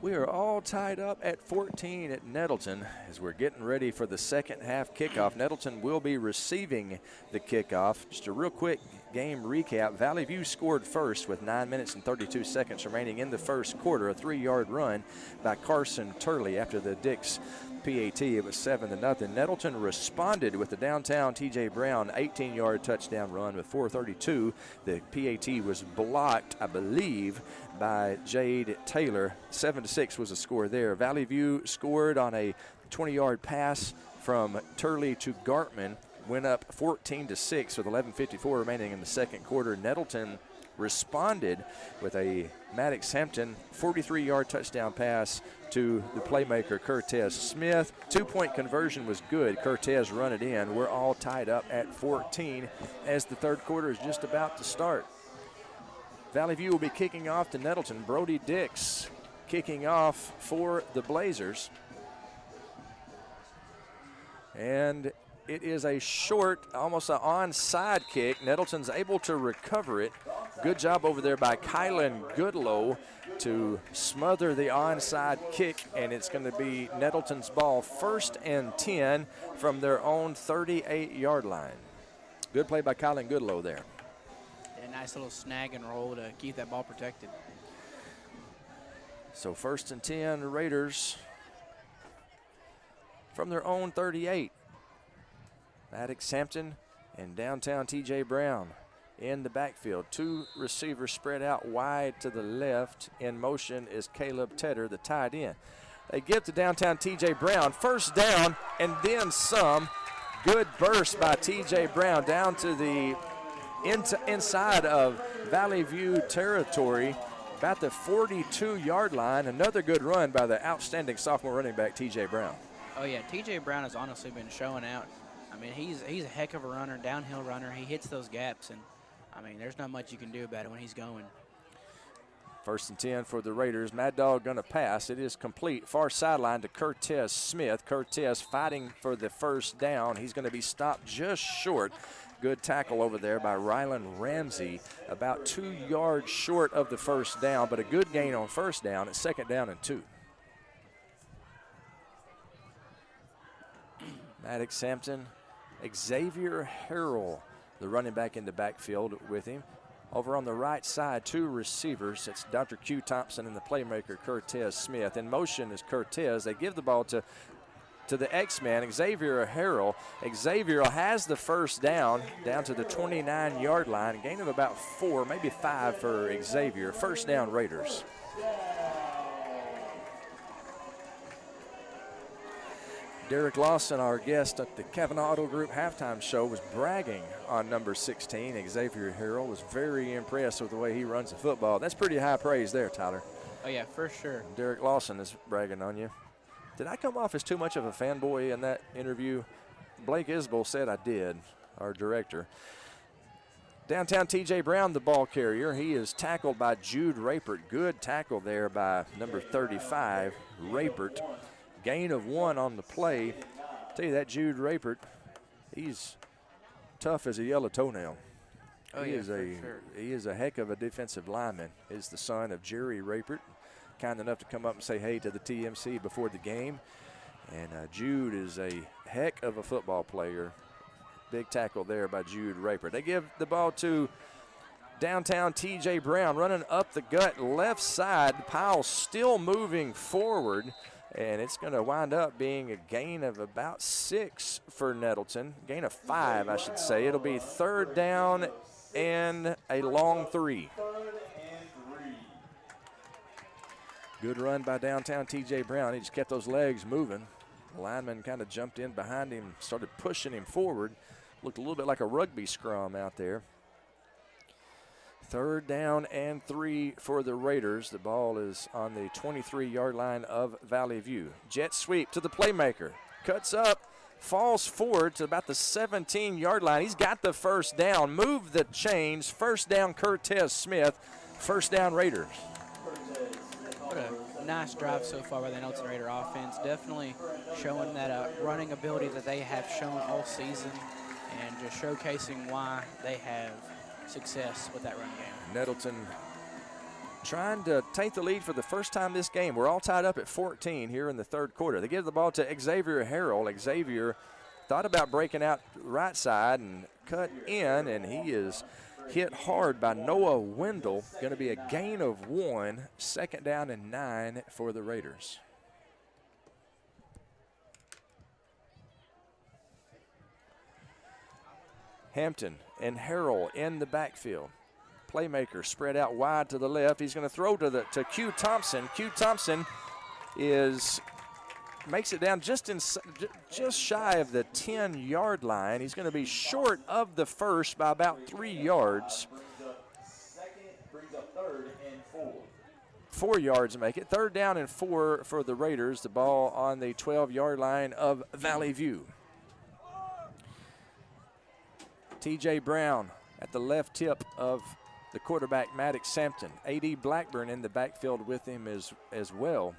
We are all tied up at 14 at Nettleton as we're getting ready for the second half kickoff. Nettleton will be receiving the kickoff. Just a real quick game recap. Valley View scored first with 9 minutes and 32 seconds remaining in the first quarter. A 3-yard run by Carson Turley after the Dix PAT. It was 7-0. Nettleton responded with the downtown T.J. Brown 18-yard touchdown run with 4:32. The PAT was blocked, I believe, by Jade Taylor. 7-6 was the score there. Valley View scored on a 20-yard pass from Turley to Gartman. Went up 14-6 with 11:54 remaining in the second quarter. Nettleton responded with a Maddox Hampton 43-yard touchdown pass to the playmaker, Cortez Smith. 2-point conversion was good. Cortez run it in. We're all tied up at 14 as the third quarter is just about to start. Valley View will be kicking off to Nettleton. Brody Dix kicking off for the Blazers. And it is a short, almost an onside kick. Nettleton's able to recover it. Good job over there by Kylan Goodlow to smother the onside kick, and it's going to be Nettleton's ball, 1st and 10 from their own 38-yard line. Good play by Kylan Goodlow there. A nice little snag and roll to keep that ball protected. So 1st and 10, Raiders from their own 38. Maddox Hampton and downtown T.J. Brown in the backfield. 2 receivers spread out wide to the left. In motion is Caleb Tedder, the tight end. They give to downtown T.J. Brown. 1st down and then some. Good burst by T.J. Brown down to the inside of Valley View territory, about the 42-yard line. Another good run by the outstanding sophomore running back, T.J. Brown. Oh, yeah, T.J. Brown has honestly been showing out. I mean, he's a heck of a runner, downhill runner. He hits those gaps, and, I mean, there's not much you can do about it when he's going. 1st and 10 for the Raiders. Mad Dog going to pass. It is complete. Far sideline to Cortez Smith. Cortez fighting for the 1st down. He's going to be stopped just short. Good tackle over there by Rylan Ramsey. About 2 yards short of the 1st down, but a good gain on 1st down. It's 2nd down and 2. Maddox Hampton, Xavier Harrell, the running back in the backfield with him. Over on the right side, 2 receivers. It's Dr. Q Thompson and the playmaker, Cortez Smith. In motion is Cortez. They give the ball to the X-Man, Xavier Harrell. Xavier has the 1st down to the 29-yard line. A gain of about 4, maybe 5 for Xavier. 1st down, Raiders. Derek Lawson, our guest at the Kavanaugh Auto Group halftime show, was bragging on number 16. Xavier Harrell was very impressed with the way he runs the football. That's pretty high praise there, Tyler. Oh, yeah, for sure. Derek Lawson is bragging on you. Did I come off as too much of a fanboy in that interview? Blake Isbell said I did, our director. Downtown T.J. Brown, the ball carrier. He is tackled by Jude Rapert. Good tackle there by number 35, Rapert. Gain of 1 on the play. Tell you that Jude Rapert, he's tough as a yellow toenail. Oh, he yeah, is sure. He is a heck of a defensive lineman. He's the son of Jerry Rapert, kind enough to come up and say hey to the TMC before the game. And Jude is a heck of a football player. Big tackle there by Jude Rapert. They give the ball to downtown T.J. Brown, running up the gut left side. Powell still moving forward. And it's going to wind up being a gain of about 6 for Nettleton. Gain of 5, I should say. It'll be 3rd down and a long 3. Good run by downtown T.J. Brown. He just kept those legs moving. The lineman kind of jumped in behind him, started pushing him forward. Looked a little bit like a rugby scrum out there. 3rd down and 3 for the Raiders. The ball is on the 23-yard line of Valley View. Jet sweep to the playmaker. Cuts up, falls forward to about the 17-yard line. He's got the 1st down. Move the chains. 1st down, Cortez Smith. 1st down, Raiders. What a nice drive so far by the Nettleton Raider offense. Definitely showing that running ability that they have shown all season and just showcasing why they have success with that run game. Nettleton trying to take the lead for the first time this game. We're all tied up at 14 here in the 3rd quarter. They give the ball to Xavier Harrell. Xavier thought about breaking out right side and cut in, and he is hit hard by Noah Wendell. Going to be a gain of 1, 2nd down and 9 for the Raiders. Hampton and Harrell in the backfield. Playmaker spread out wide to the left. He's going to throw to Q Thompson. Q Thompson makes it down just shy of the 10-yard line. He's going to be short of the 1st by about 3 yards. 4 yards make it. 3rd down and 4 for the Raiders. The ball on the 12-yard line of Valley View. T.J. Brown at the left tip of the quarterback, Maddox Sampson. A.D. Blackburn in the backfield with him as well.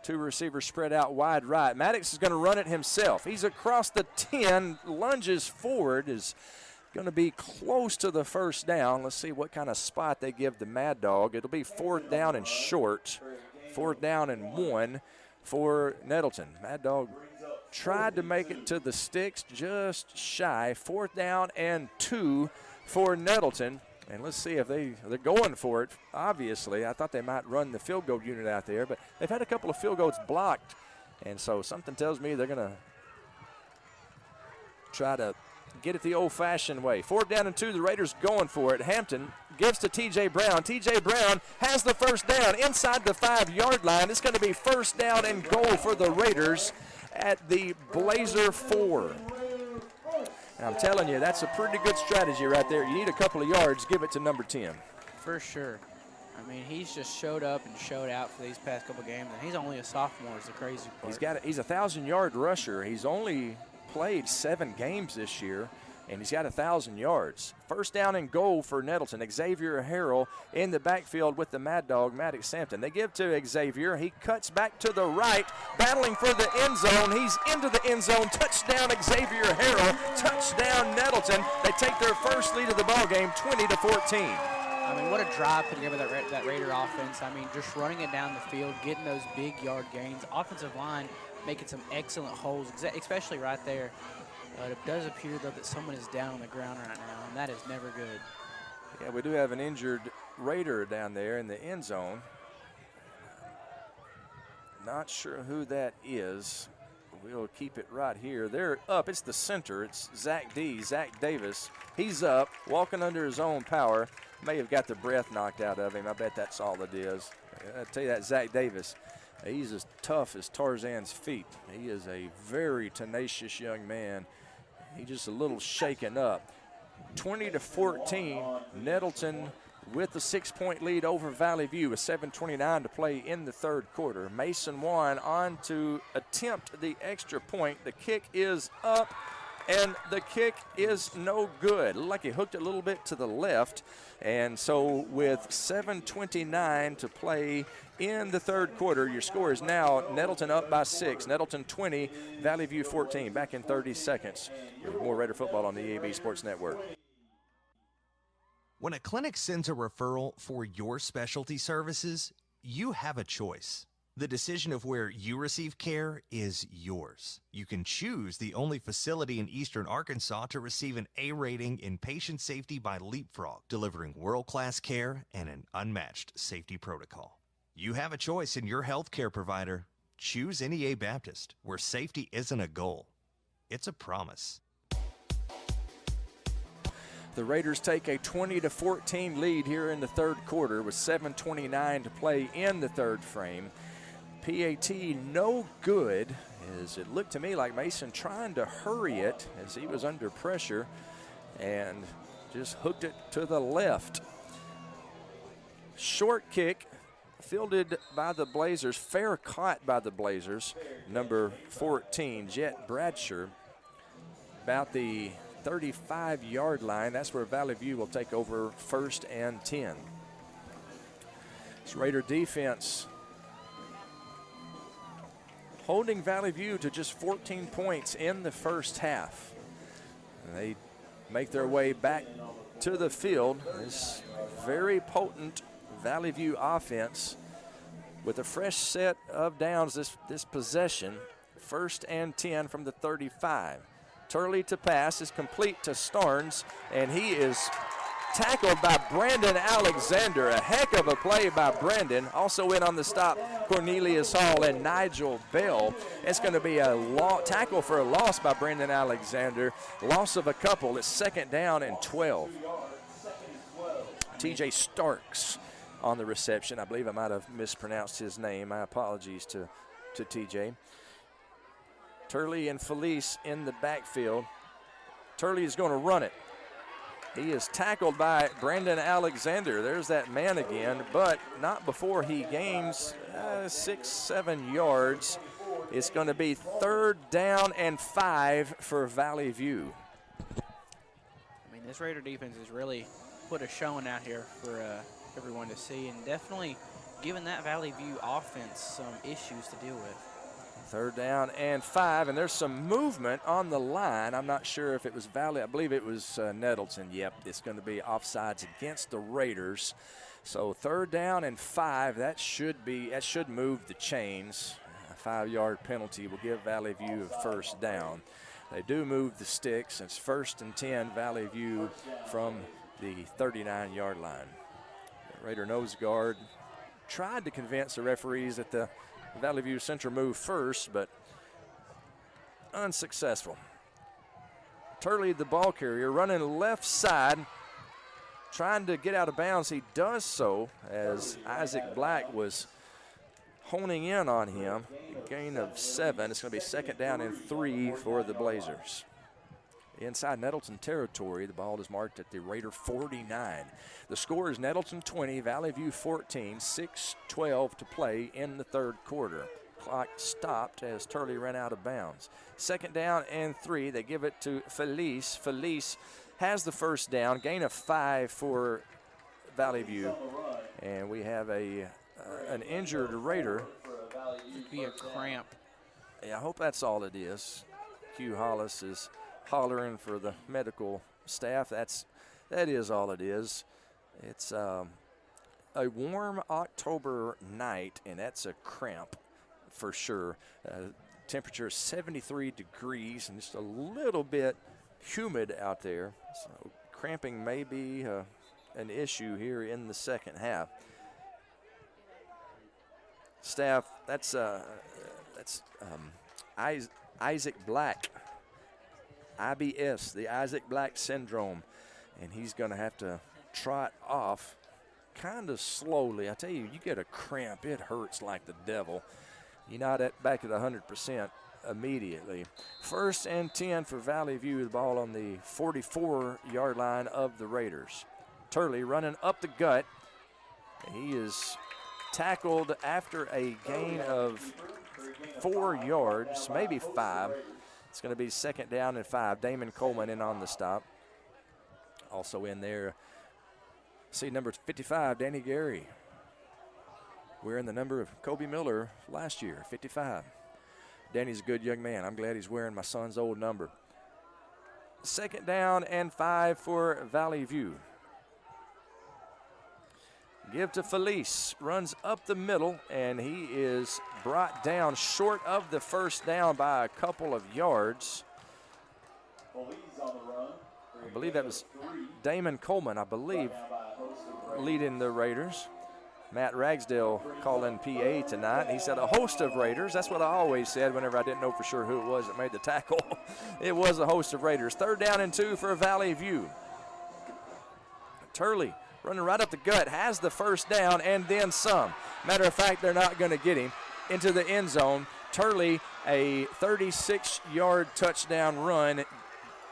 2 receivers spread out wide right. Maddox is going to run it himself. He's across the 10, lunges forward, is going to be close to the 1st down. Let's see what kind of spot they give the Mad Dog. It'll be 4th down and short. 4th down and 1 for Nettleton. Mad Dog tried to make it to the sticks, just shy. 4th down and 2 for Nettleton. And let's see if they're going for it. Obviously, I thought they might run the field goal unit out there, but they've had a couple of field goals blocked. And so something tells me they're going to try to get it the old-fashioned way. 4th down and 2, the Raiders going for it. Hampton gives to T.J. Brown. T.J. Brown has the 1st down inside the 5-yard line. It's going to be 1st down and goal for the Raiders at the Blazer 4. And I'm telling you, that's a pretty good strategy right there. You need a couple of yards, give it to number 10. For sure. I mean, he's just showed up and showed out for these past couple games, and he's only a sophomore is the crazy part. He's a 1,000-yard rusher. He's only played 7 games this year, and he's got 1,000 yards. 1st down and goal for Nettleton. Xavier Harrell in the backfield with the Mad Dog, Maddox Sampson. They give to Xavier. He cuts back to the right, battling for the end zone. He's into the end zone. Touchdown, Xavier Harrell. Touchdown, Nettleton. They take their first lead of the ball game, 20-14. I mean, what a drive put together that Raider offense. I mean, just running it down the field, getting those big yard gains. Offensive line making some excellent holes, especially right there. But it does appear, though, that someone is down on the ground right now, and that is never good. Yeah, we do have an injured Raider down there in the end zone. Not sure who that is. We'll keep it right here. They're up. It's the center. It's Zach Davis. He's up, walking under his own power. May have got the breath knocked out of him. I bet that's all it is. I tell you that, Zach Davis, he's as tough as Tarzan's feet. He is a very tenacious young man. He's just a little shaken up. 20-14, Nettleton with the 6-point lead over Valley View with 7:29 to play in the 3rd quarter. Mason Wan on to attempt the extra point. The kick is up, and the kick is no good. Looked like he hooked it a little bit to the left. And so with 7:29 to play in the 3rd quarter, your score is now Nettleton up by 6. Nettleton 20, Valley View 14. Back in 30 seconds. More Raider football on the EAB Sports Network. When a clinic sends a referral for your specialty services, you have a choice. The decision of where you receive care is yours. You can choose the only facility in Eastern Arkansas to receive an A rating in patient safety by Leapfrog, delivering world-class care and an unmatched safety protocol. You have a choice in your healthcare provider. Choose NEA Baptist, where safety isn't a goal, it's a promise. The Raiders take a 20-14 lead here in the 3rd quarter with 7:29 to play in the 3rd frame. PAT no good, as it looked to me like Mason trying to hurry it as he was under pressure and just hooked it to the left. Short kick fielded by the Blazers, fair caught by the Blazers. Number 14, Jet Bradshaw, about the 35-yard line. That's where Valley View will take over 1st and 10. This Raider defense holding Valley View to just 14 points in the 1st half. And they make their way back to the field. This very potent Valley View offense with a fresh set of downs this possession. 1st and 10 from the 35. Turley to pass is complete to Starnes, and he is tackled by Brandon Alexander. A heck of a play by Brandon. Also in on the stop, Cornelius Hall and Nigel Bell. It's going to be a tackle for a loss by Brandon Alexander. Loss of a couple. It's 2nd down and 12. TJ Starks on the reception. I believe I might have mispronounced his name. My apologies to TJ. Turley and Felice in the backfield. Turley is going to run it. He is tackled by Brandon Alexander. There's that man again, but not before he gains 6-7 yards. It's going to be 3rd down and 5 for Valley View. I mean, this Raider defense has really put a showing out here for everyone to see, and definitely giving that Valley View offense some issues to deal with. 3rd down and 5, and there's some movement on the line. I'm not sure if it was Valley. I believe it was Nettleton. Yep, it's going to be offsides against the Raiders. So 3rd down and 5, that should move the chains. A 5-yard penalty will give Valley View a 1st down. They do move the sticks. It's 1st and 10, Valley View from the 39-yard line. The Raider nose guard tried to convince the referees that the Valley View center move first, but unsuccessful. Turley, the ball carrier, running left side, trying to get out of bounds. He does so as Isaac Black was honing in on him. A gain of 7. It's going to be 2nd down and 3 for the Blazers. Inside Nettleton territory, the ball is marked at the Raider 49. The score is Nettleton 20, Valley View 14, 6:12 to play in the 3rd quarter. Clock stopped as Turley ran out of bounds. 2nd down and 3, they give it to Felice. Felice has the 1st down, gain of 5 for Valley View. And we have an injured Raider. Could be a cramp. Yeah, I hope that's all it is. Hugh Hollis is hollering for the medical staff. That is all it is. It's a warm October night, and that's a cramp for sure. Temperature is 73 degrees and just a little bit humid out there. So cramping may be an issue here in the 2nd half. Staff, that's Isaac Black. IBS, the Isaac Black syndrome, and he's going to have to trot off kind of slowly. I tell you, you get a cramp, it hurts like the devil. You're not back at 100% immediately. 1st and 10 for Valley View, the ball on the 44-yard line of the Raiders. Turley running up the gut. He is tackled after a gain of 4 yards, maybe 5. It's going to be 2nd down and 5. Damon Coleman in on the stop. Also in there, see number 55, Danny Gary. Wearing the number of Kobe Miller last year, 55. Danny's a good young man. I'm glad he's wearing my son's old number. 2nd down and 5 for Valley View. Give to Felice, runs up the middle, and he is brought down short of the 1st down by a couple of yards. I believe that was Damon Coleman, leading the Raiders. Matt Ragsdale calling PA tonight. He said a host of Raiders. That's what I always said whenever I didn't know for sure who it was that made the tackle. It was a host of Raiders. 3rd down and 2 for Valley View. Turley running right up the gut, has the 1st down and then some. Matter of fact, they're not going to get him into the end zone. Turley, a 36-yard touchdown run,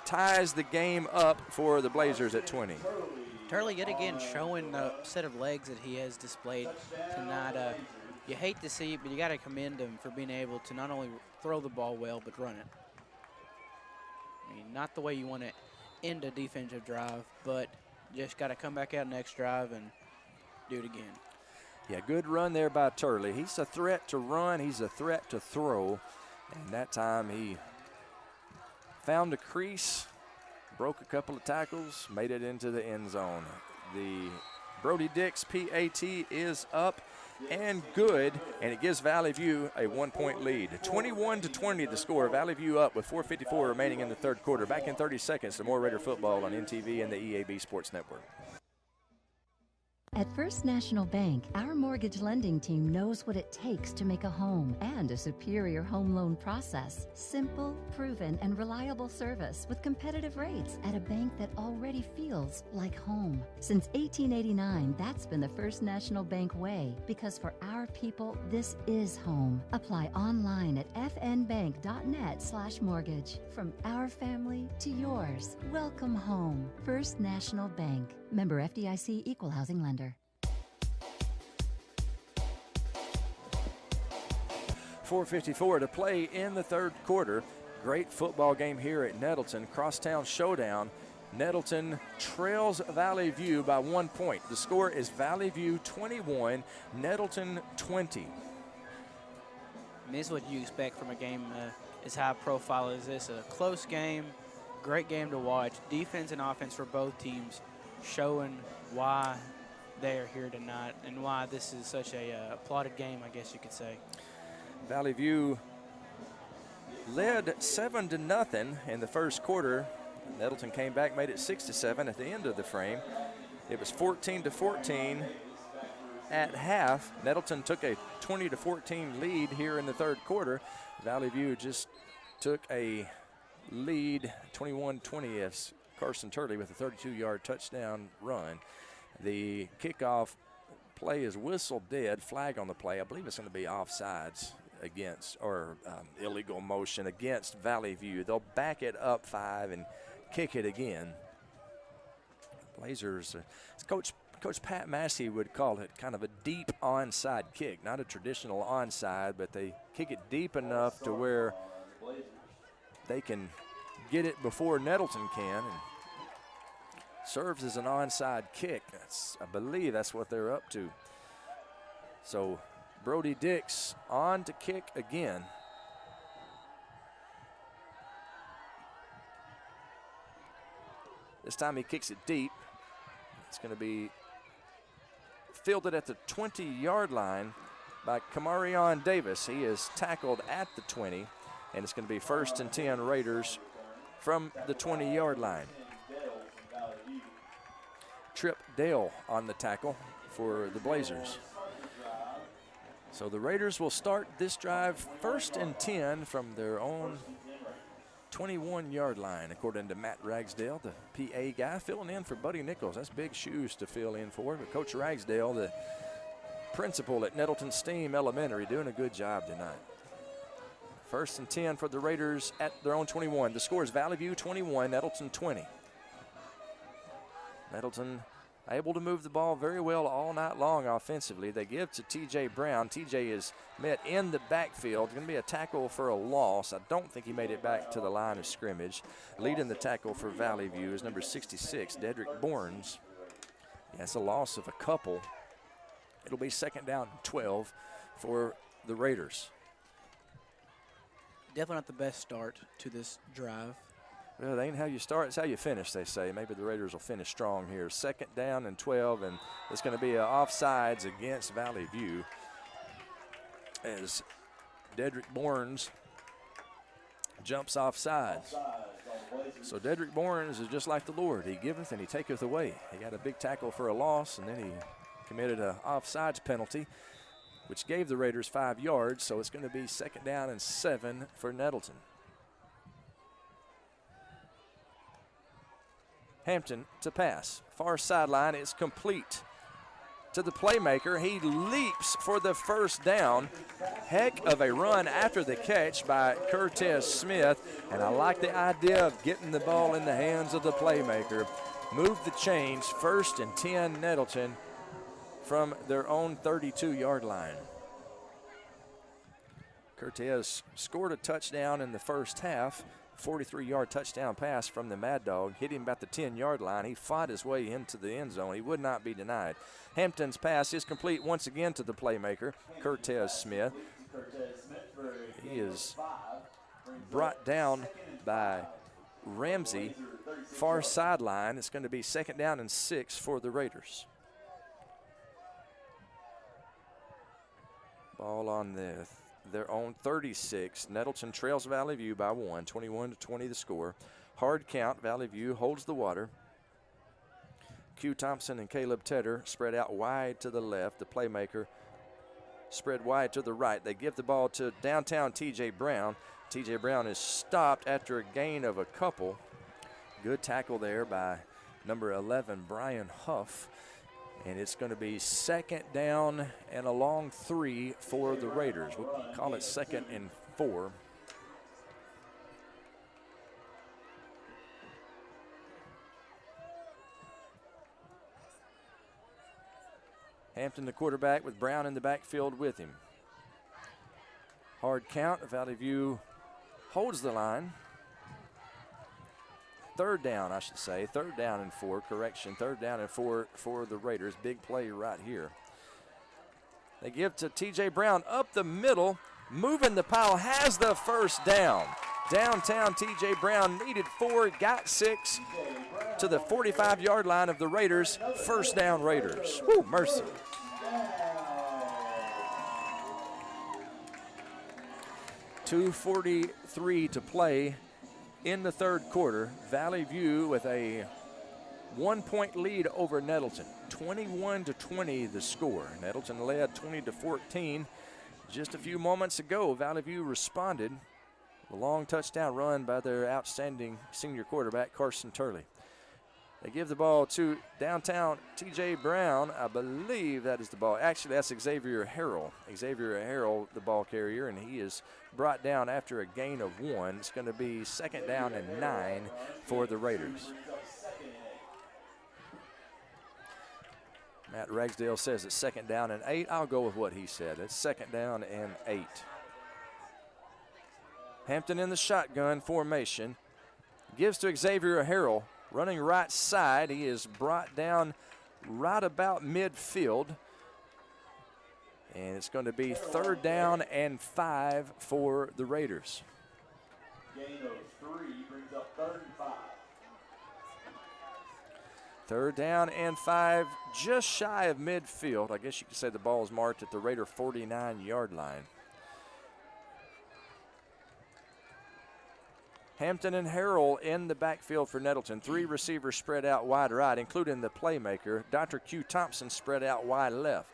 ties the game up for the Blazers at 20. Turley yet again showing the set of legs that he has displayed tonight. You hate to see it, but you got to commend him for being able to not only throw the ball well, but run it. I mean, not the way you want to end a defensive drive, but just got to come back out next drive and do it again. Yeah, good run there by Turley. He's a threat to run. He's a threat to throw. And that time he found a crease, broke a couple of tackles, made it into the end zone. The Brody Dix PAT is up and good, and it gives Valley View a 1-point lead. 21-20 the score. Valley View up with 4:54 remaining in the 3rd quarter. Back in 30 seconds to more Raider football on NTV and the EAB Sports Network. At First National Bank, our mortgage lending team knows what it takes to make a home and a superior home loan process. Simple, proven, and reliable service with competitive rates at a bank that already feels like home. Since 1889, that's been the First National Bank way, because for our people, this is home. Apply online at fnbank.net/mortgage. From our family to yours, welcome home. First National Bank. Member FDIC, Equal Housing Lender. 4:54 to play in the third quarter. Great football game here at Nettleton. Crosstown showdown. Nettleton trails Valley View by 1 point. The score is Valley View 21, Nettleton 20. And this is what you expect from a game as high profile as this. A close game, great game to watch. Defense and offense for both teams showing why they are here tonight and why this is such a applauded game, I guess you could say. Valley View led 7-0 in the first quarter. Nettleton came back, made it 6-7 at the end of the frame. It was 14-14 at half. Nettleton took a 20-14 lead here in the third quarter. Valley View just took a lead 21-20 as Carson Turley with a 32-yard touchdown run. The kickoff play is whistled dead, flag on the play. I believe it's going to be offsides against, or illegal motion against Valley View. They'll back it up 5 and kick it again. Blazers, Coach Pat Massey would call it kind of a deep onside kick, not a traditional onside, but they kick it deep enough to where they can get it before Nettleton can, and serves as an onside kick. I believe that's what they're up to. So Brody Dix on to kick again. This time he kicks it deep. It's going to be fielded at the 20-yard line by Kamarion Davis. He is tackled at the 20, and it's going to be 1st and 10 Raiders from the 20-yard line. Trip Dale on the tackle for the Blazers. So the Raiders will start this drive 1st and 10 from their own 21-yard line, according to Matt Ragsdale, the PA guy, filling in for Buddy Nichols. That's big shoes to fill in for, but Coach Ragsdale, the principal at Nettleton Steam Elementary, doing a good job tonight. 1st and 10 for the Raiders at their own 21. The score is Valley View 21, Nettleton 20. Nettleton able to move the ball very well all night long offensively. They give to T.J. Brown. T.J. is met in the backfield. Going to be a tackle for a loss. I don't think he made it back to the line of scrimmage. Leading the tackle for Valley View is number 66, Dedrick Bournes. Yeah, it's a loss of a couple. It'll be 2nd down and 12 for the Raiders. Definitely not the best start to this drive. Well, it ain't how you start, it's how you finish, they say. Maybe the Raiders will finish strong here. 2nd down and 12, and it's going to be offsides against Valley View as Dedrick Bournes jumps offsides. So Dedrick Bournes is just like the Lord. He giveth and he taketh away. He got a big tackle for a loss, and then he committed an offsides penalty, which gave the Raiders 5 yards. So it's going to be 2nd down and 7 for Nettleton. Hampton to pass. Far sideline is complete to the playmaker. He leaps for the 1st down. Heck of a run after the catch by Cortez Smith. And I like the idea of getting the ball in the hands of the playmaker. Move the chains. 1st and 10 Nettleton from their own 32-yard line. Cortez scored a touchdown in the first half. 43-yard touchdown pass from the Mad Dog. Hit him about the 10-yard line. He fought his way into the end zone. He would not be denied. Hampton's pass is complete once again to the playmaker, Cortez Smith. He is brought down by Ramsey. Far sideline. It's going to be 2nd down and 6 for the Raiders. Ball on their own 36. Nettleton trails Valley View by 1, 21-20 the score. Hard count. Valley View holds the water. Q Thompson and Caleb Tedder spread out wide to the left. The playmaker spread wide to the right. They give the ball to downtown T.J. Brown. T.J. Brown is stopped after a gain of a couple. Good tackle there by number 11, Brian Huff. And it's going to be second down and a long 3 for the Raiders. We'll call it 2nd and 4. Hampton, the quarterback, with Brown in the backfield with him. Hard count. Valley View holds the line. Third down, I should say. 3rd down and 4. Correction. 3rd down and 4 for the Raiders. Big play right here. They give to T.J. Brown up the middle. Moving the pile. Has the first down. Downtown T.J. Brown needed 4. Got 6 to the 45-yard line of the Raiders. First down Raiders. Woo, mercy. .243 to play in the 3rd quarter. Valley View with a 1-point lead over Nettleton. 21-20 the score. Nettleton led 20-14 just a few moments ago. Valley View responded. A long touchdown run by their outstanding senior quarterback, Carson Turley. They give the ball to downtown T.J. Brown. I believe that is the ball. Actually, that's Xavier Harrell. Xavier Harrell, the ball carrier, and he is brought down after a gain of 1. It's going to be 2nd down and 9 for the Raiders. Matt Ragsdale says it's 2nd down and 8. I'll go with what he said. It's 2nd down and 8. Hampton in the shotgun formation. Gives to Xavier Harrell. Running right side, he is brought down right about midfield. And it's going to be 3rd down and 5 for the Raiders. Gain of 3 brings up 3rd and 5. 3rd down and 5, just shy of midfield. I guess you could say the ball is marked at the Raider 49-yard line. Hampton and Harrell in the backfield for Nettleton. 3 receivers spread out wide right, including the playmaker. Dr. Q Thompson spread out wide left.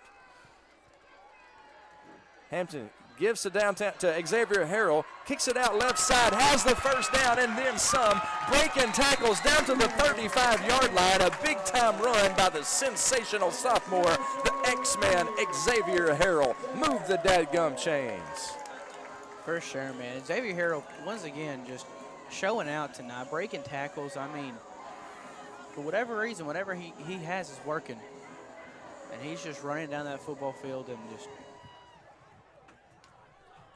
Hampton gives to downtown to Xavier Harrell, kicks it out left side, has the first down and then some. Breaking tackles down to the 35-yard line. A big-time run by the sensational sophomore, the X-Man Xavier Harrell. Move the dadgum chains. For sure, man. Xavier Harrell, once again, just showing out tonight, breaking tackles. I mean, for whatever reason, whatever he has is working. And he's just running down that football field and just.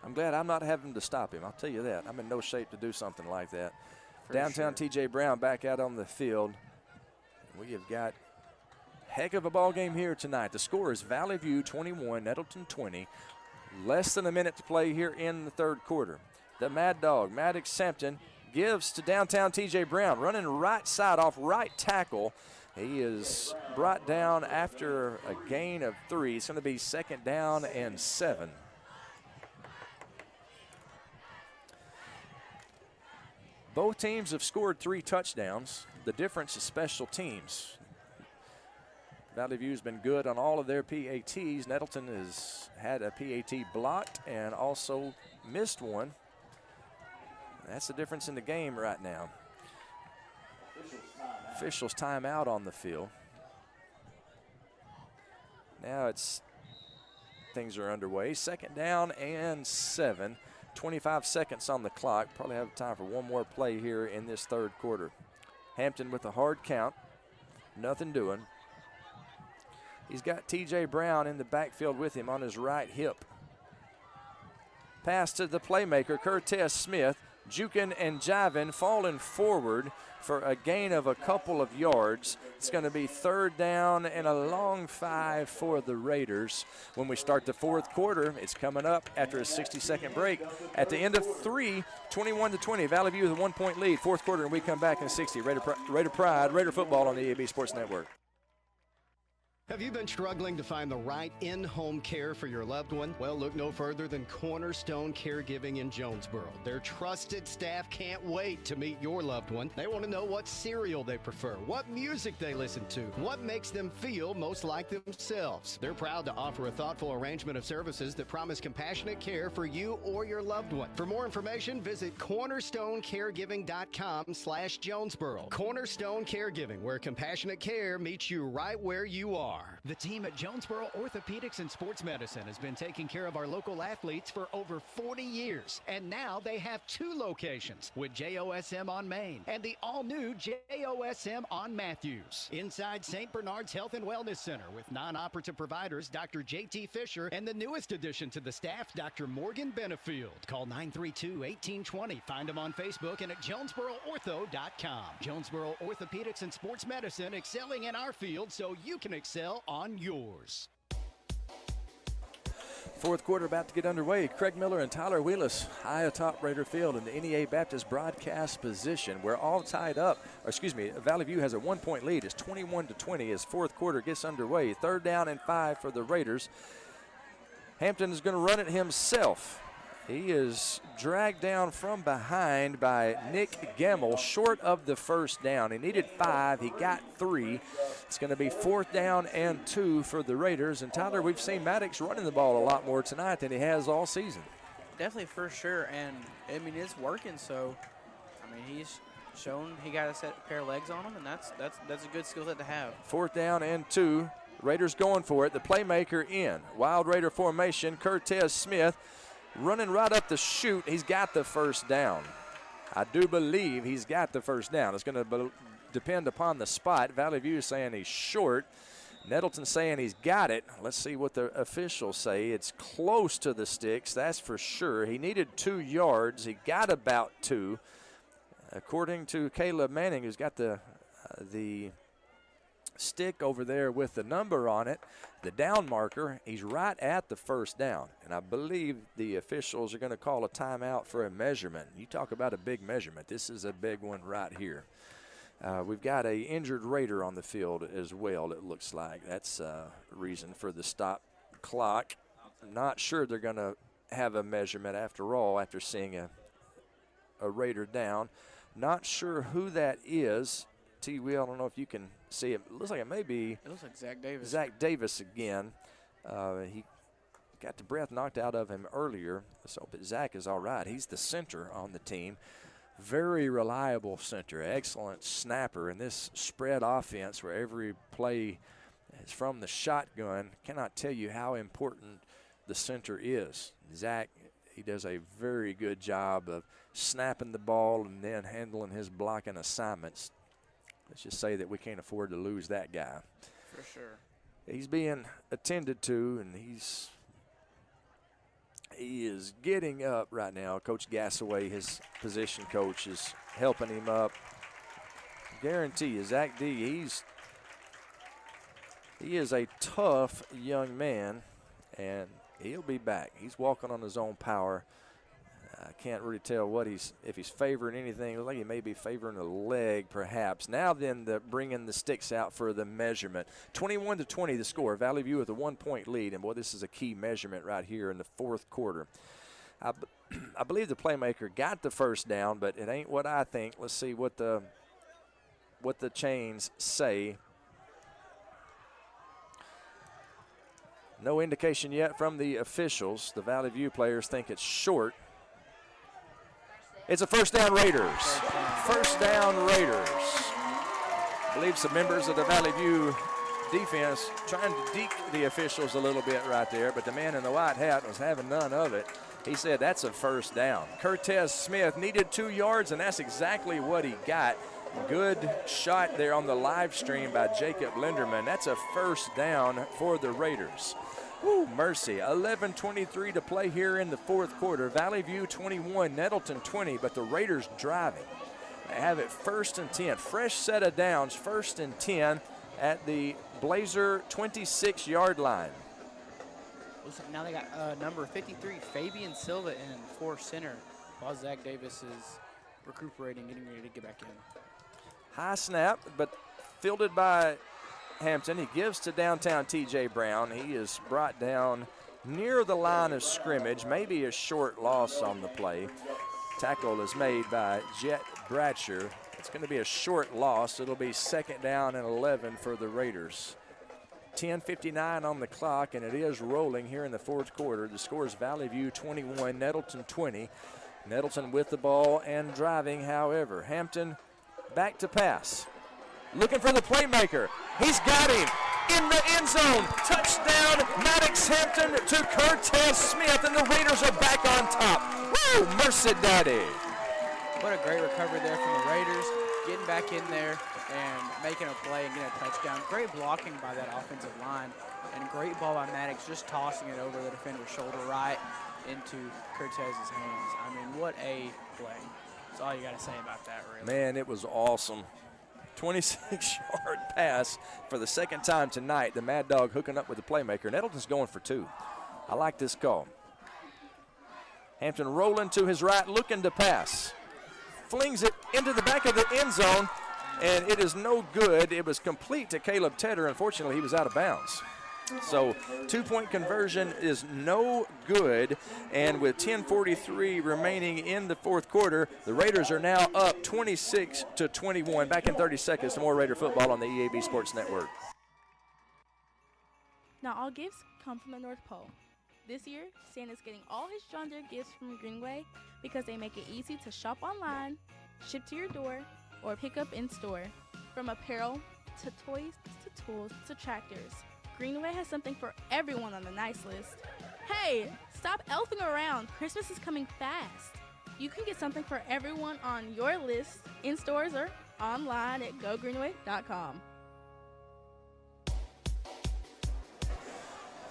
I'm glad I'm not having to stop him. I'll tell you that. I'm in no shape to do something like that. For downtown sure. T.J. Brown back out on the field. We have got heck of a ball game here tonight. The score is Valley View 21, Nettleton 20. Less than a minute to play here in the 3rd quarter. The Mad Dog, Maddox Sampton, gives to downtown T.J. Brown, running right side off right tackle. He is brought down after a gain of 3. It's going to be 2nd down and 7. Both teams have scored 3 touchdowns. The difference is special teams. Valley View's been good on all of their PATs. Nettleton has had a PAT blocked and also missed one. That's the difference in the game right now. Officials timeout on the field. Now things are underway. 2nd down and 7. 25 seconds on the clock. Probably have time for one more play here in this 3rd quarter. Hampton with a hard count. Nothing doing. He's got T.J. Brown in the backfield with him on his right hip. Pass to the playmaker, Curtis Smith. Jukin and Jivin falling forward for a gain of a couple of yards. It's going to be 3rd down and a long 5 for the Raiders. When we start the 4th quarter, it's coming up after a 60-second break. At the end of 3, 21-20, Valley View with a 1-point lead. 4th quarter, and we come back in 60. Raider Pride, Raider football on the EAB Sports Network. Have you been struggling to find the right in-home care for your loved one? Well, look no further than Cornerstone Caregiving in Jonesboro. Their trusted staff can't wait to meet your loved one. They want to know what cereal they prefer, what music they listen to, what makes them feel most like themselves. They're proud to offer a thoughtful arrangement of services that promise compassionate care for you or your loved one. For more information, visit cornerstonecaregiving.com/Jonesboro. Cornerstone Caregiving, where compassionate care meets you right where you are. The team at Jonesboro Orthopedics and Sports Medicine has been taking care of our local athletes for over 40 years. And now they have 2 locations, with JOSM on Main and the all-new JOSM on Matthews. Inside St. Bernard's Health and Wellness Center with non-operative providers Dr. J.T. Fisher and the newest addition to the staff, Dr. Morgan Benefield. Call 932-1820. Find them on Facebook and at JonesboroOrtho.com. Jonesboro Orthopedics and Sports Medicine, excelling in our field so you can excel on yours. Fourth quarter about to get underway. Craig Miller and Tyler Wheelis high atop Raider Field in the NEA Baptist broadcast position. We're all tied up. Valley View has a 1-point lead. It's 21-20 as fourth quarter gets underway. 3rd down and 5 for the Raiders. Hampton is going to run it himself. He is dragged down from behind by Nick Gemmel, short of the first down. He needed 5. He got 3. It's going to be 4th down and 2 for the Raiders. And, Tyler, we've seen Maddox running the ball a lot more tonight than he has all season. Definitely, for sure. And, I mean, it's working. So, I mean, he's shown he got a set pair of legs on him, and that's a good skill set to have. 4th down and 2. Raiders going for it. The playmaker in. Wild Raider formation. Cortez Smith running right up the chute. He's got the first down. I do believe he's got the first down. It's going to depend upon the spot. Valley View is saying he's short. Nettleton saying he's got it. Let's see what the officials say. It's close to the sticks, that's for sure. He needed 2 yards. He got about 2. According to Caleb Manning, who's got the stick over there with the number on it, the down marker, he's right at the first down. And I believe the officials are going to call a timeout for a measurement. You talk about a big measurement. This is a big one right here. We've got a injured Raider on the field as well, it looks like. That's a reason for the stop clock. I'm not sure they're going to have a measurement after all after seeing a Raider down. Not sure who that is. T-Wheel, I don't know if you can see it. It looks like it may be. It looks like Zach Davis. Zach Davis again. He got the breath knocked out of him earlier. So, but Zach is all right. He's the center on the team. Very reliable center. Excellent snapper in this spread offense where every play is from the shotgun. Cannot tell you how important the center is. Zach, he does a very good job of snapping the ball and then handling his blocking assignments. Let's just say that we can't afford to lose that guy. For sure. He's being attended to, and he is getting up right now. Coach Gassaway, his position coach, is helping him up. Guarantee you, Zach D, he is a tough young man, and he'll be back. He's walking on his own power. I can't really tell if he's favoring anything. It looks like he may be favoring a leg, perhaps. Now then, bringing the sticks out for the measurement. 21-20 the score. Valley View with a 1-point lead, and boy, this is a key measurement right here in the fourth quarter. I believe the playmaker got the first down, but it ain't what I think. Let's see what the chains say. No indication yet from the officials. The Valley View players think it's short. It's a first down Raiders. First down Raiders. I believe some members of the Valley View defense trying to deke the officials a little bit right there, but the man in the white hat was having none of it. He said that's a first down. Cortez Smith needed 2 yards, and that's exactly what he got. Good shot there on the live stream by Jacob Linderman. That's a first down for the Raiders. Woo, mercy. 11:23 to play here in the fourth quarter. Valley View 21, Nettleton 20, but the Raiders driving. They have it 1st and 10. Fresh set of downs, 1st and 10 at the Blazer 26-yard line. Looks like now they got number 53, Fabian Silva, in for center, while Zach Davis is recuperating, getting ready to get back in. High snap, but fielded by Hampton. He gives to downtown T.J. Brown. He is brought down near the line of scrimmage, maybe a short loss on the play. Tackle is made by Jet Bradsher. It's going to be a short loss. It'll be 2nd down and 11 for the Raiders. 10:59 on the clock, and it is rolling here in the 4th quarter. The score is Valley View 21, Nettleton 20. Nettleton with the ball and driving, however. Hampton back to pass. Looking for the playmaker. He's got him in the end zone. Touchdown, Maddox Hampton to Cortez Smith, and the Raiders are back on top. Woo, Mercy Daddy. What a great recovery there from the Raiders, getting back in there and making a play and getting a touchdown. Great blocking by that offensive line, and great ball by Maddox, just tossing it over the defender's shoulder right into Cortez's hands. I mean, what a play. That's all you got to say about that, really. Man, it was awesome. 26-yard pass for the 2nd time tonight. The Mad Dog hooking up with the playmaker. Nettleton's going for 2. I like this call. Hampton rolling to his right, looking to pass. Flings it into the back of the end zone, and it is no good. It was complete to Caleb Tedder. Unfortunately, he was out of bounds. So 2-point conversion is no good, and with 10:43 remaining in the 4th quarter, the Raiders are now up 26-21. Back in 30 seconds to more Raider football on the EAB Sports Network. Not all gifts come from the North Pole. This year, Santa's getting all his John Deere gifts from Greenway because they make it easy to shop online, ship to your door, or pick up in store. From apparel to toys to tools to tractors, Greenway has something for everyone on the nice list. Hey, stop elfing around. Christmas is coming fast. You can get something for everyone on your list in stores or online at gogreenway.com.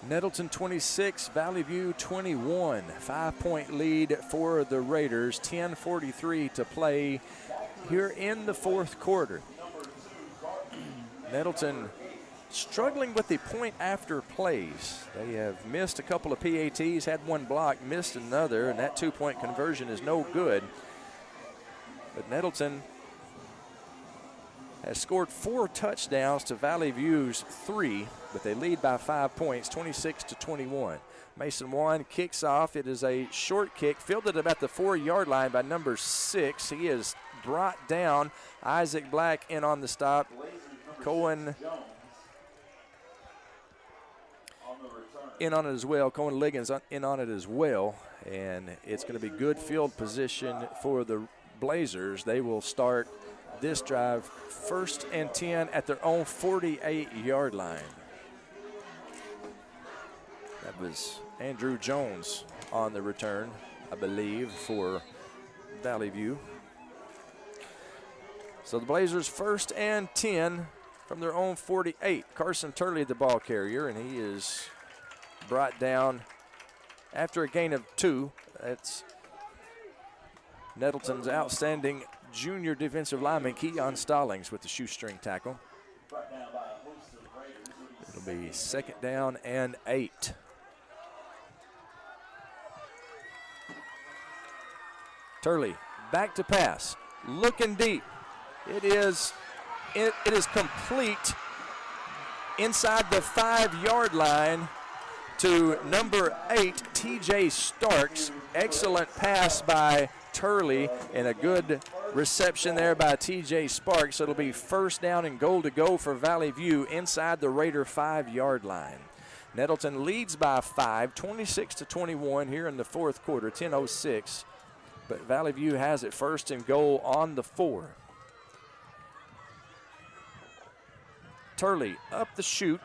Nettleton 26, Valley View 21. 5-point lead for the Raiders. 10:43 to play here in the 4th quarter. Nettleton struggling with the point after plays. They have missed a couple of PATs, had one block, missed another, and that 2-point conversion is no good. But Nettleton has scored 4 touchdowns to Valley View's 3, but they lead by 5 points, 26-21. Mason Wan kicks off. It is a short kick, fielded about the 4-yard line by number 6. He is brought down. Isaac Black in on the stop. Cohen in on it as well. Cohen Liggins in on it as well. And it's going to be good field position for the Blazers. They will start this drive 1st and 10 at their own 48-yard line. That was Andrew Jones on the return, I believe, for Valley View. So the Blazers 1st and 10 from their own 48. Carson Turley, the ball carrier, and he is brought down after a gain of 2. That's Nettleton's outstanding junior defensive lineman, Keon Stallings, with the shoestring tackle. It'll be 2nd down and 8. Turley back to pass, looking deep. It is complete inside the 5-yard line to number 8, TJ Starks. Excellent pass by Turley and a good reception there by TJ Sparks. It'll be 1st down and goal to go for Valley View inside the Raider 5-yard line. Nettleton leads by 5, 26-21 here in the 4th quarter, 10:06. But Valley View has it 1st and goal on the 4. Turley up the chute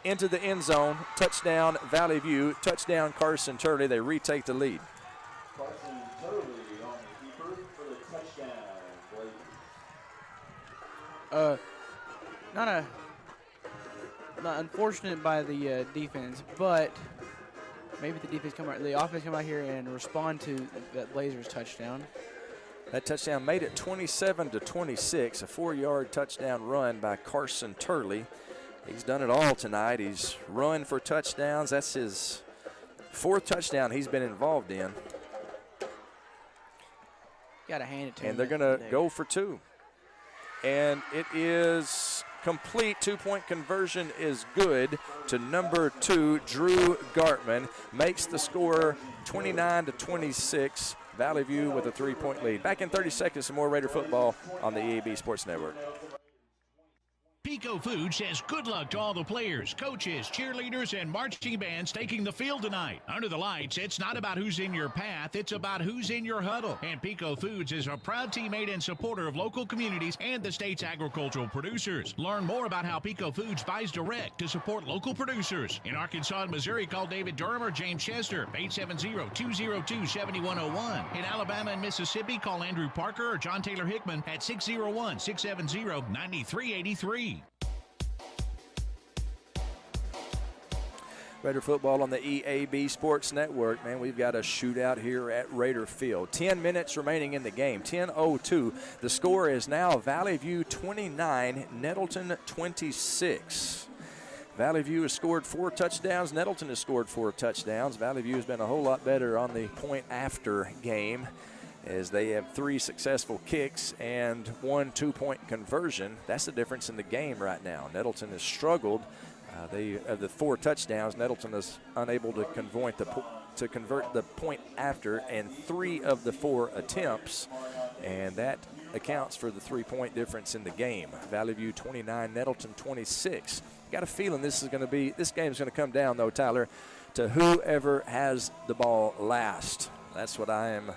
into the end zone. Touchdown Valley View. Touchdown Carson Turley. They retake the lead. Carson Turley on the keeper for the touchdown. Not unfortunate by the defense, but maybe the offense come out here and respond to that Blazers touchdown. That touchdown made it 27-26, a 4-yard touchdown run by Carson Turley. He's done it all tonight. He's run for touchdowns. That's his 4th touchdown he's been involved in. Got to hand it to him. And they're going to go for 2. And it is complete. 2-point conversion is good to number 2, Drew Gartman. Makes the score 29-26. Valley View with a 3-point lead. Back in 30 seconds, some more Raider football on the EAB Sports Network. Pico Food says good luck to all the players, coaches, cheerleaders, and marching bands taking the field tonight. Under the lights, it's not about who's in your path, it's about who's in your huddle. And Pico Foods is a proud teammate and supporter of local communities and the state's agricultural producers. Learn more about how Pico Foods buys direct to support local producers. In Arkansas and Missouri, call David Durham or James Chester, 870-202-7101. In Alabama and Mississippi, call Andrew Parker or John Taylor Hickman at 601-670-9383. Raider football on the EAB Sports Network. Man, we've got a shootout here at Raider Field. 10 minutes remaining in the game. 10:02. The score is now Valley View 29, Nettleton 26. Valley View has scored 4 touchdowns. Nettleton has scored 4 touchdowns. Valley View has been a whole lot better on the point after game, as they have 3 successful kicks and 1 2-point conversion. That's the difference in the game right now. Nettleton has struggled. Of the 4 touchdowns, Nettleton is unable to convert the point after in 3 of the 4 attempts, and that accounts for the 3-point difference in the game. Valley View 29, Nettleton 26. Got a feeling this game is going to come down, though, Tyler, to whoever has the ball last. That's what I am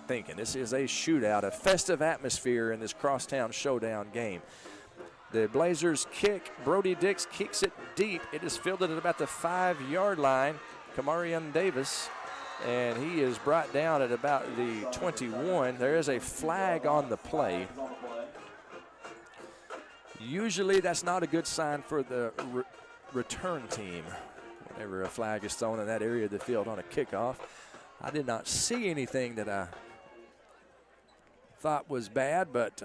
thinking. This is a shootout, a festive atmosphere in this crosstown showdown game. The Blazers kick. Brody Dix kicks it deep. It is fielded at about the 5-yard line. Kamarion Davis, and he is brought down at about the 21. There is a flag on the play. Usually that's not a good sign for the return team whenever a flag is thrown in that area of the field on a kickoff. I did not see anything that I thought was bad, but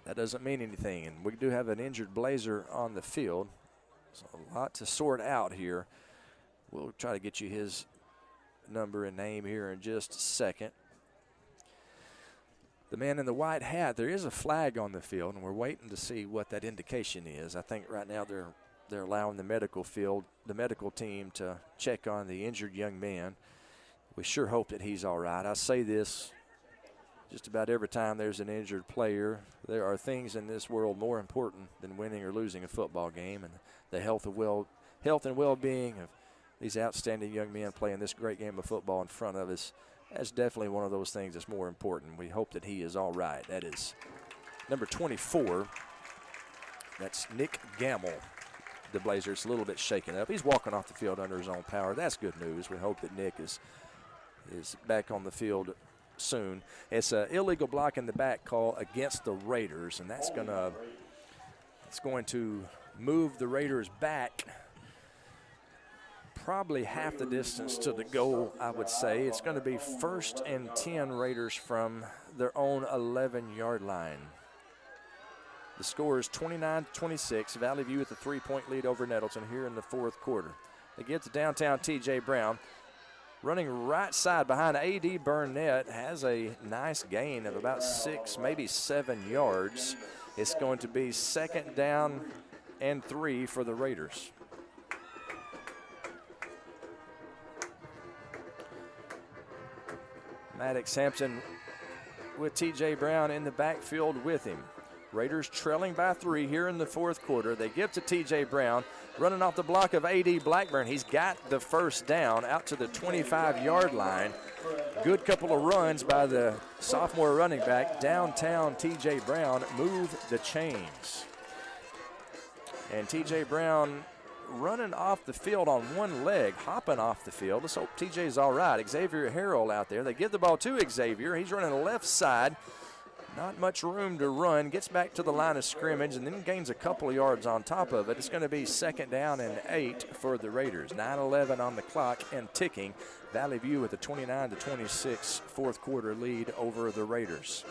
that doesn't mean anything. And we do have an injured Blazer on the field, so a lot to sort out here. We'll try to get you his number and name here in just a second. The man in the white hat, there is a flag on the field, and we're waiting to see what that indication is. I think right now they're allowing the medical team to check on the injured young man. We sure hope that he's all right. I say this just about every time there's an injured player. There are things in this world more important than winning or losing a football game, and the health and well-being of these outstanding young men playing this great game of football in front of us. That's definitely one of those things that's more important. We hope that he is all right. That is number 24. That's Nick Gamble. The Blazers a little bit shaken up. He's walking off the field under his own power. That's good news. We hope that Nick is back on the field soon. It's an illegal block in the back call against the Raiders, and it's going to move the Raiders back probably half the distance to the goal, I would say. It's going to be 1st and 10 Raiders from their own 11-yard line. The score is 29-26. Valley View with a 3-point lead over Nettleton here in the 4th quarter. They get to downtown T.J. Brown. Running right side behind A.D. Burnett, has a nice gain of about 6, maybe 7 yards. It's going to be 2nd down and 3 for the Raiders. Maddox Hampton with T.J. Brown in the backfield with him. Raiders trailing by 3 here in the 4th quarter. They give to T.J. Brown, running off the block of A.D. Blackburn. He's got the 1st down out to the 25-yard line. Good couple of runs by the sophomore running back. Downtown T.J. Brown moved the chains. And T.J. Brown running off the field on one leg, hopping off the field. Let's hope TJ's all right. Xavier Harrell out there. They give the ball to Xavier. He's running the left side. Not much room to run. Gets back to the line of scrimmage and then gains a couple of yards on top of it. It's going to be 2nd down and 8 for the Raiders. 9:11 on the clock and ticking. Valley View with a 29-26 4th quarter lead over the Raiders.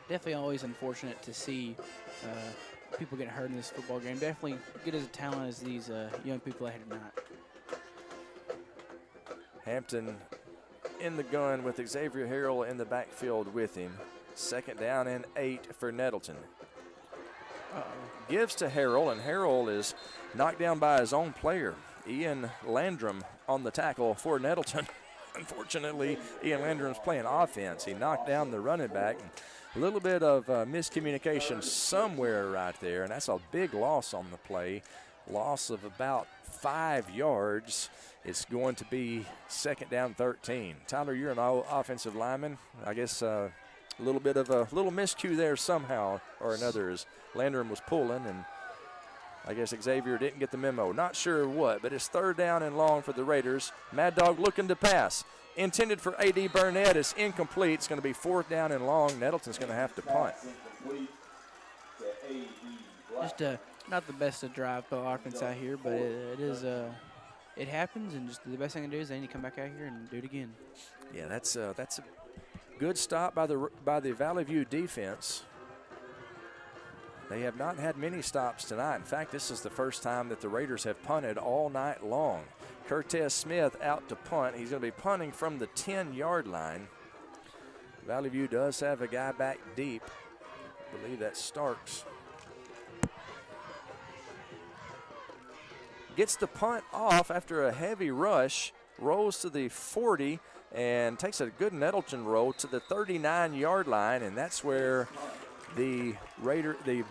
Definitely always unfortunate to see people get hurt in this football game. Definitely get as a talent as these young people that have not. Hampton in the gun with Xavier Harrell in the backfield with him. 2nd down and 8 for Nettleton. gives to Harrell, and Harrell is knocked down by his own player, Ian Landrum, on the tackle for Nettleton. Unfortunately, Ian Landrum's playing offense. He knocked down the running back. A little bit of miscommunication somewhere right there, and that's a big loss on the play. Loss of about 5 yards. It's going to be 2nd down 13. Tyler, you're an offensive lineman. I guess a little bit of a little miscue there somehow or another as Landrum was pulling, and I guess Xavier didn't get the memo. Not sure what, but it's 3rd down and long for the Raiders. Mad Dog looking to pass. Intended for A.D. Burnett. It's incomplete. It's going to be 4th down and long. Nettleton's going to have to punt. Just not the best of drive offense out here, but it happens, and just the best thing to do is they need to come back out here and do it again. Yeah, that's a good stop by the Valley View defense. They have not had many stops tonight. In fact, this is the first time that the Raiders have punted all night long. Curtis Smith out to punt. He's going to be punting from the 10-yard line. Valley View does have a guy back deep. I believe that's Starks. Gets the punt off after a heavy rush, rolls to the 40, and takes a good Nettleton roll to the 39-yard line, and that's where the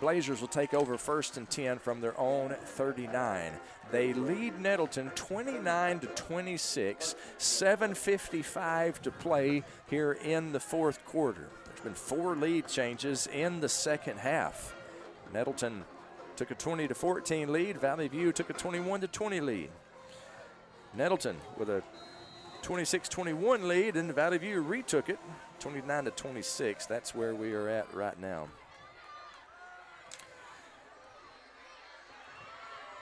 Blazers will take over 1st and 10 from their own 39. They lead Nettleton 29-26, 7:55 to play here in the 4th quarter. There's been 4 lead changes in the 2nd half. Nettleton took a 20-14 lead. Valley View took a 21-20 lead. Nettleton with a 26-21 lead, and Valley View retook it 29-26. That's where we are at right now.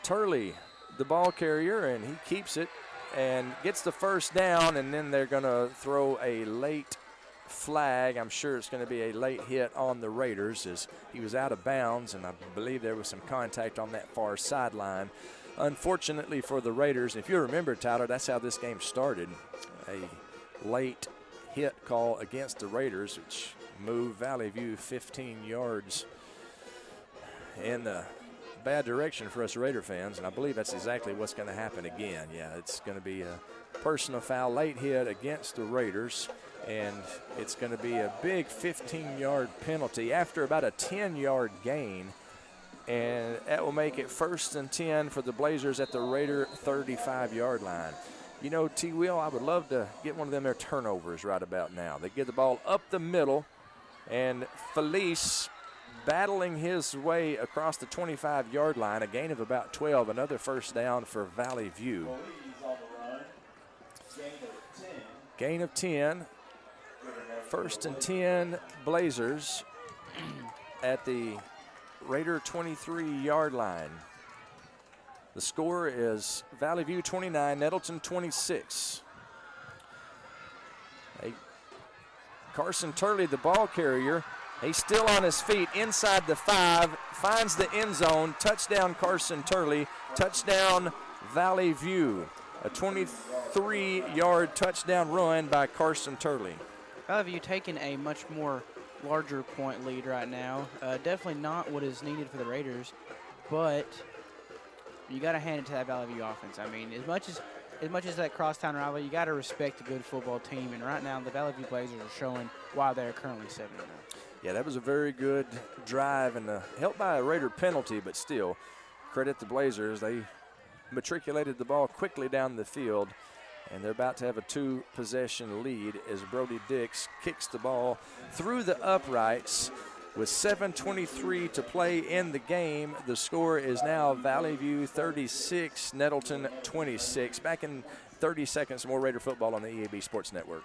Turley, the ball carrier, and he keeps it and gets the 1st down, and then they're going to throw a late flag. I'm sure it's going to be a late hit on the Raiders as he was out of bounds, and I believe there was some contact on that far sideline. Unfortunately for the Raiders, if you remember, Tyler, that's how this game started. A late hit call against the Raiders, which moved Valley View 15 yards in the bad direction for us Raider fans, and I believe that's exactly what's going to happen again. Yeah, it's going to be a personal foul, late hit against the Raiders, and it's going to be a big 15-yard penalty after about a 10-yard gain, and that will make it 1st and 10 for the Blazers at the Raider 35-yard line. You know, T-Will, I would love to get one of them their turnovers right about now. They get the ball up the middle, and Felice battling his way across the 25-yard line, a gain of about 12, another 1st down for Valley View. Gain of 10. 1st and 10 Blazers at the Raider 23-yard line. The score is Valley View 29, Nettleton 26. Carson Turley, the ball carrier, he's still on his feet inside the 5, finds the end zone. Touchdown Carson Turley, touchdown Valley View. A 23-yard touchdown run by Carson Turley. Valley View taking a much more larger point lead right now. Definitely not what is needed for the Raiders, but you got to hand it to that Valley View offense. I mean, as much as that crosstown rivalry, you got to respect a good football team, and right now the Valley View Blazers are showing why they're currently 7-0. Yeah, that was a very good drive and helped by a Raider penalty, but still, credit the Blazers. They matriculated the ball quickly down the field, and they're about to have a 2-possession lead as Brody Dix kicks the ball through the uprights. With 7:23 to play in the game, the score is now Valley View 36, Nettleton 26. Back in 30 seconds, more Raider football on the EAB Sports Network.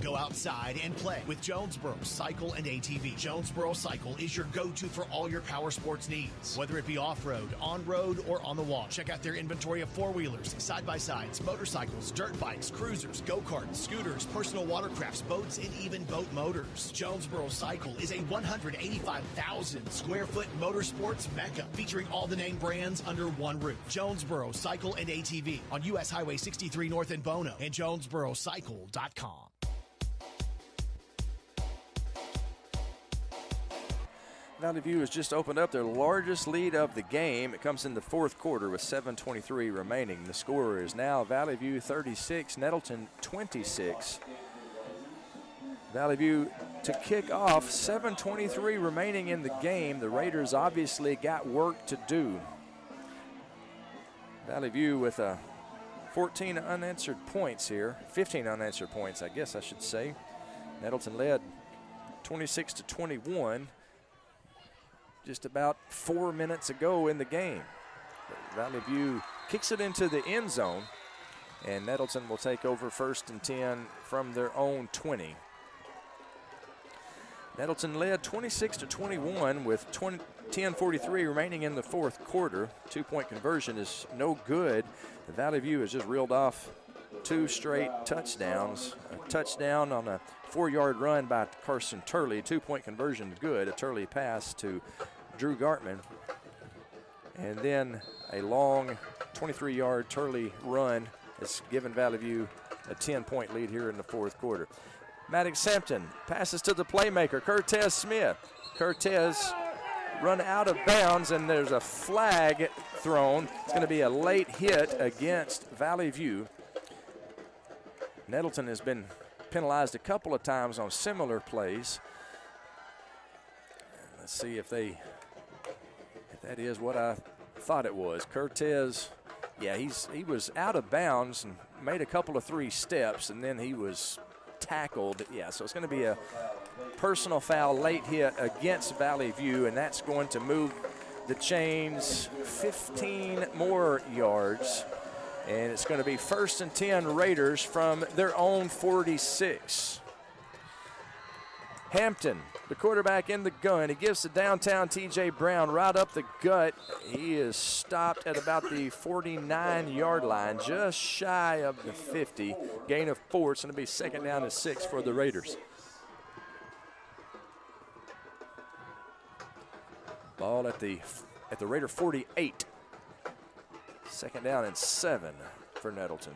Go outside and play with Jonesboro Cycle and ATV. Jonesboro Cycle is your go-to for all your power sports needs, whether it be off-road, on-road, or on the wall. Check out their inventory of four-wheelers, side-by-sides, motorcycles, dirt bikes, cruisers, go-karts, scooters, personal watercrafts, boats, and even boat motors. Jonesboro Cycle is a 185,000 square foot motorsports mecca featuring all the name brands under one roof. Jonesboro Cycle and ATV on U.S. Highway 63 North in Bono and JonesboroCycle.com. Valley View has just opened up their largest lead of the game. It comes in the fourth quarter with 7:23 remaining. The score is now Valley View 36, Nettleton 26. Valley View to kick off, 7:23 remaining in the game. The Raiders obviously got work to do. Valley View with 14 unanswered points here, 15 unanswered points, I guess I should say. Nettleton led 26-21 just about 4 minutes ago in the game. But Valley View kicks it into the end zone, and Nettleton will take over 1st and 10 from their own 20. Nettleton led 26-21 with 10:43 remaining in the fourth quarter. 2-point conversion is no good. The Valley View has just reeled off 2 straight touchdowns. A touchdown on a 4-yard run by Carson Turley. 2-point conversion good. A Turley pass to Drew Gartman. And then a long 23-yard Turley run has given Valley View a 10-point lead here in the fourth quarter. Maddox Sampton passes to the playmaker, Cortez Smith. Cortez run out of bounds, and there's a flag thrown. It's going to be a late hit against Valley View. Nettleton has been penalized a couple of times on similar plays. Let's see if that is what I thought it was. Cortez, yeah, he was out of bounds and made a couple of 3 steps, and then he was tackled. Yeah, so it's going to be a personal foul late hit against Valley View, and that's going to move the chains 15 more yards. And it's going to be 1st and 10 Raiders from their own 46. Hampton, the quarterback in the gun. He gives to downtown TJ Brown right up the gut. He is stopped at about the 49-yard line, just shy of the 50. Gain of 4. It's going to be 2nd down and 6 for the Raiders. Ball at the Raider 48. 2nd down and 7 for Nettleton.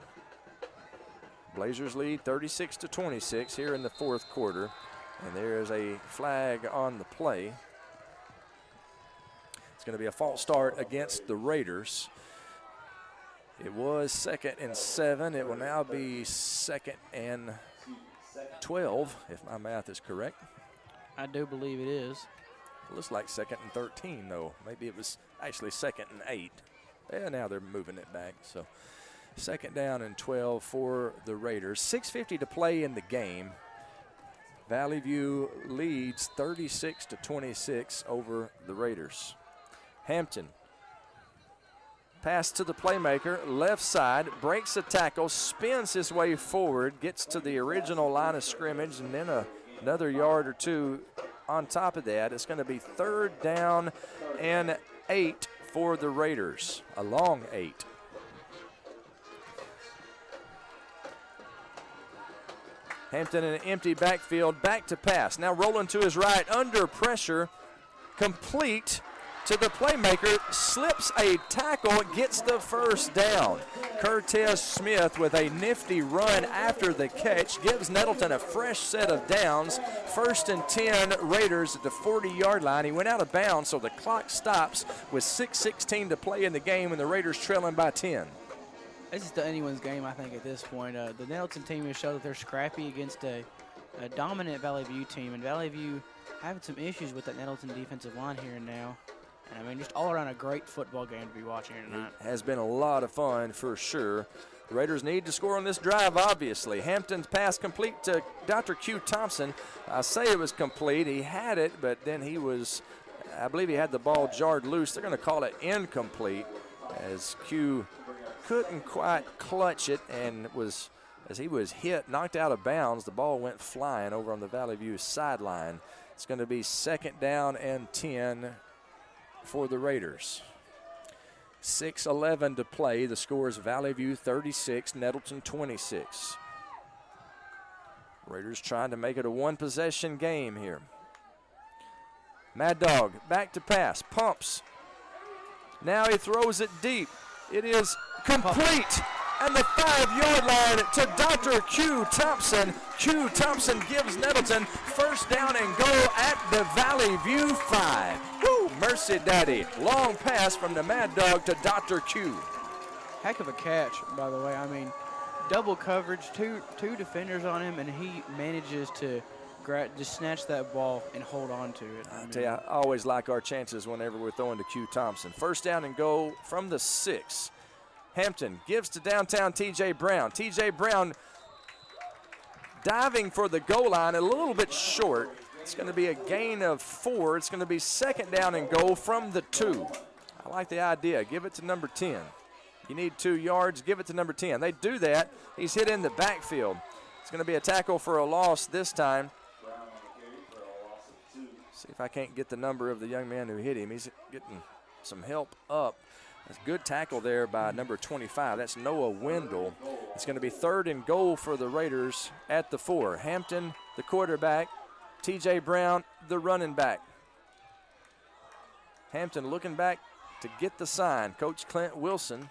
Blazers lead 36-26 here in the fourth quarter. And there is a flag on the play. It's going to be a false start against the Raiders. It was 2nd and 7. It will now be 2nd and 12, if my math is correct. I do believe it is. It looks like 2nd and 13, though. Maybe it was actually 2nd and 8. Yeah, now they're moving it back. So 2nd down and 12 for the Raiders. 6:50 to play in the game. Valley View leads 36-26 over the Raiders. Hampton, pass to the playmaker, left side, breaks a tackle, spins his way forward, gets to the original line of scrimmage, and then another yard or 2 on top of that. It's going to be 3rd down and 8 for the Raiders, a long 8. Hampton in an empty backfield, back to pass. Now rolling to his right, under pressure, complete to the playmaker, slips a tackle, gets the 1st down. Cortez Smith with a nifty run after the catch gives Nettleton a fresh set of downs. 1st and 10 Raiders at the 40-yard line. He went out of bounds, so the clock stops with 6:16 to play in the game, and the Raiders trailing by 10. This is anyone's game, I think, at this point. The Nettleton team has showed that they're scrappy against a dominant Valley View team, and Valley View having some issues with that Nettleton defensive line here and now. And, I mean, just all around a great football game to be watching here tonight. It has been a lot of fun for sure. The Raiders need to score on this drive, obviously. Hampton's pass complete to Dr. Q Thompson. I say it was complete. He had it, but then I believe he had the ball jarred loose. They're going to call it incomplete as Q couldn't quite clutch it, and as he was hit, knocked out of bounds, the ball went flying over on the Valley View sideline. It's going to be 2nd down and 10 for the Raiders. 6:11 to play. The score is Valley View 36, Nettleton 26. Raiders trying to make it a one-possession game here. Mad Dog back to pass, pumps. Now he throws it deep. It is complete. and the 5-yard line to Dr. Q Thompson. Q Thompson gives Nettleton first down and goal at the Valley View 5. Woo, mercy daddy. Long pass from the Mad Dog to Dr. Q. Heck of a catch, by the way. I mean, double coverage, two defenders on him, and he manages to just snatch that ball and hold on to it. I tell you, I always like our chances whenever we're throwing to Q Thompson. First down and goal from the 6. Hampton gives to downtown T.J. Brown. T.J. Brown diving for the goal line, a little bit short. It's going to be a gain of 4. It's going to be second down and goal from the 2. I like the idea. Give it to number 10. You need 2 yards, give it to number 10. They do that. He's hit in the backfield. It's going to be a tackle for a loss this time. See if I can't get the number of the young man who hit him. He's getting some help up. That's a good tackle there by number 25. That's Noah Wendell. It's going to be third and goal for the Raiders at the 4. Hampton, the quarterback. T.J. Brown, the running back. Hampton looking back to get the sign. Coach Clint Wilson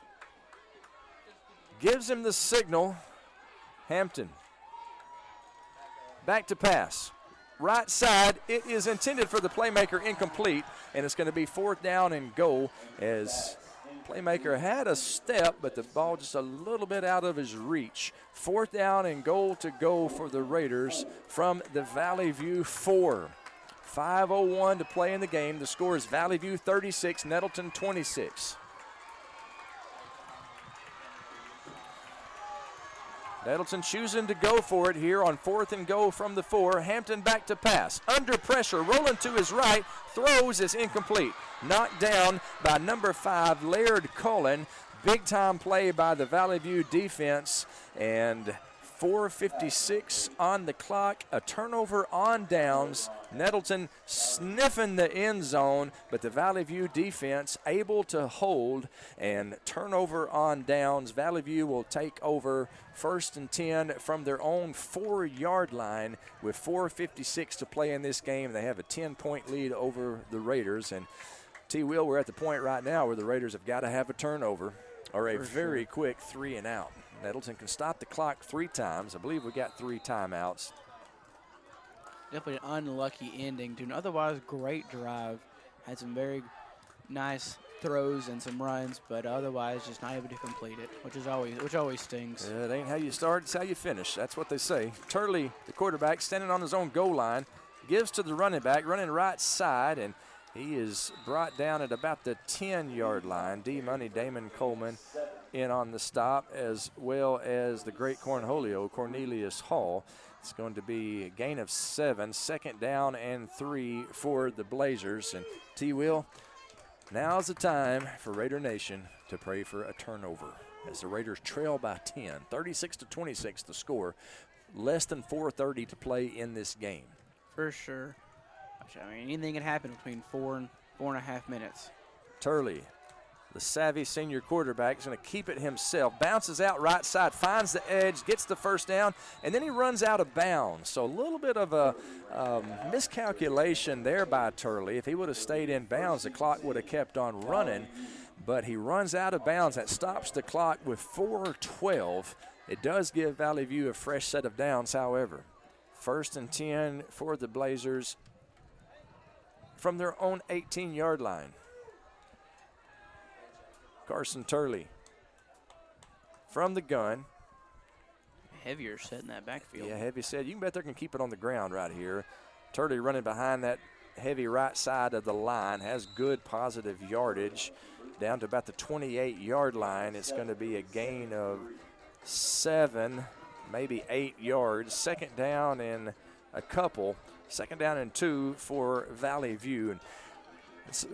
gives him the signal. Hampton back to pass. Right side, it is intended for the playmaker, incomplete, and it's going to be fourth down and goal as playmaker had a step, but the ball just a little bit out of his reach. Fourth down and goal to go for the Raiders from the Valley View 4. 5:01 to play in the game. The score is Valley View 36, Nettleton 26. Nettleton choosing to go for it here on fourth and goal from the 4. Hampton back to pass. Under pressure, rolling to his right. Throws is incomplete. Knocked down by number 5, Laird Cullen. Big time play by the Valley View defense. And 4:56 on the clock. A turnover on downs. Nettleton sniffing the end zone, but the Valley View defense able to hold, and turnover on downs. Valley View will take over first and 10 from their own 4-yard line with 4:56 to play in this game. They have a 10-point lead over the Raiders, and T. Will, we're at the point right now where the Raiders have got to have a turnover or a very quick 3 and out. Nettleton can stop the clock 3 times. I believe we got 3 timeouts. Definitely an unlucky ending to an otherwise great drive. Had some very nice throws and some runs, but otherwise just not able to complete it, which always stings. It ain't how you start, it's how you finish. That's what they say. Turley, the quarterback, standing on his own goal line, gives to the running back, running right side, and he is brought down at about the 10-yard line. D-Money Damon Coleman in on the stop, as well as the great Cornholio, Cornelius Hall. It's going to be a gain of 7, second down and 3 for the Blazers. And T. Will, now's the time for Raider Nation to pray for a turnover as the Raiders trail by 10, 36-26 the score. Less than 4:30 to play in this game. For sure. I mean, anything can happen between 4 and 4.5 minutes. Turley, the savvy senior quarterback, is going to keep it himself. Bounces out right side, finds the edge, gets the first down, and then he runs out of bounds. So a little bit of a miscalculation there by Turley. If he would have stayed in bounds, the clock would have kept on running. But he runs out of bounds. That stops the clock with 4:12. It does give Valley View a fresh set of downs, however. First and 10 for the Blazers from their own 18-yard line. Carson Turley from the gun. Heavier set in that backfield. Yeah, heavy set. You can bet they're going to keep it on the ground right here. Turley running behind that heavy right side of the line. Has good positive yardage down to about the 28-yard line. It's going to be a gain of 7, maybe 8 yards. Second down and a couple. Second down and 2 for Valley View. And it's,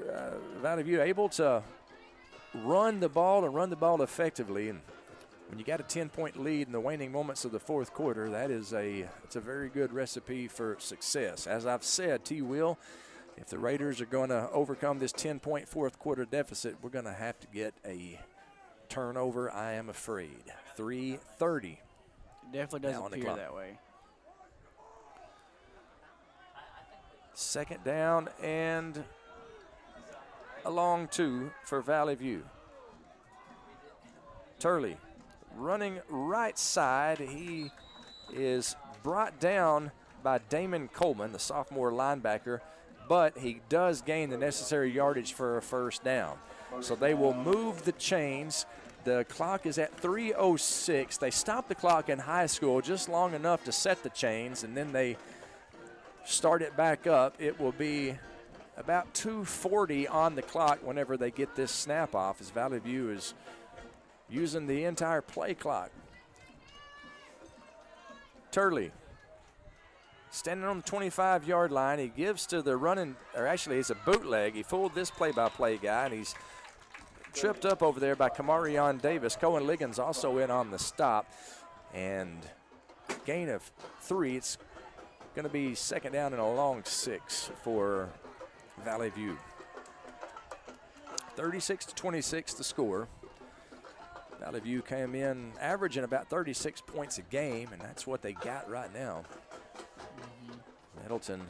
Valley View able to run the ball and run the ball effectively. And when you got a 10-point lead in the waning moments of the fourth quarter, it's a very good recipe for success. As I've said, T. Will, if the Raiders are going to overcome this 10-point fourth quarter deficit, we're going to have to get a turnover, I am afraid. 3:30. It definitely doesn't appear that way. Second down and a long 2 for Valley View. Turley running right side. He is brought down by Damon Coleman, the sophomore linebacker, but he does gain the necessary yardage for a first down. So they will move the chains. The clock is at 3:06. They stop the clock in high school just long enough to set the chains, and then they start it back up. It will be about 2:40 on the clock whenever they get this snap off, as Valley View is using the entire play clock. Turley standing on the 25-yard line. He gives to the running, or actually it's a bootleg. He fooled this play-by-play guy, and he's tripped up over there by Kamarion Davis. Cohen Liggins also in on the stop, and gain of 3. It's going to be second down and a long 6 for Valley View. 36-26 the score. Valley View came in averaging about 36 points a game, and that's what they got right now. Nettleton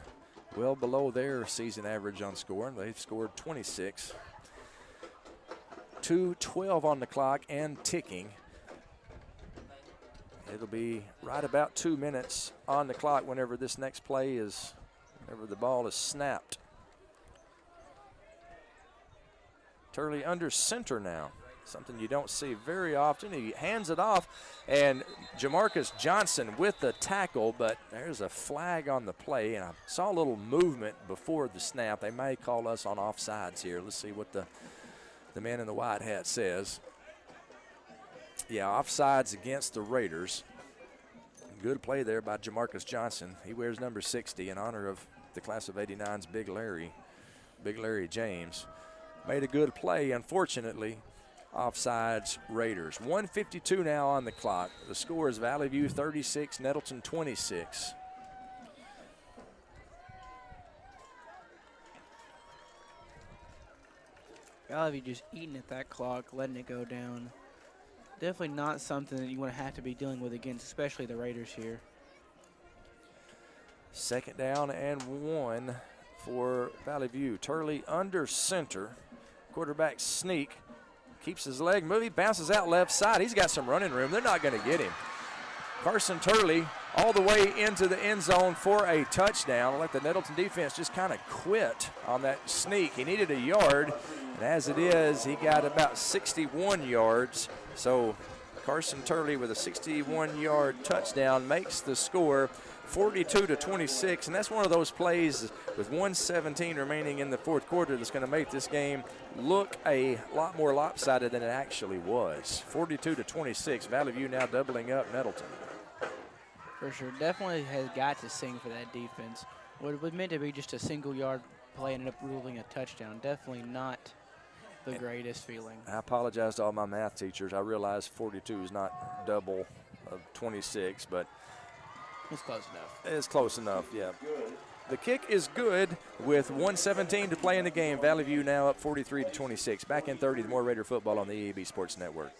well below their season average on scoring. They've scored 26. 2:12 on the clock and ticking. It'll be right about 2 minutes on the clock whenever this next play is, whenever the ball is snapped. Turley under center now, something you don't see very often. He hands it off, and Jamarcus Johnson with the tackle, but there's a flag on the play, and I saw a little movement before the snap. They may call us on offsides here. Let's see what the man in the white hat says. Yeah, offsides against the Raiders. Good play there by Jamarcus Johnson. He wears number 60 in honor of the class of '89's Big Larry James. Made a good play, unfortunately. Offsides Raiders. 1:52 now on the clock. The score is Valley View 36, Nettleton 26. Valley View just eating at that clock, letting it go down. Definitely not something that you want to have to be dealing with against, especially the Raiders here. Second down and 1 for Valley View. Turley under center. Quarterback sneak. Keeps his leg moving, bounces out left side. He's got some running room. They're not going to get him. Carson Turley all the way into the end zone for a touchdown. Let the Nettleton defense just kind of quit on that sneak. He needed a yard, and as it is, he got about 61 yards. So Carson Turley with a 61-yard touchdown makes the score 42-26, and that's one of those plays with 1:17 remaining in the fourth quarter that's going to make this game look a lot more lopsided than it actually was. 42-26, Valley View now doubling up Nettleton. For sure, definitely has got to sing for that defense. What was meant to be just a single-yard play ended up ruling a touchdown. Definitely not the greatest feeling. I apologize to all my math teachers. I realize 42 is not double of 26, but it's close enough. It's close enough, yeah. The kick is good with 1:17 to play in the game. Valley View now up 43-26. Back in 30, the more Raider football on the EAB Sports Network.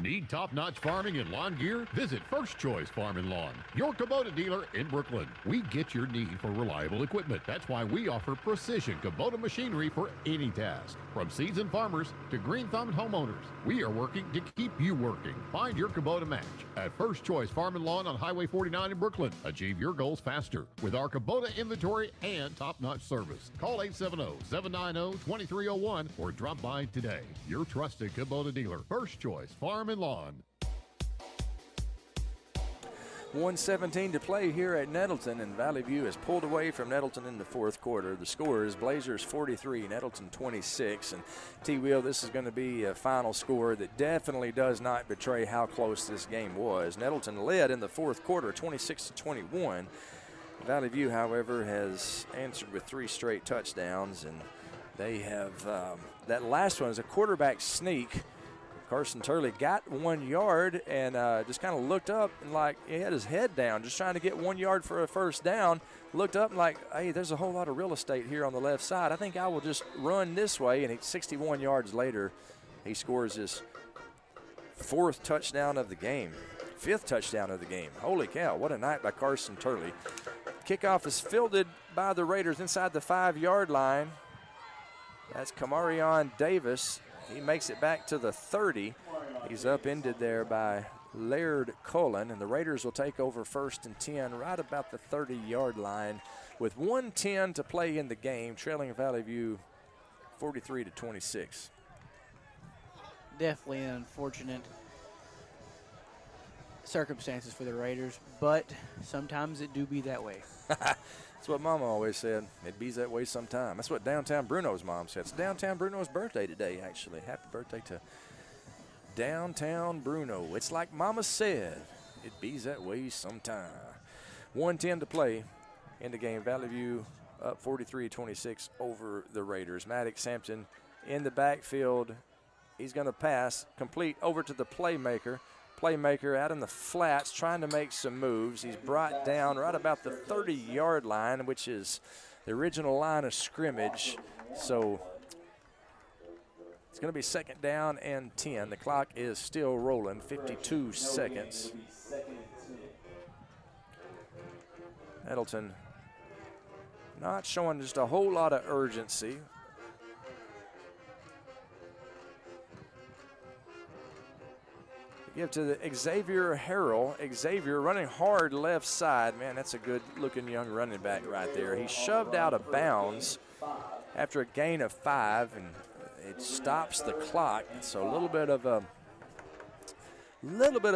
Need top-notch farming and lawn gear? Visit First Choice Farm and Lawn, your Kubota dealer in Brooklyn. We get your need for reliable equipment. That's why we offer precision Kubota machinery for any task. From seasoned farmers to green-thumbed homeowners, we are working to keep you working. Find your Kubota match at First Choice Farm and Lawn on Highway 49 in Brooklyn. Achieve your goals faster with our Kubota inventory and top-notch service. Call 870-790-2301 or drop by today. Your trusted Kubota dealer, First Choice Farm and Lawn. 1:17 to play here at Nettleton, and Valley View has pulled away from Nettleton in the fourth quarter. The score is Blazers 43, Nettleton 26. And T-Wheel, this is going to be a final score that definitely does not betray how close this game was. Nettleton led in the fourth quarter, 26-21. Valley View, however, has answered with 3 straight touchdowns, and they have that last one is a quarterback sneak. Carson Turley got 1 yard and just kind of looked up and like he had his head down, just trying to get 1 yard for a first down. Looked up and like, hey, there's a whole lot of real estate here on the left side. I think I will just run this way. And 61 yards later, he scores his 4th touchdown of the game, 5th touchdown of the game. Holy cow, what a night by Carson Turley. Kickoff is fielded by the Raiders inside the 5-yard line. That's Kamarion Davis. He makes it back to the 30. He's upended there by Laird Cullen, and the Raiders will take over 1st and 10 right about the 30-yard line with 1:10 to play in the game, trailing Valley View 43-26. Definitely unfortunate circumstances for the Raiders, but sometimes it do be that way. That's what Mama always said. It be that way sometime. That's what Downtown Bruno's mom said. It's Downtown Bruno's birthday today, actually. Happy birthday to Downtown Bruno. It's like Mama said. It be that way sometime. 1:10 to play in the game. Valley View up 43-26 over the Raiders. Maddox Sampson in the backfield. He's going to pass complete over to the playmaker. Playmaker out in the flats trying to make some moves. He's brought down right about the 30-yard line, which is the original line of scrimmage. So it's going to be 2nd down and 10. The clock is still rolling, 52 seconds. Nettleton not showing just a whole lot of urgency. Give to the Xavier Harrell. Xavier running hard left side. Man, that's a good-looking young running back right there. He shoved out of bounds after a gain of 5, and it stops the clock. So a little bit of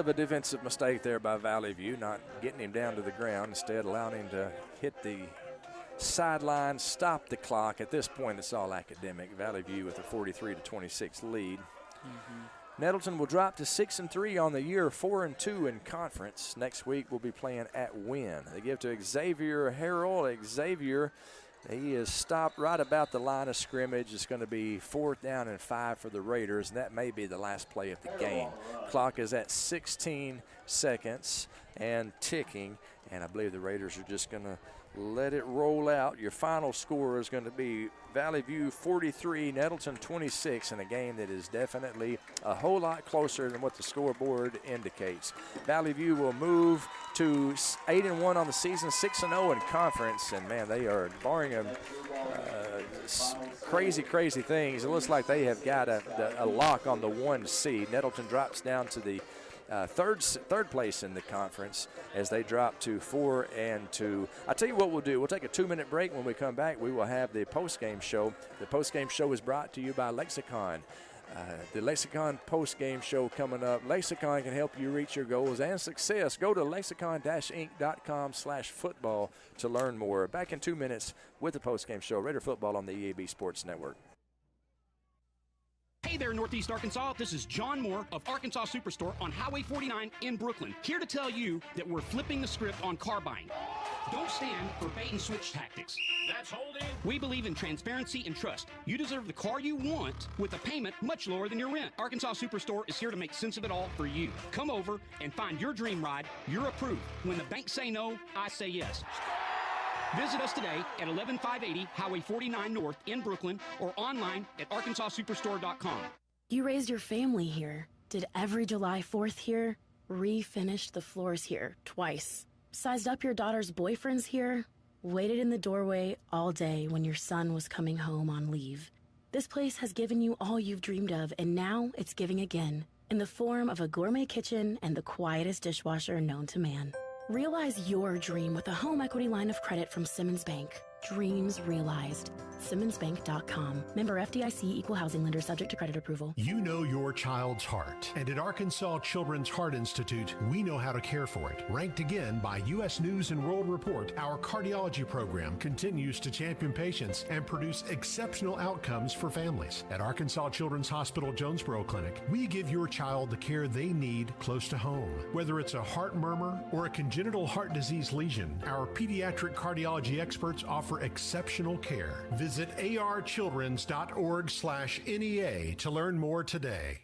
a defensive mistake there by Valley View, not getting him down to the ground, instead allowing him to hit the sideline, stop the clock. At this point, it's all academic. Valley View with a 43-26 lead. Nettleton will drop to 6-3 on the year, 4-2 in conference. Next week we'll be playing at Wynn. They give to Xavier Harrell. Xavier, he is stopped right about the line of scrimmage. It's going to be 4th down and 5 for the Raiders, and that may be the last play of the game. Clock is at 16 seconds and ticking, and I believe the Raiders are just going to let it roll out. Your final score is going to be Valley View 43, Nettleton 26, in a game that is definitely a whole lot closer than what the scoreboard indicates. Valley View will move to 8-1 on the season, 6-0 in conference, and man, they are barring them crazy things. It looks like they have got a lock on the 1 seed. Nettleton drops down to the third place in the conference as they drop to 4-2. I'll tell you what we'll do. We'll take a 2-minute break. When we come back, we will have the postgame show. The postgame show is brought to you by Lexicon. The Lexicon postgame show coming up. Lexicon can help you reach your goals and success. Go to lexicon-inc.com/football to learn more. Back in 2 minutes with the postgame show. Raider football on the EAB Sports Network. Hey there, Northeast Arkansas. This is John Moore of Arkansas Superstore on Highway 49 in Brooklyn. Here to tell you that we're flipping the script on car buying. Don't stand for bait and switch tactics. That's holding. We believe in transparency and trust. You deserve the car you want with a payment much lower than your rent. Arkansas Superstore is here to make sense of it all for you. Come over and find your dream ride. You're approved. When the banks say no, I say yes. Visit us today at 11580 Highway 49 North in Brooklyn or online at arkansassuperstore.com. You raised your family here, did every July 4th here, refinished the floors here twice, sized up your daughter's boyfriends here, waited in the doorway all day when your son was coming home on leave. This place has given you all you've dreamed of, and now it's giving again in the form of a gourmet kitchen and the quietest dishwasher known to man. Realize your dream with a home equity line of credit from Simmons Bank. Dreams realized. SimmonsBank.com. Member FDIC, equal housing lender, subject to credit approval. You know your child's heart. And at Arkansas Children's Heart Institute, we know how to care for it. Ranked again by U.S. News and World Report, our cardiology program continues to champion patients and produce exceptional outcomes for families. At Arkansas Children's Hospital Jonesboro Clinic, we give your child the care they need close to home. Whether it's a heart murmur or a congenital heart disease lesion, our pediatric cardiology experts offer exceptional care. Visit archildrens.org/NEA to learn more today.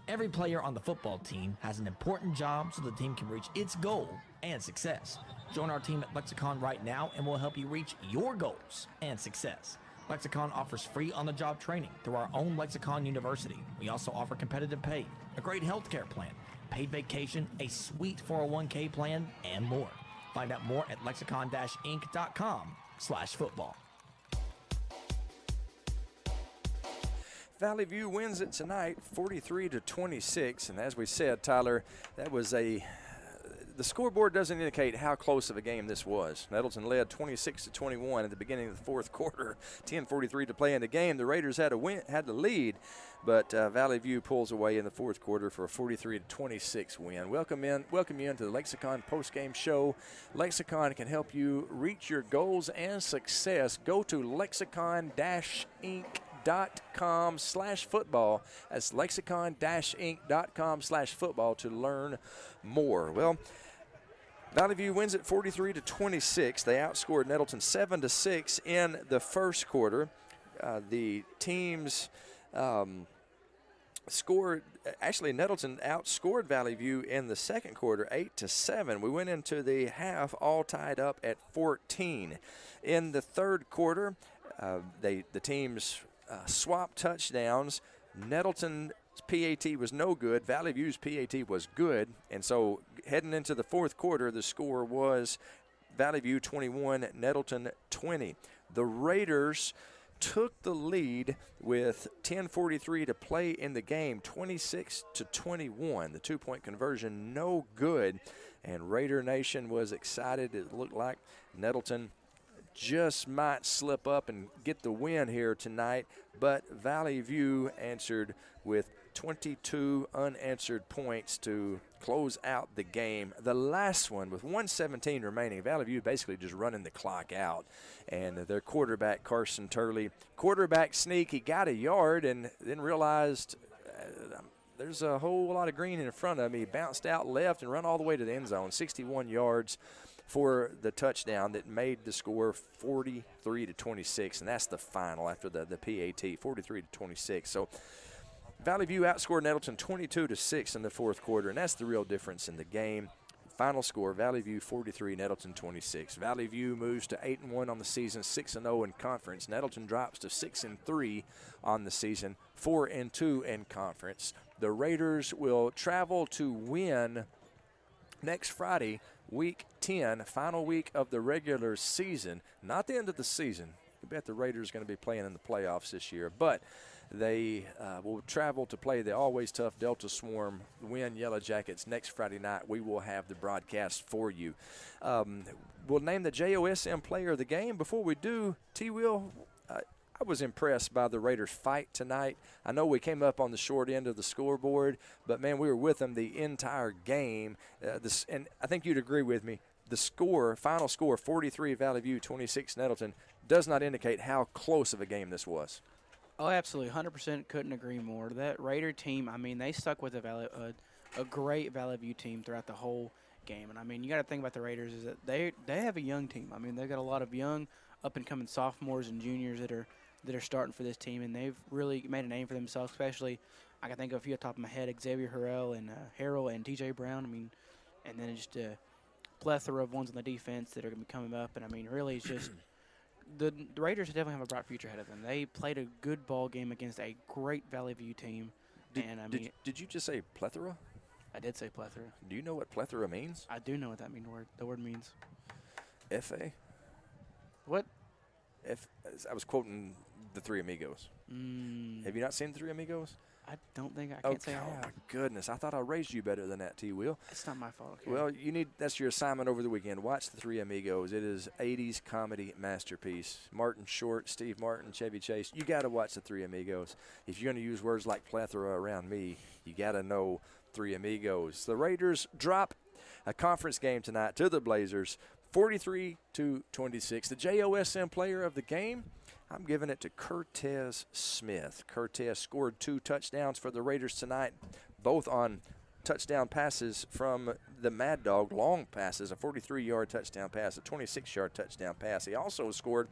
Every player on the football team has an important job so the team can reach its goal and success. Join our team at Lexicon right now and we'll help you reach your goals and success. Lexicon offers free on-the-job training through our own Lexicon University. We also offer competitive pay, a great health care plan, paid vacation, a sweet 401k plan, and more. Find out more at lexicon-inc.com/football. Valley View wins it tonight 43-26. And as we said, Tyler, that was the scoreboard doesn't indicate how close of a game this was. Nettleton led 26-21 at the beginning of the fourth quarter. 10:43 to play in the game. The Raiders had the lead, but Valley View pulls away in the fourth quarter for a 43-26 win. Welcome you into the Lexicon postgame show. Lexicon can help you reach your goals and success. Go to lexicon-inc.com/football. That's lexicon-inc.com/football to learn more. Well, Valley View wins it 43-26. They outscored Nettleton 7-6 in the first quarter. The teams Nettleton outscored Valley View in the second quarter 8-7. We went into the half all tied up at 14. In the third quarter, the teams swapped touchdowns. Nettleton's PAT was no good. Valley View's PAT was good. And so heading into the fourth quarter, the score was Valley View 21, Nettleton 20. The Raiders took the lead with 10:43 to play in the game, 26-21. The two-point conversion no good. And Raider Nation was excited. It looked like Nettleton just might slip up and get the win here tonight, but Valley View answered with 22 unanswered points to close out the game. The last one, with 1:17 remaining, Valley View basically just running the clock out. And their quarterback, Carson Turley, quarterback sneak, he got a yard and then realized there's a whole lot of green in front of him. He bounced out left and run all the way to the end zone, 61 yards for the touchdown that made the score 43-26, and that's the final after the PAT, 43-26. So Valley View outscored Nettleton 22-6 in the fourth quarter, and that's the real difference in the game. Final score, Valley View 43, Nettleton 26. Valley View moves to 8-1 on the season, 6-0 in conference. Nettleton drops to 6-3 on the season, 4-2 in conference. The Raiders will travel to win next Friday, Week 10, final week of the regular season. Not the end of the season. You bet the Raiders are going to be playing in the playoffs this year, but they will travel to play the always tough Delta Swarm Win Yellow Jackets next Friday night. We will have the broadcast for you. We'll name the JOSM player of the game. Before we do, T-Will, I was impressed by the Raiders' fight tonight. I know we came up on the short end of the scoreboard, but, man, we were with them the entire game. And I think you'd agree with me. The final score, 43 Valley View, 26 Nettleton, does not indicate how close of a game this was. Oh, absolutely. 100% couldn't agree more. That Raider team, I mean, they stuck with a great Valley View team throughout the whole game. And, I mean, you got to think about the Raiders is that they have a young team. I mean, they've got a lot of young, up-and-coming sophomores and juniors that are starting for this team, and they've really made a name for themselves, especially I can think of a few off the top of my head, Xavier Harrell and Harrell and TJ Brown. I mean, and then just a plethora of ones on the defense that are going to be coming up. And, I mean, really it's just the Raiders definitely have a bright future ahead of them. They played a good ball game against a great Valley View team. Did you just say plethora? I did say plethora. Do you know what plethora means? I do know what the word means. F-A? What? I was quoting the Three Amigos. Have you not seen the Three Amigos? I don't think I can't say I have. Oh, my goodness. I thought I raised you better than that, T-Will. It's not my fault. Okay. Well, that's your assignment over the weekend. Watch the Three Amigos. It is 80s comedy masterpiece. Martin Short, Steve Martin, Chevy Chase. You got to watch the Three Amigos. If you're going to use words like plethora around me, you got to know Three Amigos. The Raiders drop a conference game tonight to the Blazers, 43-26. The JOSM player of the game, I'm giving it to Cortez Smith. Cortez scored 2 touchdowns for the Raiders tonight, both on touchdown passes from the Mad Dog, long passes, a 43-yard touchdown pass, a 26-yard touchdown pass. He also scored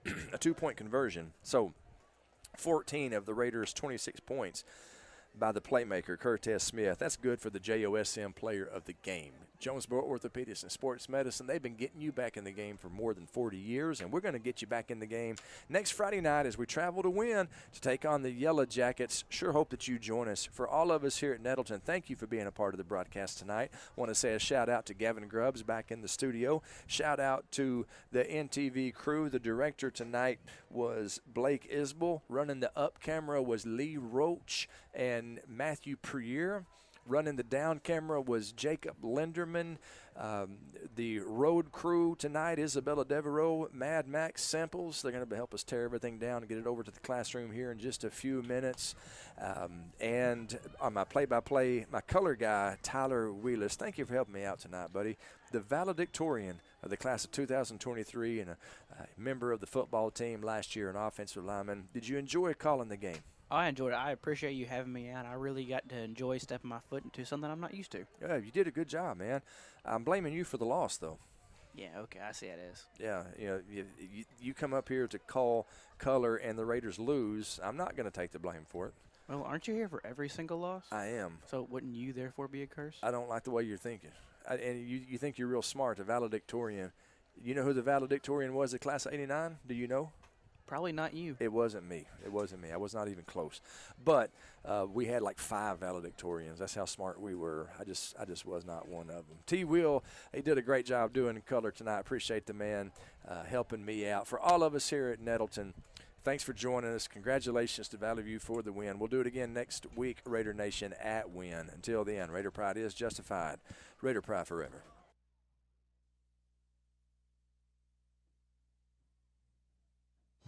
a 2-point conversion. So 14 of the Raiders' 26 points by the playmaker, Cortez Smith. That's good for the JOSM player of the game. Jonesboro Orthopedics and Sports Medicine, they've been getting you back in the game for more than 40 years, and we're going to get you back in the game next Friday night as we travel to Wynn to take on the Yellow Jackets. Sure hope that you join us. For all of us here at Nettleton, thank you for being a part of the broadcast tonight. Want to say a shout-out to Gavin Grubbs back in the studio. Shout-out to the NTV crew. The director tonight was Blake Isbell. Running the up camera was Lee Roach and Matthew Prier. Running the down camera was Jacob Linderman. The road crew tonight, Isabella Devereaux, Mad Max Samples. They're going to help us tear everything down and get it over to the classroom here in just a few minutes. And on my play-by-play, my color guy, Tyler Wheelis. Thank you for helping me out tonight, buddy. The valedictorian of the class of 2023 and a member of the football team last year, an offensive lineman. Did you enjoy calling the game? I enjoyed it. I appreciate you having me out. I really got to enjoy stepping my foot into something I'm not used to. Yeah, you did a good job, man. I'm blaming you for the loss, though. Yeah, okay, I see how it is. Yeah, you come up here to call color and the Raiders lose. I'm not going to take the blame for it. Well, aren't you here for every single loss? I am. So wouldn't you therefore be a curse? I don't like the way you're thinking. And you think you're real smart, the valedictorian. You know who the valedictorian was at class of 89? Do you know? Probably not you. It wasn't me. It wasn't me. I was not even close. But we had like 5 valedictorians. That's how smart we were. I just was not one of them. T. Will, he did a great job doing color tonight. Appreciate the man helping me out. For all of us here at Nettleton, thanks for joining us. Congratulations to Valley View for the win. We'll do it again next week, Raider Nation at Wynn. Until then, Raider Pride is justified. Raider Pride forever.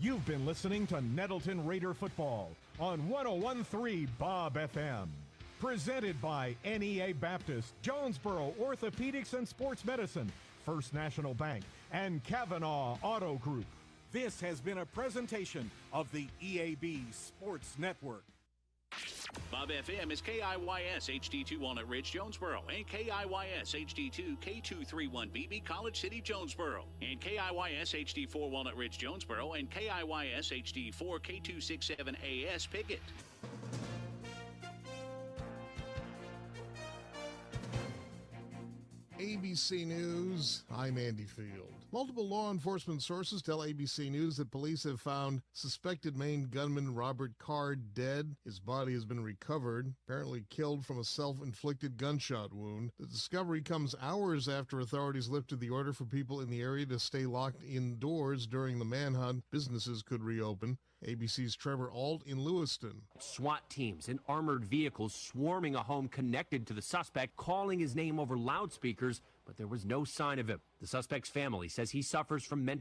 You've been listening to Nettleton Raider Football on 101.3 Bob FM. Presented by NEA Baptist, Jonesboro Orthopedics and Sports Medicine, First National Bank, and Kavanaugh Auto Group. This has been a presentation of the EAB Sports Network. Bob FM is KIYS HD2 Walnut Ridge, Jonesboro, and KIYS HD2 K231BB College City, Jonesboro, and KIYS HD4 Walnut Ridge, Jonesboro, and KIYS HD4 K267AS Pickett. ABC News, I'm Andy Field. Multiple law enforcement sources tell ABC News that police have found suspected Maine gunman Robert Carr dead. His body has been recovered, apparently killed from a self-inflicted gunshot wound. The discovery comes hours after authorities lifted the order for people in the area to stay locked indoors during the manhunt. Businesses could reopen. ABC's Trevor Alt in Lewiston. SWAT teams and armored vehicles swarming a home connected to the suspect, calling his name over loudspeakers, but there was no sign of him. The suspect's family says he suffers from mental